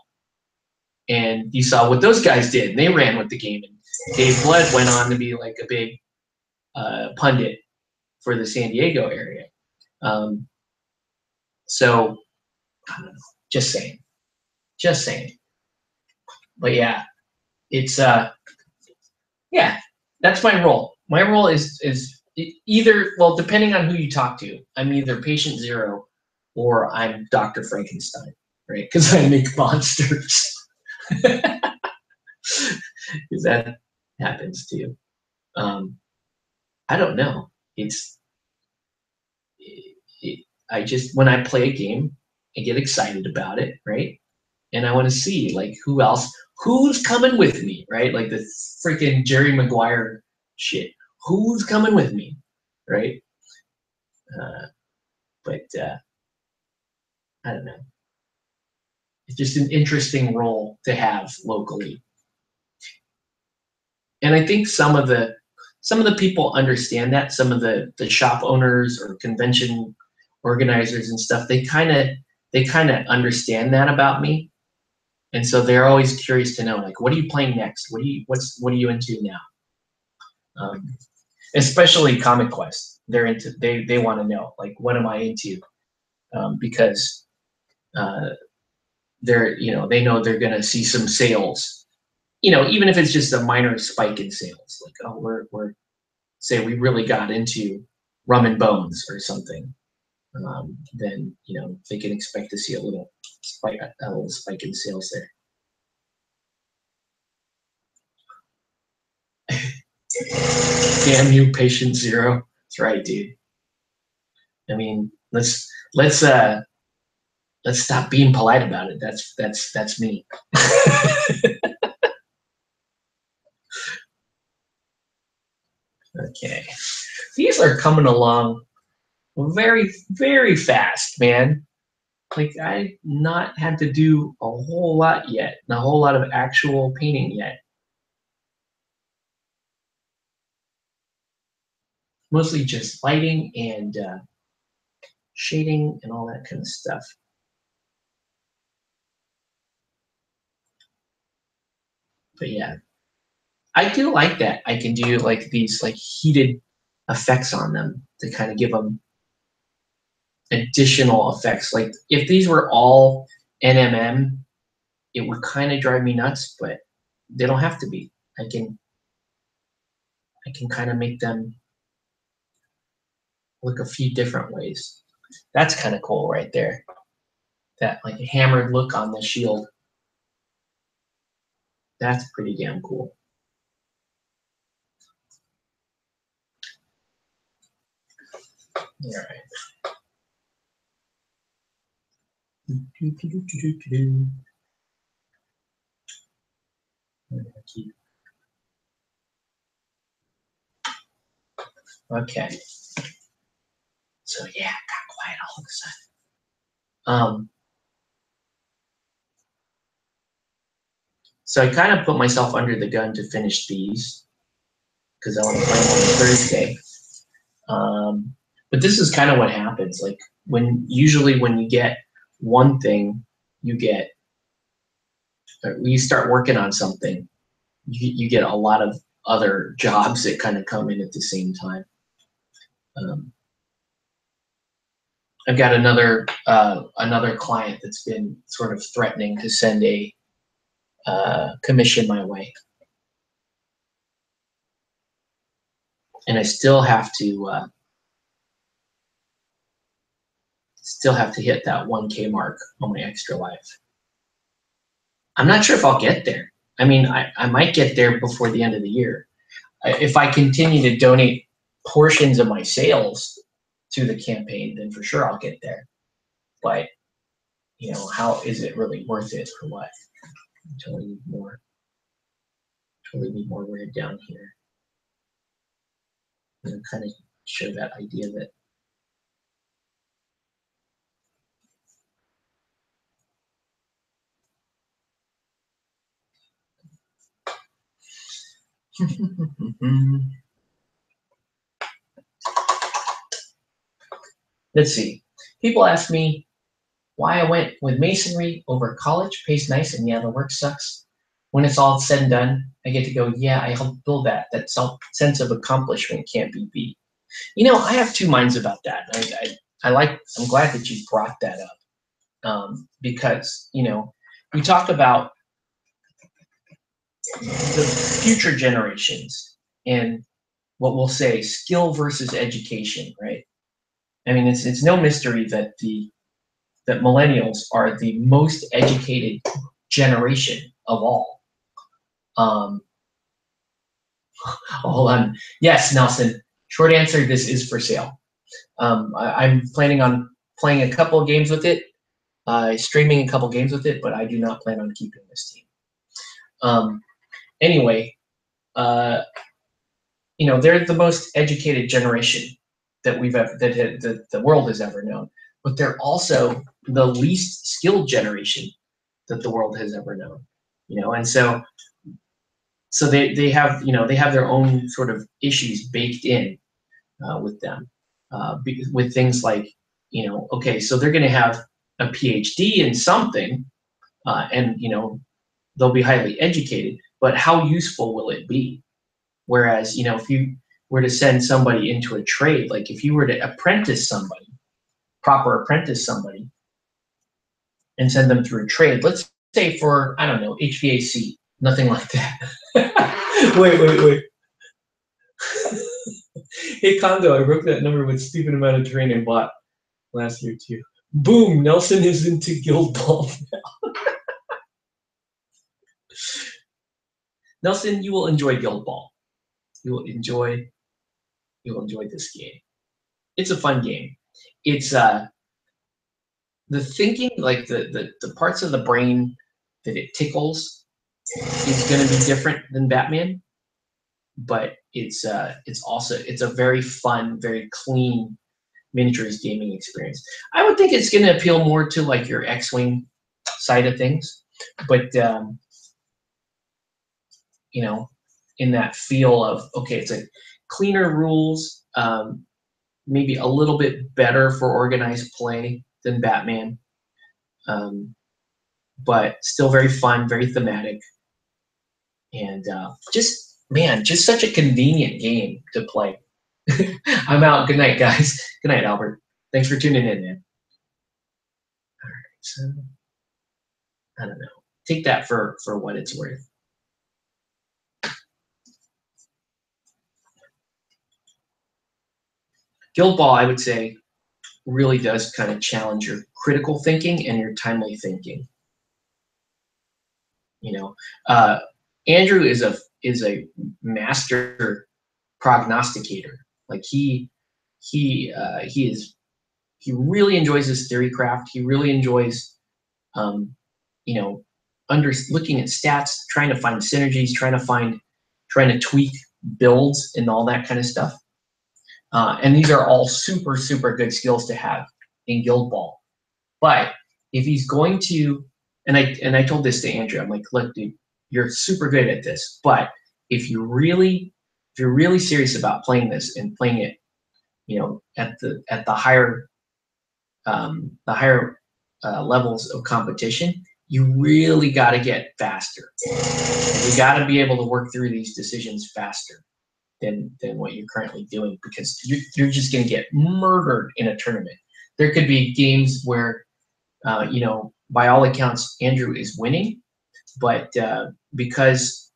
And you saw what those guys did. And they ran with the game. And Dave Blood went on to be like a big pundit for the San Diego area. So, I don't know, just saying. But yeah, it's yeah, that's my role. My role is either, well, depending on who you talk to, I'm either patient zero or I'm Dr. Frankenstein, right? Because I make monsters. Because that happens too. I don't know. I just, when I play a game, I get excited about it, right? And I want to see like who's coming with me, right? Like the freaking Jerry Maguire shit. Who's coming with me, right? But I don't know. It's just an interesting role to have locally. And I think some of the people understand that. Some of the shop owners or convention organizers and stuff, they kind of understand that about me. And so they're always curious to know, like, what are you playing next? What are you into now? Especially Comic Quest. They want to know, like, what am I into? Because they know they're gonna see some sales. You know, even if it's just a minor spike in sales, like, oh, we're say we really got into Rum and Bones or something, then, you know, they can expect to see a little spike in sales there. Damn you, patient zero. That's right, dude. I mean, let's stop being polite about it. That's me. Okay. These are coming along very, very fast, man. Like, I've not had to do a whole lot yet, and a whole lot of actual painting yet. Mostly just lighting and shading and all that kind of stuff. But yeah, I do like that. I can do like these like heated effects on them to kind of give them additional effects. Like if these were all NMM, it would kind of drive me nuts, but they don't have to be. I can kind of make them look a few different ways. That's kind of cool right there. That like a hammered look on the shield. That's pretty damn cool. All right. Okay. So yeah, it got quiet all of a sudden. So I kind of put myself under the gun to finish these because I want to play them on Thursday. But this is kind of what happens. Like usually when you get one thing, you start working on something, you get a lot of other jobs that kind of come in at the same time. I've got another client that's been sort of threatening to send a commission my way, and I still have to hit that 1K mark on my extra life. I'm not sure if I'll get there. I mean, I might get there before the end of the year. If I continue to donate portions of my sales to the campaign, then for sure I'll get there. But, how is it really worth it for what? I totally need more. Totally need more red down here. And kind of show that idea that let's see. People ask me why I went with masonry over college. Pays nice, and yeah, the work sucks. When it's all said and done, I get to go, yeah, I helped build that. That sense of accomplishment can't be beat. I have two minds about that. I'm glad that you brought that up because, we talk about the future generations and what we'll say skill versus education, right? I mean, it's no mystery that that millennials are the most educated generation of all. Hold on. Yes, Nelson. Short answer, this is for sale. I'm planning on playing a couple of games with it, streaming a couple games with it, but I do not plan on keeping this team. Anyway, they're the most educated generation that that the world has ever known, but they're also the least skilled generation that the world has ever known. And so they have their own sort of issues baked in with them, with things like okay, so they're going to have a PhD in something, and they'll be highly educated, but how useful will it be? Whereas if you were to send somebody into a trade, like if you were to apprentice somebody, and send them through a trade, let's say for, I don't know, HVAC, nothing like that. Wait. Hey, Kondo, I broke that number with stupid amount of terrain and bought last year too. Boom, Nelson is into Guild Ball now. Nelson, you will enjoy Guild Ball. You will enjoy this game. It's a fun game. It's the thinking, like the parts of the brain that it tickles is going to be different than Batman, but it's a very fun, very clean miniatures gaming experience. I would think it's going to appeal more to like your X-Wing side of things, but in that feel of, okay, it's a cleaner rules, maybe a little bit better for organized play than Batman, but still very fun, very thematic, and just such a convenient game to play. I'm out. Good night, guys. Good night, Albert. Thanks for tuning in, man. All right, so I don't know. Take that for what it's worth. Guild Ball, I would say, really does kind of challenge your critical thinking and your timely thinking. You know, Andrew is a master prognosticator. Like he really enjoys his theory craft. He really enjoys, you know, looking at stats, trying to find synergies, trying to tweak builds and all that kind of stuff. And these are all super, super good skills to have in Guild Ball. But if he's going to, and I told this to Andrew, I'm like, look, dude, you're super good at this, but if you're really serious about playing this and playing it, you know, at the higher levels of competition, you really got to get faster. And you got to be able to work through these decisions faster than what you're currently doing, because you're just going to get murdered in a tournament. There could be games where, you know, by all accounts, Andrew is winning, but because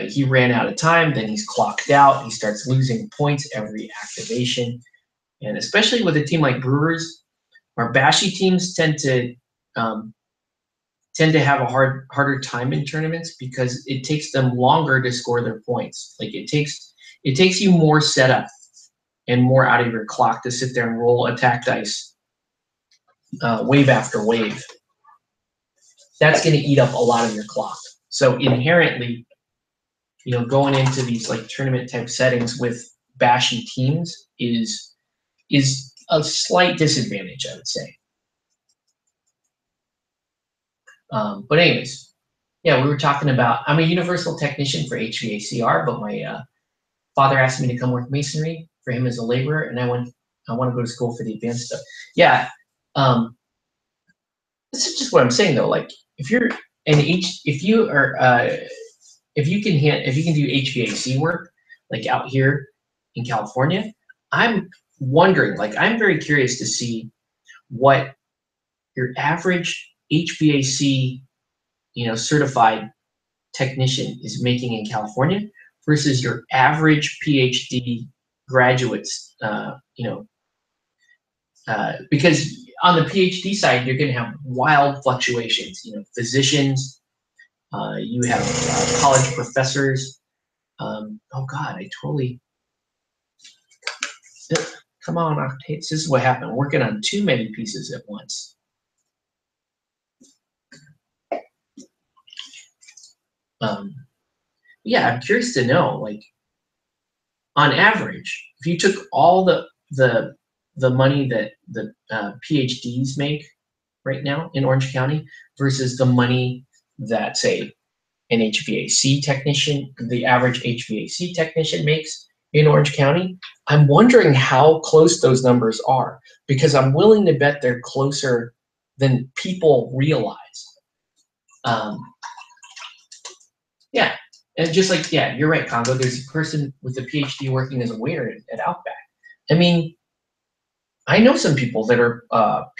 he ran out of time, then he's clocked out. He starts losing points every activation. And especially with a team like Brewers, our bashy teams tend to have a harder time in tournaments because it takes them longer to score their points. Like it takes you more setup and more out of your clock to sit there and roll attack dice wave after wave. That's going to eat up a lot of your clock. So inherently, you know, going into these like tournament type settings with bashy teams is a slight disadvantage, I would say. But anyways, yeah, we were talking about, I'm a universal technician for HVACR, but my father asked me to come work masonry for him as a laborer, and I want to go to school for the advanced stuff. Yeah, this is just what I'm saying though. Like, if you can do HVAC work, like out here in California, I'm wondering, like, I'm very curious to see what your average HVAC, you know, certified technician is making in California versus your average PhD graduates, you know, because on the PhD side, you're going to have wild fluctuations. You know, physicians, you have college professors. Oh God, I totally. Come on, Octaves. This is what happened. I'm working on too many pieces at once. Yeah, I'm curious to know, like, on average, if you took all the money that the PhDs make right now in Orange County versus the money that, say, an HVAC technician, the average HVAC technician makes in Orange County, I'm wondering how close those numbers are, because I'm willing to bet they're closer than people realize. Yeah, and just like, yeah, you're right, Congo. There's a person with a PhD working as a waiter at Outback. I mean, I know some people that are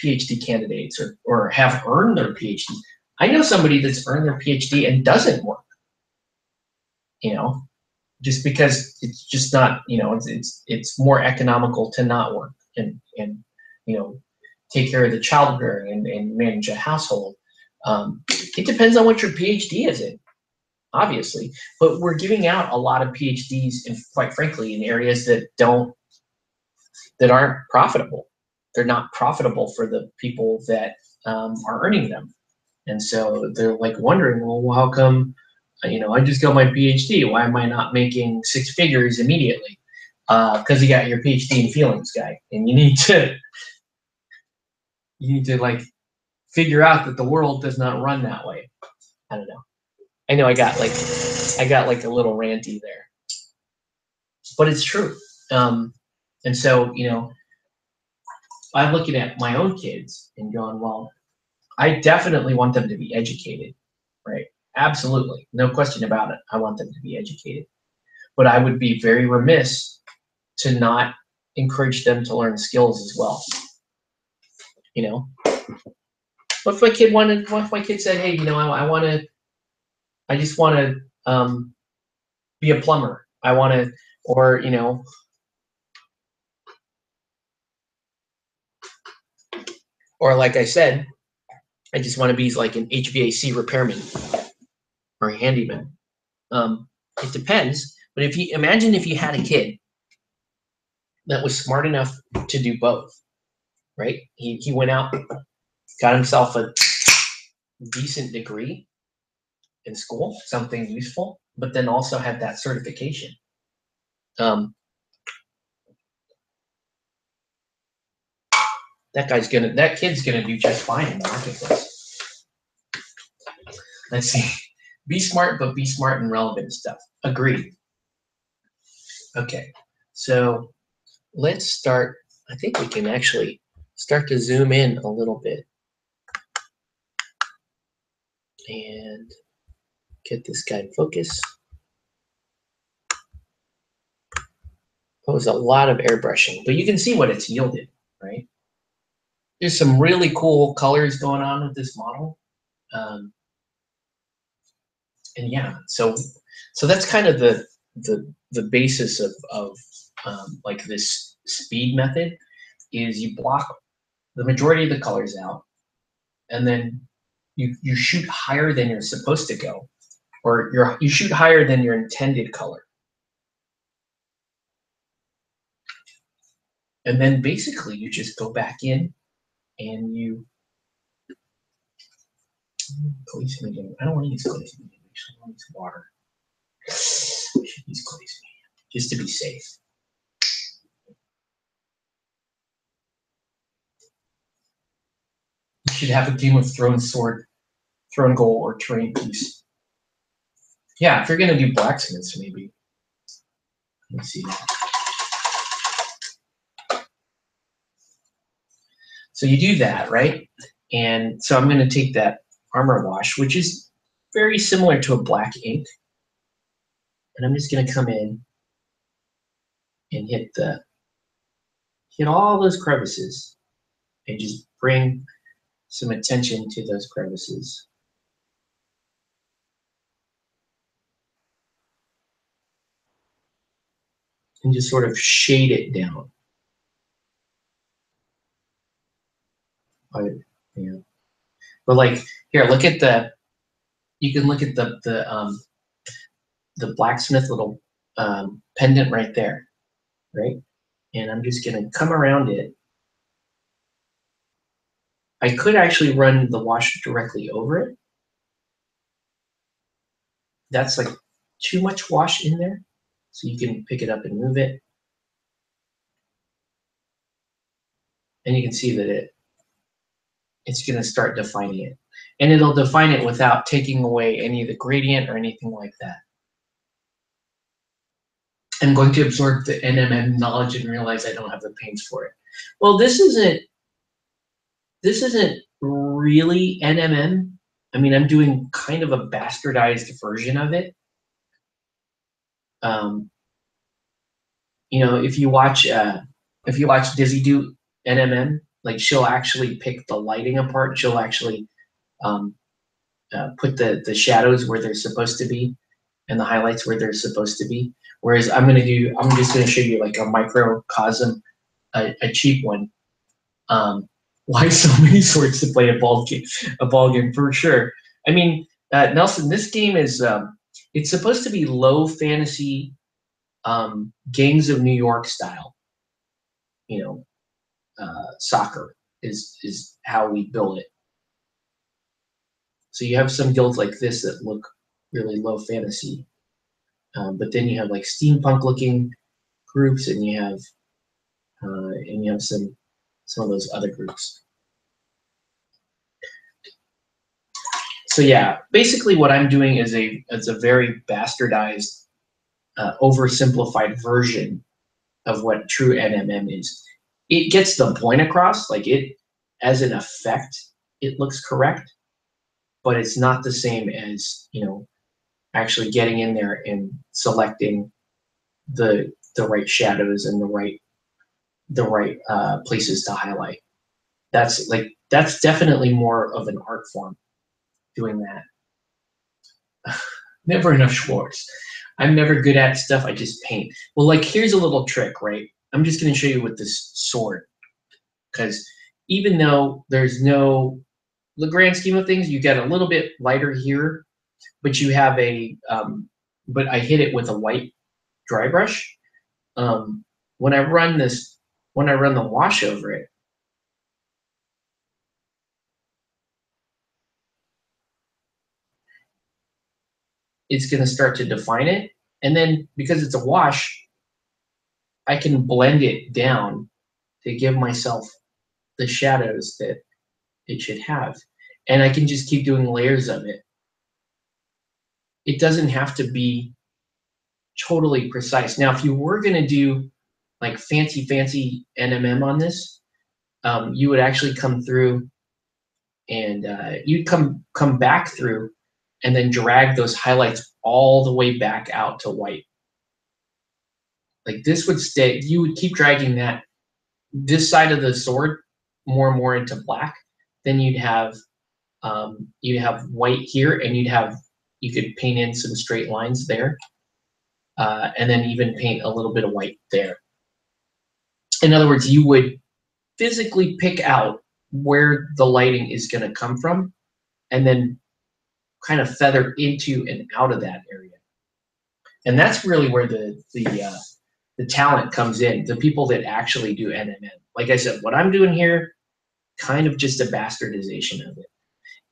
PhD candidates or have earned their PhD. I know somebody that's earned their PhD and doesn't work. You know, just because it's just not, you know, it's more economical to not work and you know, take care of the child rearing and manage a household. It depends on what your PhD is in, obviously, but we're giving out a lot of PhDs, and quite frankly, in areas that aren't profitable. They're not profitable for the people that are earning them, and so they're like wondering, well, how come, you know, I just got my PhD? Why am I not making six figures immediately? Because you got your PhD in feelings, guy, and you need to like figure out that the world does not run that way. I don't know. I know I got like a little ranty there, but it's true. And so, you know, I'm looking at my own kids and going, well, I definitely want them to be educated, right? Absolutely, no question about it. I want them to be educated, but I would be very remiss to not encourage them to learn skills as well. You know, what if my kid said, hey, you know, I just want to be a plumber. I want to, or, you know, Or like I said, I just want to be like an HVAC repairman or a handyman. It depends. But if you imagine if you had a kid that was smart enough to do both, right? He went out, got himself a decent degree in school, something useful, but then also had that certification. That kid's gonna do just fine in the marketplace. Let's see. Be smart, but be smart and relevant stuff. Agreed. Okay, so let's start. I think we can actually start to zoom in a little bit and get this guy in focus. It was a lot of airbrushing, but you can see what it's yielded, right? There's some really cool colors going on with this model. And yeah, so that's kind of the basis of like this speed method is you block the majority of the colors out, and then you shoot higher than you're supposed to go, or you shoot higher than your intended color. And then basically you just go back in and you glaze medium. I don't want to use glaze medium. Actually, I want to use water. I should use glaze medium just to be safe. You should have a Game of Thrones sword, throne goal, or terrain piece. Yeah, if you're gonna do blacksmiths, maybe. Let me see that. So you do that, right? And so I'm going to take that armor wash, which is very similar to a black ink, and I'm just going to come in and hit all those crevices and just bring some attention to those crevices. And just sort of shade it down. Yeah. But like here, look at you can look at the blacksmith little pendant right there, right? And I'm just gonna come around it. I could actually run the wash directly over it. That's like too much wash in there. So you can pick it up and move it. And you can see that it's gonna start defining it. And it'll define it without taking away any of the gradient or anything like that. I'm going to absorb the NMM knowledge and realize I don't have the paints for it. Well, this isn't really NMM. I mean, I'm doing kind of a bastardized version of it. You know, if you watch Dizzy do NMM, like she'll actually pick the lighting apart. She'll actually put the shadows where they're supposed to be and the highlights where they're supposed to be. Whereas I'm just gonna show you like a microcosm, a cheap one. Why so many swords to play a ball game for sure. I mean, Nelson, this game is it's supposed to be low fantasy, Gangs of New York style. You know, soccer is how we build it. So you have some guilds like this that look really low fantasy, but then you have like steampunk looking groups, and you have some of those other groups. So yeah, basically what I'm doing is a very bastardized, oversimplified version of what true NMM is. It gets the point across, like it, as an effect, it looks correct, but it's not the same as, you know, actually getting in there and selecting the right shadows and the right places to highlight. That's definitely more of an art form, doing that. Never enough Schwartz. I'm never good at stuff, I just paint. Well, like here's a little trick, right? I'm just gonna show you with this sword, because even though there's no, the grand scheme of things, you get a little bit lighter here, but you have a, but I hit it with a white dry brush. When I run this, when I run the wash over it, it's going to start to define it. And then because it's a wash, I can blend it down to give myself the shadows that it should have. And I can just keep doing layers of it. It doesn't have to be totally precise. Now, if you were going to do like fancy NMM on this, you would actually come through and you'd come back through and then drag those highlights all the way back out to white. Like this would stay, you would keep dragging that, this side of the sword more and more into black. Then you'd have white here, and you could paint in some straight lines there, and then even paint a little bit of white there. In other words, you would physically pick out where the lighting is going to come from, and then kind of feather into and out of that area. And that's really where the talent comes in, the people that actually do NMM. Like I said, what I'm doing here, kind of just a bastardization of it.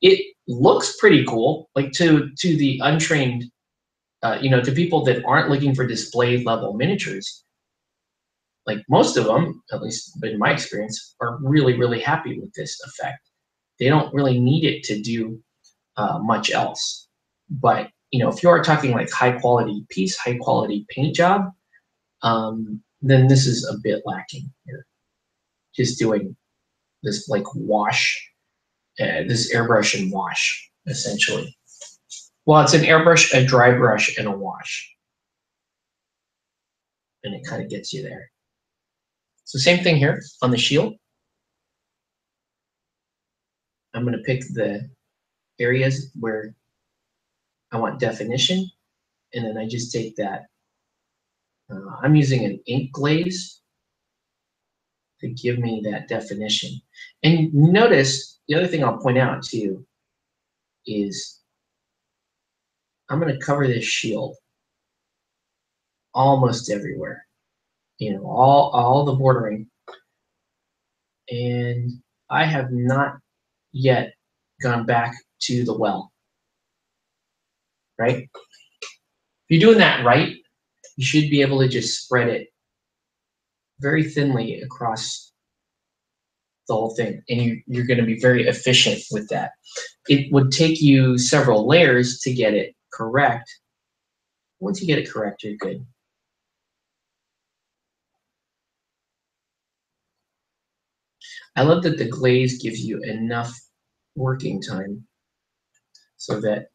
It looks pretty cool, like to the untrained, to people that aren't looking for display level miniatures. Like most of them, at least in my experience, are really, really happy with this effect. They don't really need it to do much else. But if you are talking like high quality piece, high quality paint job, then this is a bit lacking here. Just doing this like wash, this airbrush and wash, essentially. Well, it's an airbrush, a dry brush, and a wash. And it kind of gets you there. So same thing here on the shield. I'm going to pick the areas where I want definition, and then I just take that. I'm using an ink glaze to give me that definition. And notice, the other thing I'll point out too is I'm going to cover this shield almost everywhere. All the bordering. And I have not yet gone back to the well, right? If you're doing that right, you should be able to just spread it very thinly across the whole thing, and you're going to be very efficient with that. It would take you several layers to get it correct. Once you get it correct, you're good. I love that the glaze gives you enough working time so that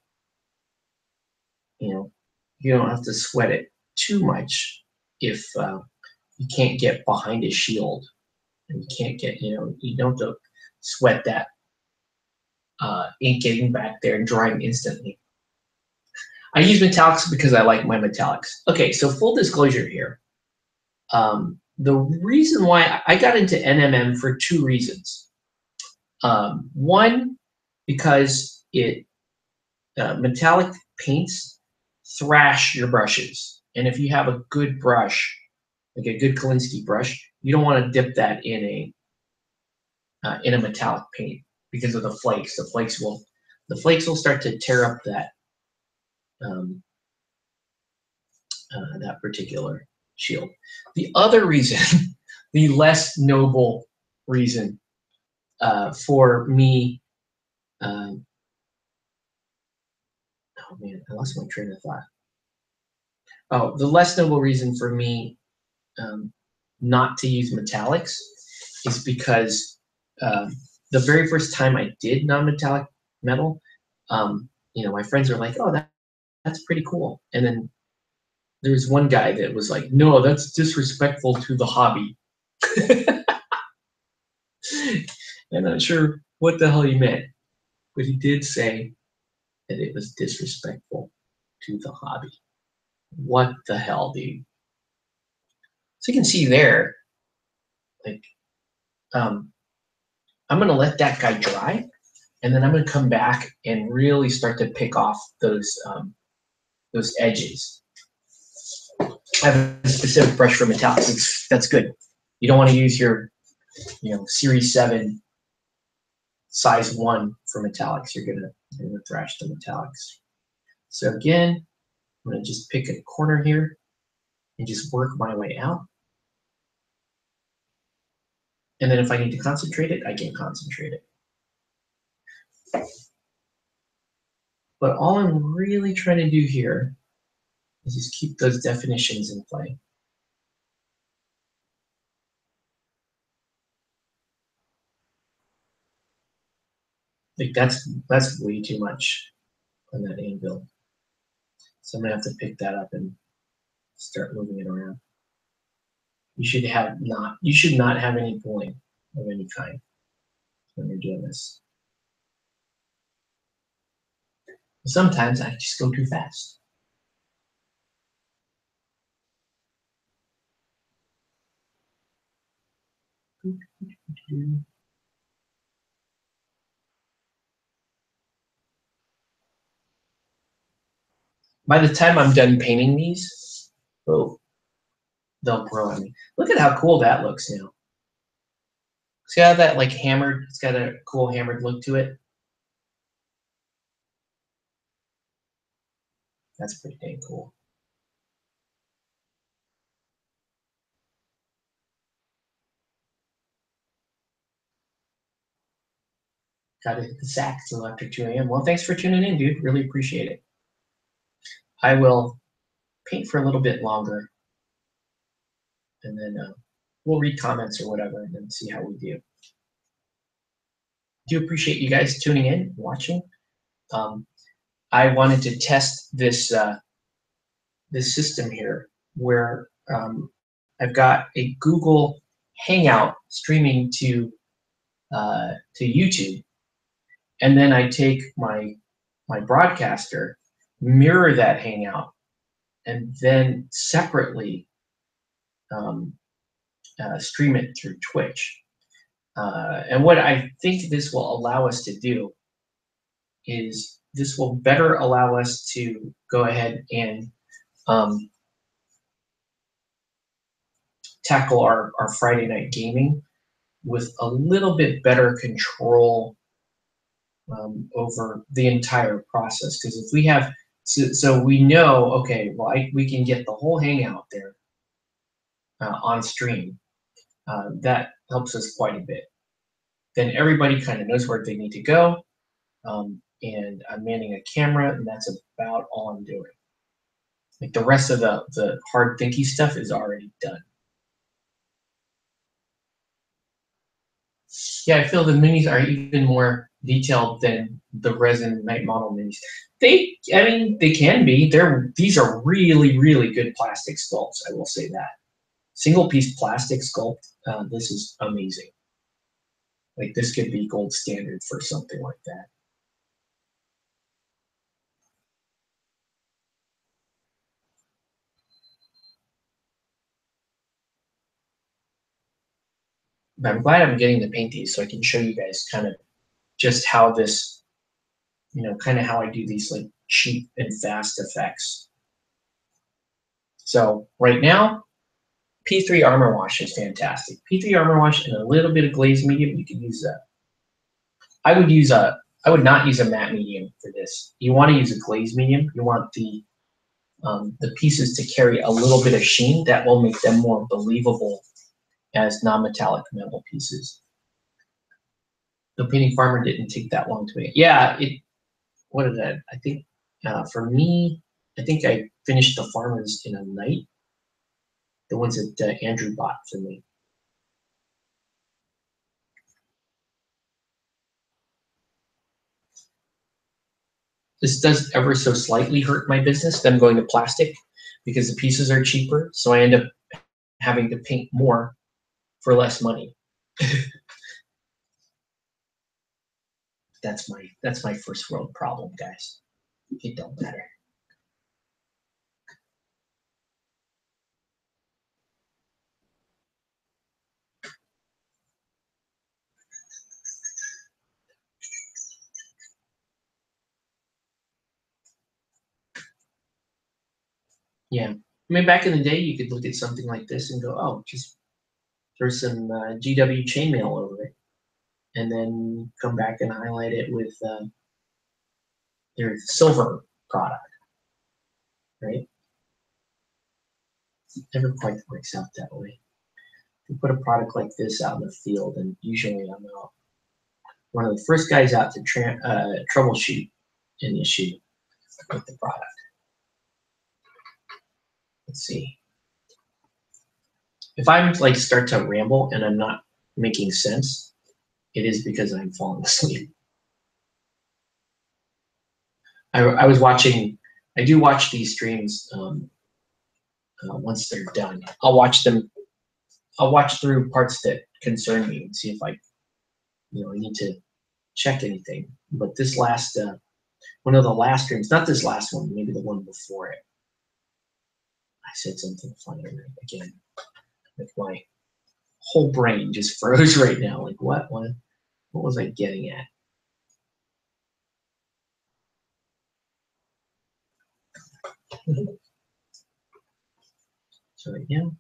you don't have to sweat it too much if you can't get behind a shield, and you can't get, you don't have to sweat that ink getting back there and drying instantly. I use metallics because I like my metallics. Okay, so full disclosure here. The reason why I got into NMM for two reasons. One, because metallic paints thrash your brushes. And if you have a good brush, like a good Kolinsky brush, you don't want to dip that in a metallic paint because of the flakes. The flakes will start to tear up that that particular shield. The other reason, the less noble reason for me, oh man, I lost my train of thought. Oh, the less noble reason for me not to use metallics is because the very first time I did non-metallic metal, my friends are like, "Oh, that's pretty cool," and then there's one guy that was like, "No, that's disrespectful to the hobby." I'm not sure what the hell he meant, but he did say that it was disrespectful to the hobby. What the hell, dude? So you can see there, like, I'm going to let that guy dry, and then I'm going to come back and really start to pick off those edges. I have a specific brush for metallics. That's good. You don't want to use your, Series 7 size 1 for metallics. You're gonna thrash the metallics. So again, I'm gonna just pick a corner here and just work my way out. And then if I need to concentrate it, I can concentrate it. But all I'm really trying to do here is just keep those definitions in play. Like that's way too much on that anvil. So I'm gonna have to pick that up and start moving it around. You should not have any pulling of any kind when you're doing this. Sometimes I just go too fast. By the time I'm done painting these, oh, they'll grow on me. Look at how cool that looks now. See how that like hammered, it's got a cool hammered look to it? That's pretty dang cool. Got to hit the sack till after 2 a.m. Well, thanks for tuning in, dude. Really appreciate it. I will paint for a little bit longer, and then we'll read comments or whatever, and then see how we do. Do appreciate you guys tuning in, watching. I wanted to test this this system here, where I've got a Google Hangout streaming to YouTube, and then I take my broadcaster, mirror that Hangout, and then separately stream it through Twitch. And what I think this will allow us to do is this will better allow us to go ahead and tackle our Friday night gaming with a little bit better control over the entire process. Because if we have, so we know, okay, well, we can get the whole hangout there on stream. That helps us quite a bit. Then everybody kind of knows where they need to go. And I'm manning a camera, and that's about all I'm doing. Like the rest of the hard thinky stuff is already done. Yeah, I feel the minis are even more detailed than the resin night model minis. They can be. These are really, really good plastic sculpts. I will say that. Single piece plastic sculpt. This is amazing. Like this could be gold standard for something like that. But I'm glad I'm getting to paint these so I can show you guys kind of just how this, kind of how I do these like cheap and fast effects. So right now, P3 Armor Wash is fantastic. P3 Armor Wash and a little bit of glaze medium, you can use that. I would not use a matte medium for this. You want to use a glaze medium. You want the pieces to carry a little bit of sheen. That will make them more believable as non-metallic metal pieces. The painting farmer didn't take that long to make. Yeah, what is that? I think for me, I think I finished the farmers in a night. The ones that Andrew bought for me. This does ever so slightly hurt my business, them going to plastic, because the pieces are cheaper, so I end up having to paint more for less money. That's my first world problem, guys. It don't matter. Yeah. I mean, back in the day, you could look at something like this and go, oh, just throw some GW chainmail over it, and then come back and highlight it with their silver product, right? It never quite works out that way. If you put a product like this out in the field, and usually I'm one of the first guys out to troubleshoot an issue with the product. Let's see. If I like start to ramble and I'm not making sense, it is because I'm falling asleep. I was watching. I do watch these streams once they're done. I'll watch them. I'll watch through parts that concern me and see if I need to check anything. But this last one of the last streams, not this last one, maybe the one before it, I said something funny again. Like my whole brain just froze right now. Like what was I getting at? So right now,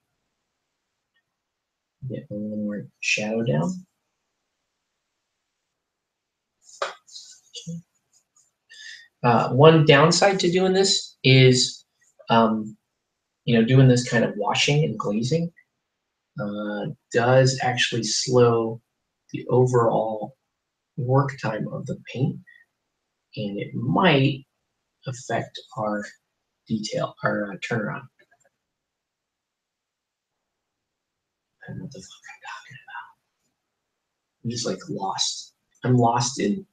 get a little more shadow down. One downside to doing this is, doing this kind of washing and glazing does actually slow the overall work time of the paint, and it might affect our turnaround. I don't know what the fuck I'm talking about. I'm just like lost. I'm lost in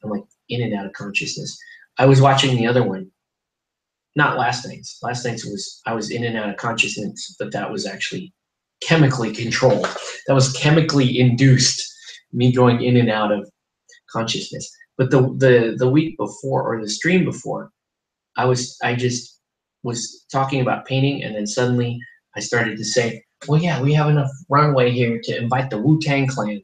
I'm like in and out of consciousness. I was watching the other one, not last night's. Last night's I was in and out of consciousness, but that was actually chemically controlled. That was chemically induced, me going in and out of consciousness. But the week before, or the stream before, I just was talking about painting, and then suddenly I started to say, well, yeah, we have enough runway here to invite the Wu-Tang Clan.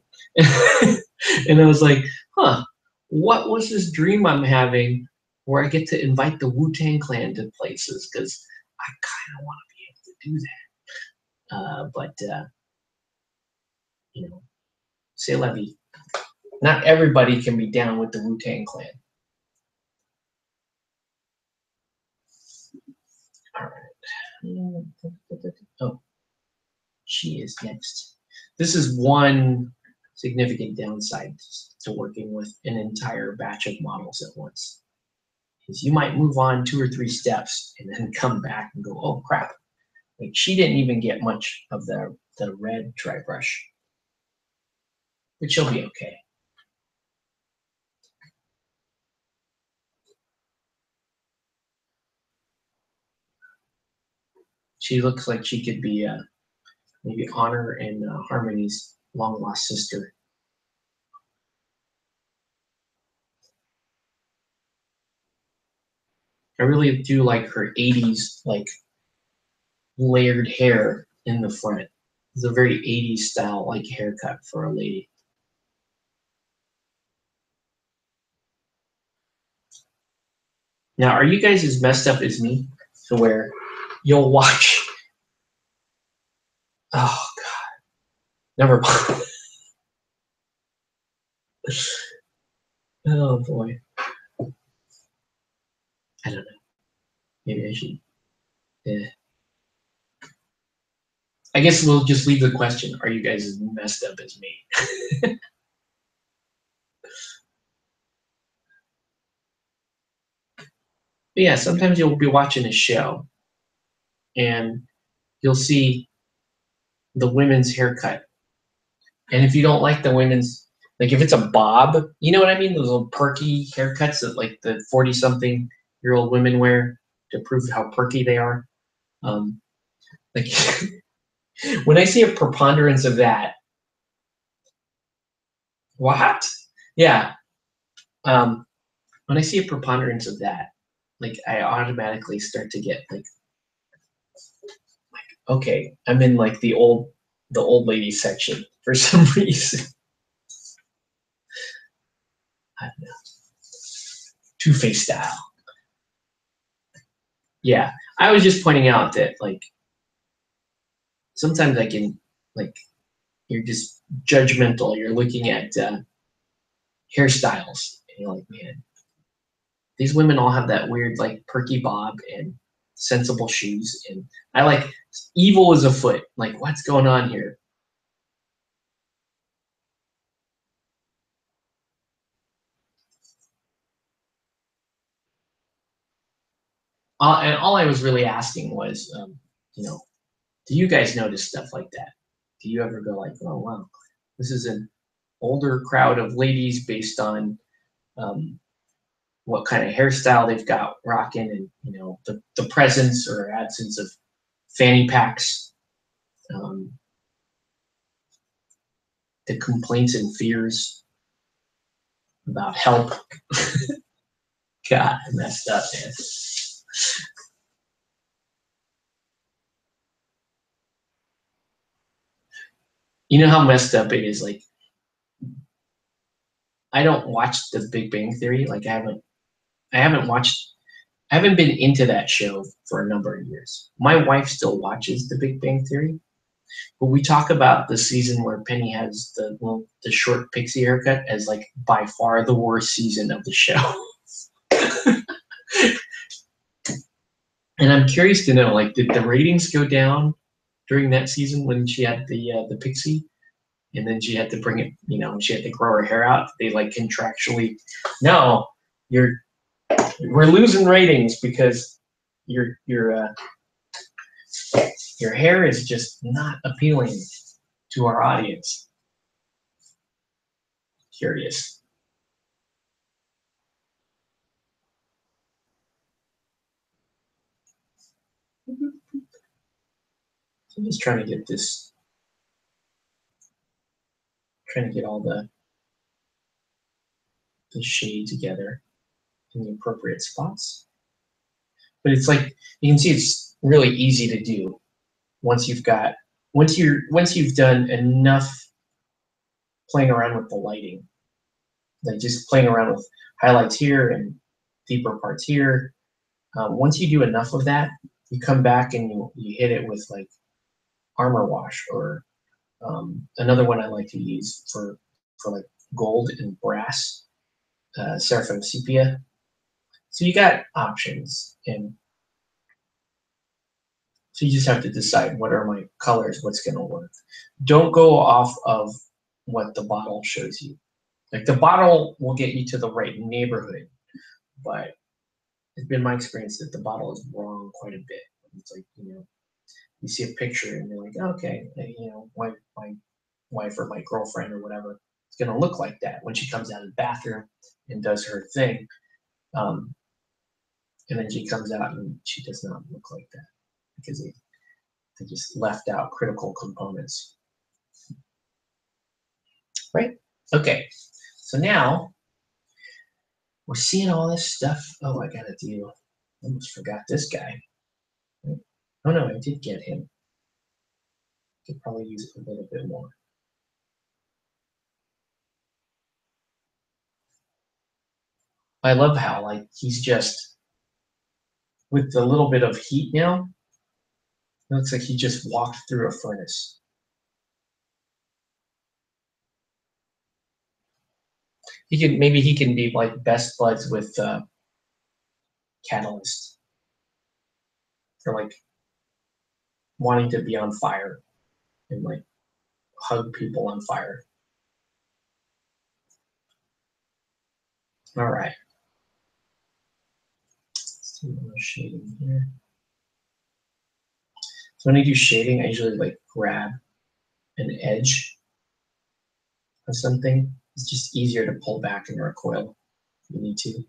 And I was like, huh, what was this dream I'm having where I get to invite the Wu-Tang Clan to places? Because I kind of want to be able to do that. But c'est la vie. Not everybody can be down with the Wu-Tang Clan. All right. Oh, she is next. This is one significant downside to working with an entire batch of models at once. Is you might move on 2 or 3 steps and then come back and go, oh crap. Like she didn't even get much of the red dry brush, but she'll be okay. She looks like she could be maybe Honor and Harmony's long lost sister. I really do like her 80s like layered hair in the front. It's a very 80s style like haircut for a lady. Now, are you guys as messed up as me to where you'll watch? Oh God, never mind. Oh boy, I don't know. Maybe I should. Yeah. I guess we'll just leave the question. Are you guys as messed up as me? But yeah, sometimes you'll be watching a show and you'll see the women's haircut. And if you don't like the women's, like if it's a bob, you know what I mean? Those little perky haircuts that like the 40-something-year-old women wear to prove how perky they are. Like when I see a preponderance of that, what? Yeah. When I see a preponderance of that, like I automatically start to get like okay, I'm in like the old lady section for some reason. I don't know. Two-Face style. Yeah, I was just pointing out that like sometimes I can like you're just judgmental. You're looking at hairstyles, and you're like, man, these women all have that weird like perky bob and sensible shoes, and I like evil is afoot. Like, what's going on here? And all I was really asking was, you know, do you guys notice stuff like that? Do you ever go like, oh wow, this is an older crowd of ladies based on what kind of hairstyle they've got rocking, and you know the presence or absence of fanny packs, the complaints and fears about help. God, I messed up, man. You know how messed up it is? Like, I don't watch The Big Bang Theory. Like, I haven't been into that show for a number of years. My wife still watches The Big Bang Theory, but we talk about the season where Penny has the short pixie haircut as like by far the worst season of the show. And I'm curious to know, like, did the ratings go down during that season when she had the pixie, and then she had to bring it, you know, she had to grow her hair out? They like contractually, no, we're losing ratings because your hair is just not appealing to our audience. Curious. So I'm just trying to get this, trying to get all the shade together in the appropriate spots. But it's like you can see it's really easy to do once you've done enough playing around with the lighting. Like just playing around with highlights here and deeper parts here. Once you do enough of that, you come back and you hit it with like armor wash, or another one I like to use for like gold and brass, Seraphim Sepia. So you got options, and so you just have to decide what are my colors, what's going to work. Don't go off of what the bottle shows you. Like the bottle will get you to the right neighborhood, but it's been my experience that the bottle is wrong quite a bit. It's like, you know, you see a picture and you're like, okay, you know, my wife or my girlfriend or whatever is going to look like that when she comes out of the bathroom and does her thing. And then she comes out and she does not look like that because they just left out critical components. Right? Okay. So now we're seeing all this stuff. Oh, I gotta do, I almost forgot this guy. Oh no, I did get him. Could probably use it a little bit more. I love how like he's just with a little bit of heat now. It looks like he just walked through a furnace. Maybe he can be like best buds with Catalyst, or like wanting to be on fire and like hug people on fire. All right. Let's do a little shading here. So when I do shading, I usually like grab an edge of something. It's just easier to pull back and recoil if you need to.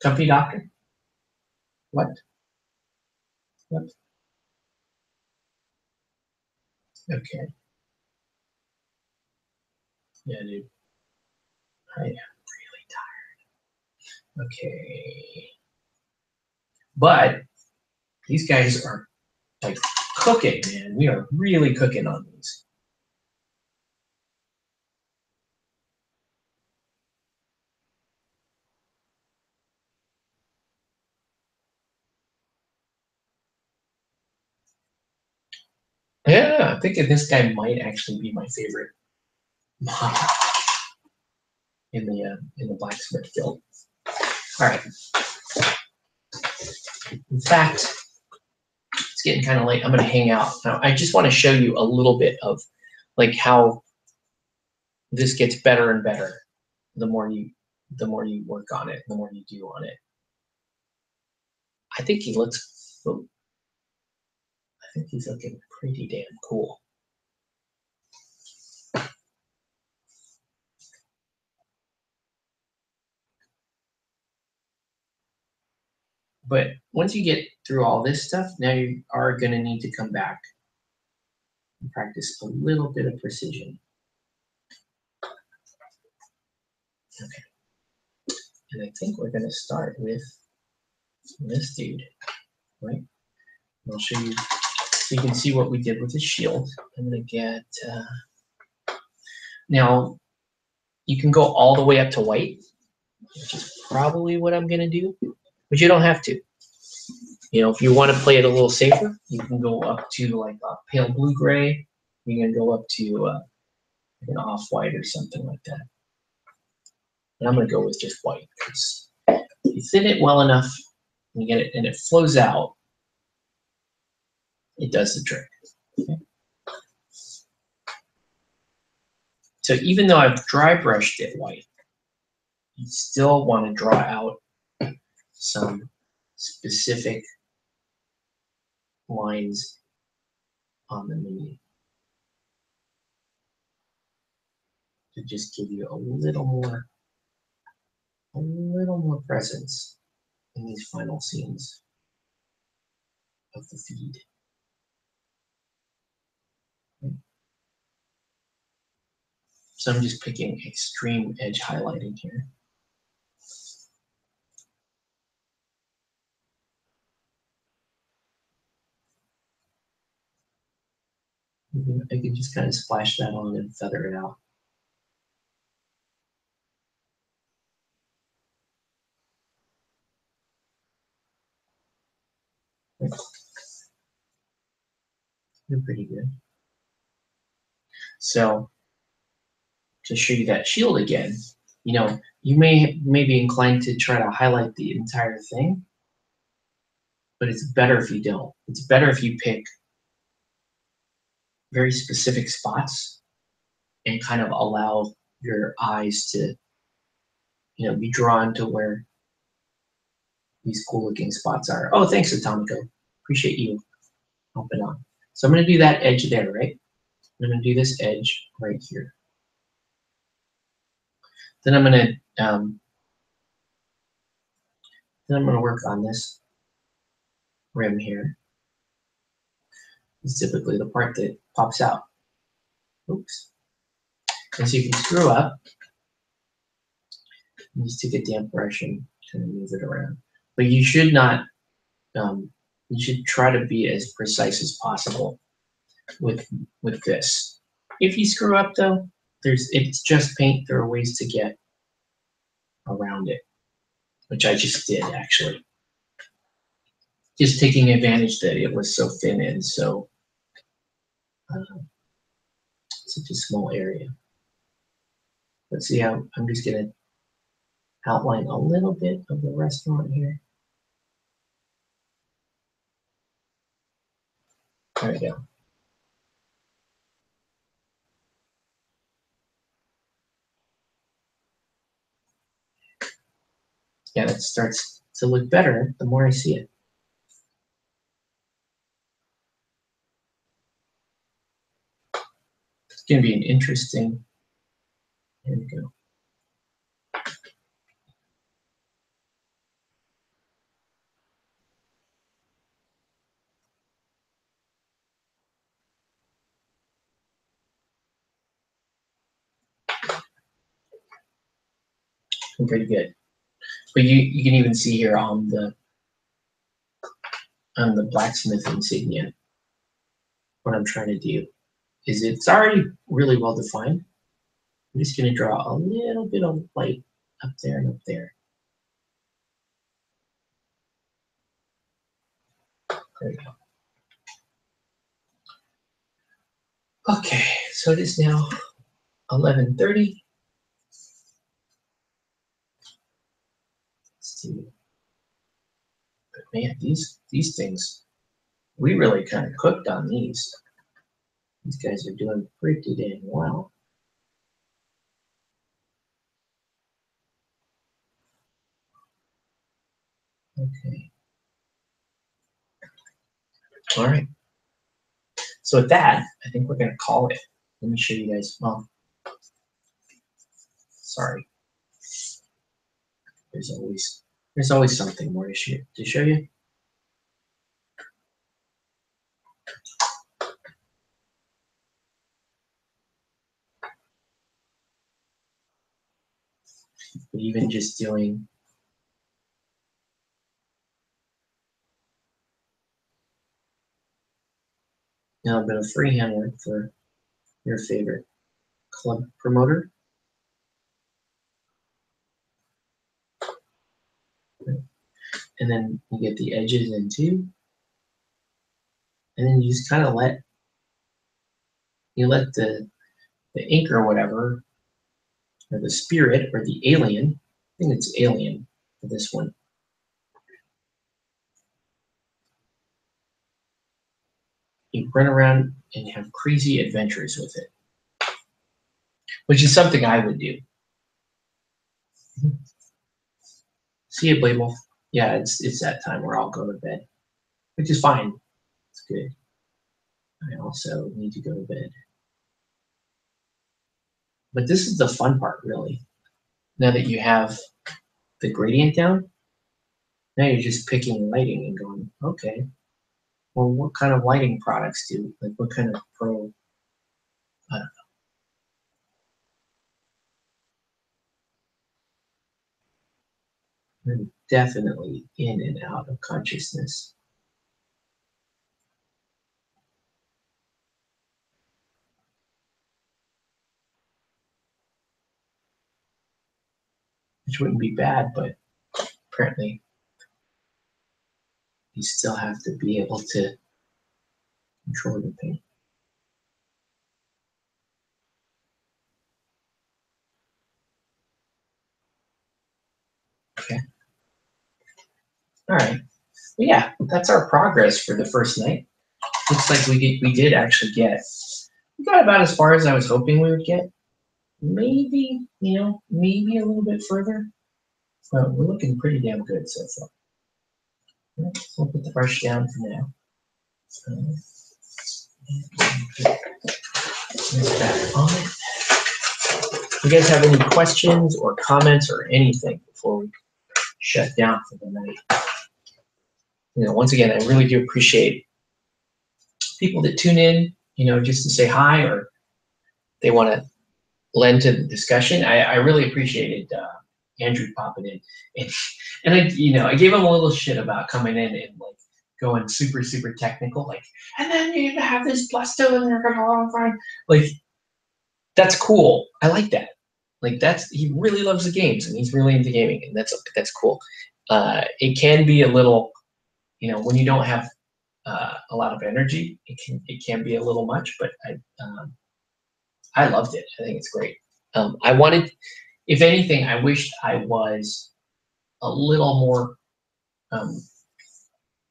Company doctor? What? What? Okay. Yeah, dude. I am really tired. Okay. But these guys are like cooking, man. We are really cooking on these. Yeah, I'm thinking this guy might actually be my favorite model in the blacksmith guild. All right. In fact, it's getting kind of late. I'm going to hang out now. I just want to show you a little bit of like how this gets better and better the more you work on it, the more you do on it. I think he looks. I think he's looking pretty damn cool. But once you get through all this stuff, now you are going to need to come back and practice a little bit of precision. Okay. And I think we're going to start with this dude, right? And I'll show you so you can see what we did with his shield. I'm going to get, now you can go all the way up to white, which is probably what I'm going to do, but you don't have to. You know, if you want to play it a little safer, you can go up to like a pale blue-gray. You can go up to an off-white or something like that. And I'm going to go with just white because you thin it well enough and you get it, and it flows out. It does the trick. Okay. So even though I've dry brushed it white, you still want to draw out some specific lines on the mini to just give you a little more presence in these final scenes of the feed. Okay. So I'm just picking extreme edge highlighting here. I can just kind of splash that on and feather it out. They're pretty good. So to show you that shield again, you know, you may be inclined to try to highlight the entire thing, but it's better if you don't. It's better if you pick very specific spots and kind of allow your eyes to, you know, be drawn to where these cool looking spots are. Oh, thanks, Atomico. Appreciate you helping out. So I'm going to do that edge there, right? I'm going to do this edge right here. Then I'm going to work on this rim here. It's typically the part that pops out. Oops. And so you can screw up. You just take a damp brush and kind of move it around. But you should not, you should try to be as precise as possible with this. If you screw up though, it's just paint. There are ways to get around it, which I just did actually. Just taking advantage that it was so thin and so such a small area. Let's see how I'm just gonna outline a little bit of the restaurant here. There we go. Yeah, it starts to look better the more I see it. It's gonna be an interesting, there we go. Pretty good. But you can even see here on the blacksmith insignia, what I'm trying to do is it's already really well defined. I'm just going to draw a little bit of light up there and up there. There we go. Okay, so it is now 11:30. Let's see. But man, these things, we really kind of cooked on these. These guys are doing pretty damn well. Okay. All right. So with that, I think we're going to call it. Let me show you guys. Well, sorry. There's always something more to show you. But even just doing now a bit of freehand work for your favorite club promoter. And then you get the edges in too. And then you just kind of let the ink or whatever, or the spirit or the alien, I think it's alien for this one. You run around and have crazy adventures with it, which is something I would do. See you, Blade Wolf. Yeah, it's that time where I'll go to bed, which is fine. It's good. I also need to go to bed. But this is the fun part, really. Now that you have the gradient down, now you're just picking lighting and going, okay, well, what kind of lighting products do, like what kind of pro, I don't know. I'm definitely in and out of consciousness. Which wouldn't be bad, but apparently you still have to be able to control the paint. Okay. All right. Well, yeah, that's our progress for the first night. Looks like we did actually we got about as far as I was hoping we would get. Maybe, maybe a little bit further. But we're looking pretty damn good so far. We'll put the brush down for now. Back on it. You guys have any questions or comments or anything before we shut down for the night? Once again, I really do appreciate people that tune in, just to say hi or they want to lend to the discussion. I really appreciated Andrew popping in, and I gave him a little shit about coming in and like going super technical, like, and then you have this blasto and you're gonna find like that's cool. I like that. Like he really loves the games and he's really into gaming, and that's cool. It can be a little, when you don't have a lot of energy, it can be a little much, but I loved it. I think it's great. I wanted, if anything, I wished I was a little more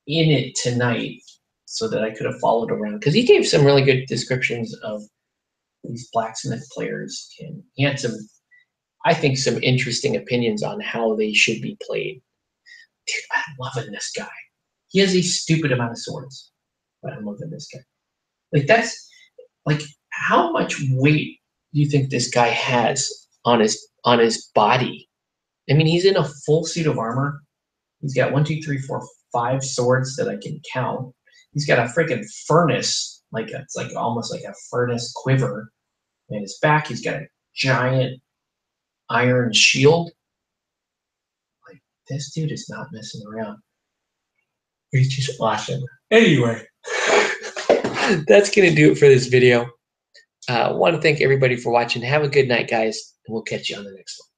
in it tonight so that I could have followed around, because he gave some really good descriptions of these blacksmith players, and he had I think some interesting opinions on how they should be played. Dude, I'm loving this guy. He has a stupid amount of swords, but I'm loving this guy. Like that's like, how much weight do you think this guy has on his body? I mean, he's in a full suit of armor. He's got 1, 2, 3, 4, 5 swords that I can count. He's got a freaking furnace, it's like almost like a furnace quiver in his back. He's got a giant iron shield. Like, this dude is not messing around. He's just awesome. Anyway, that's gonna do it for this video. I want to thank everybody for watching. Have a good night, guys, and we'll catch you on the next one.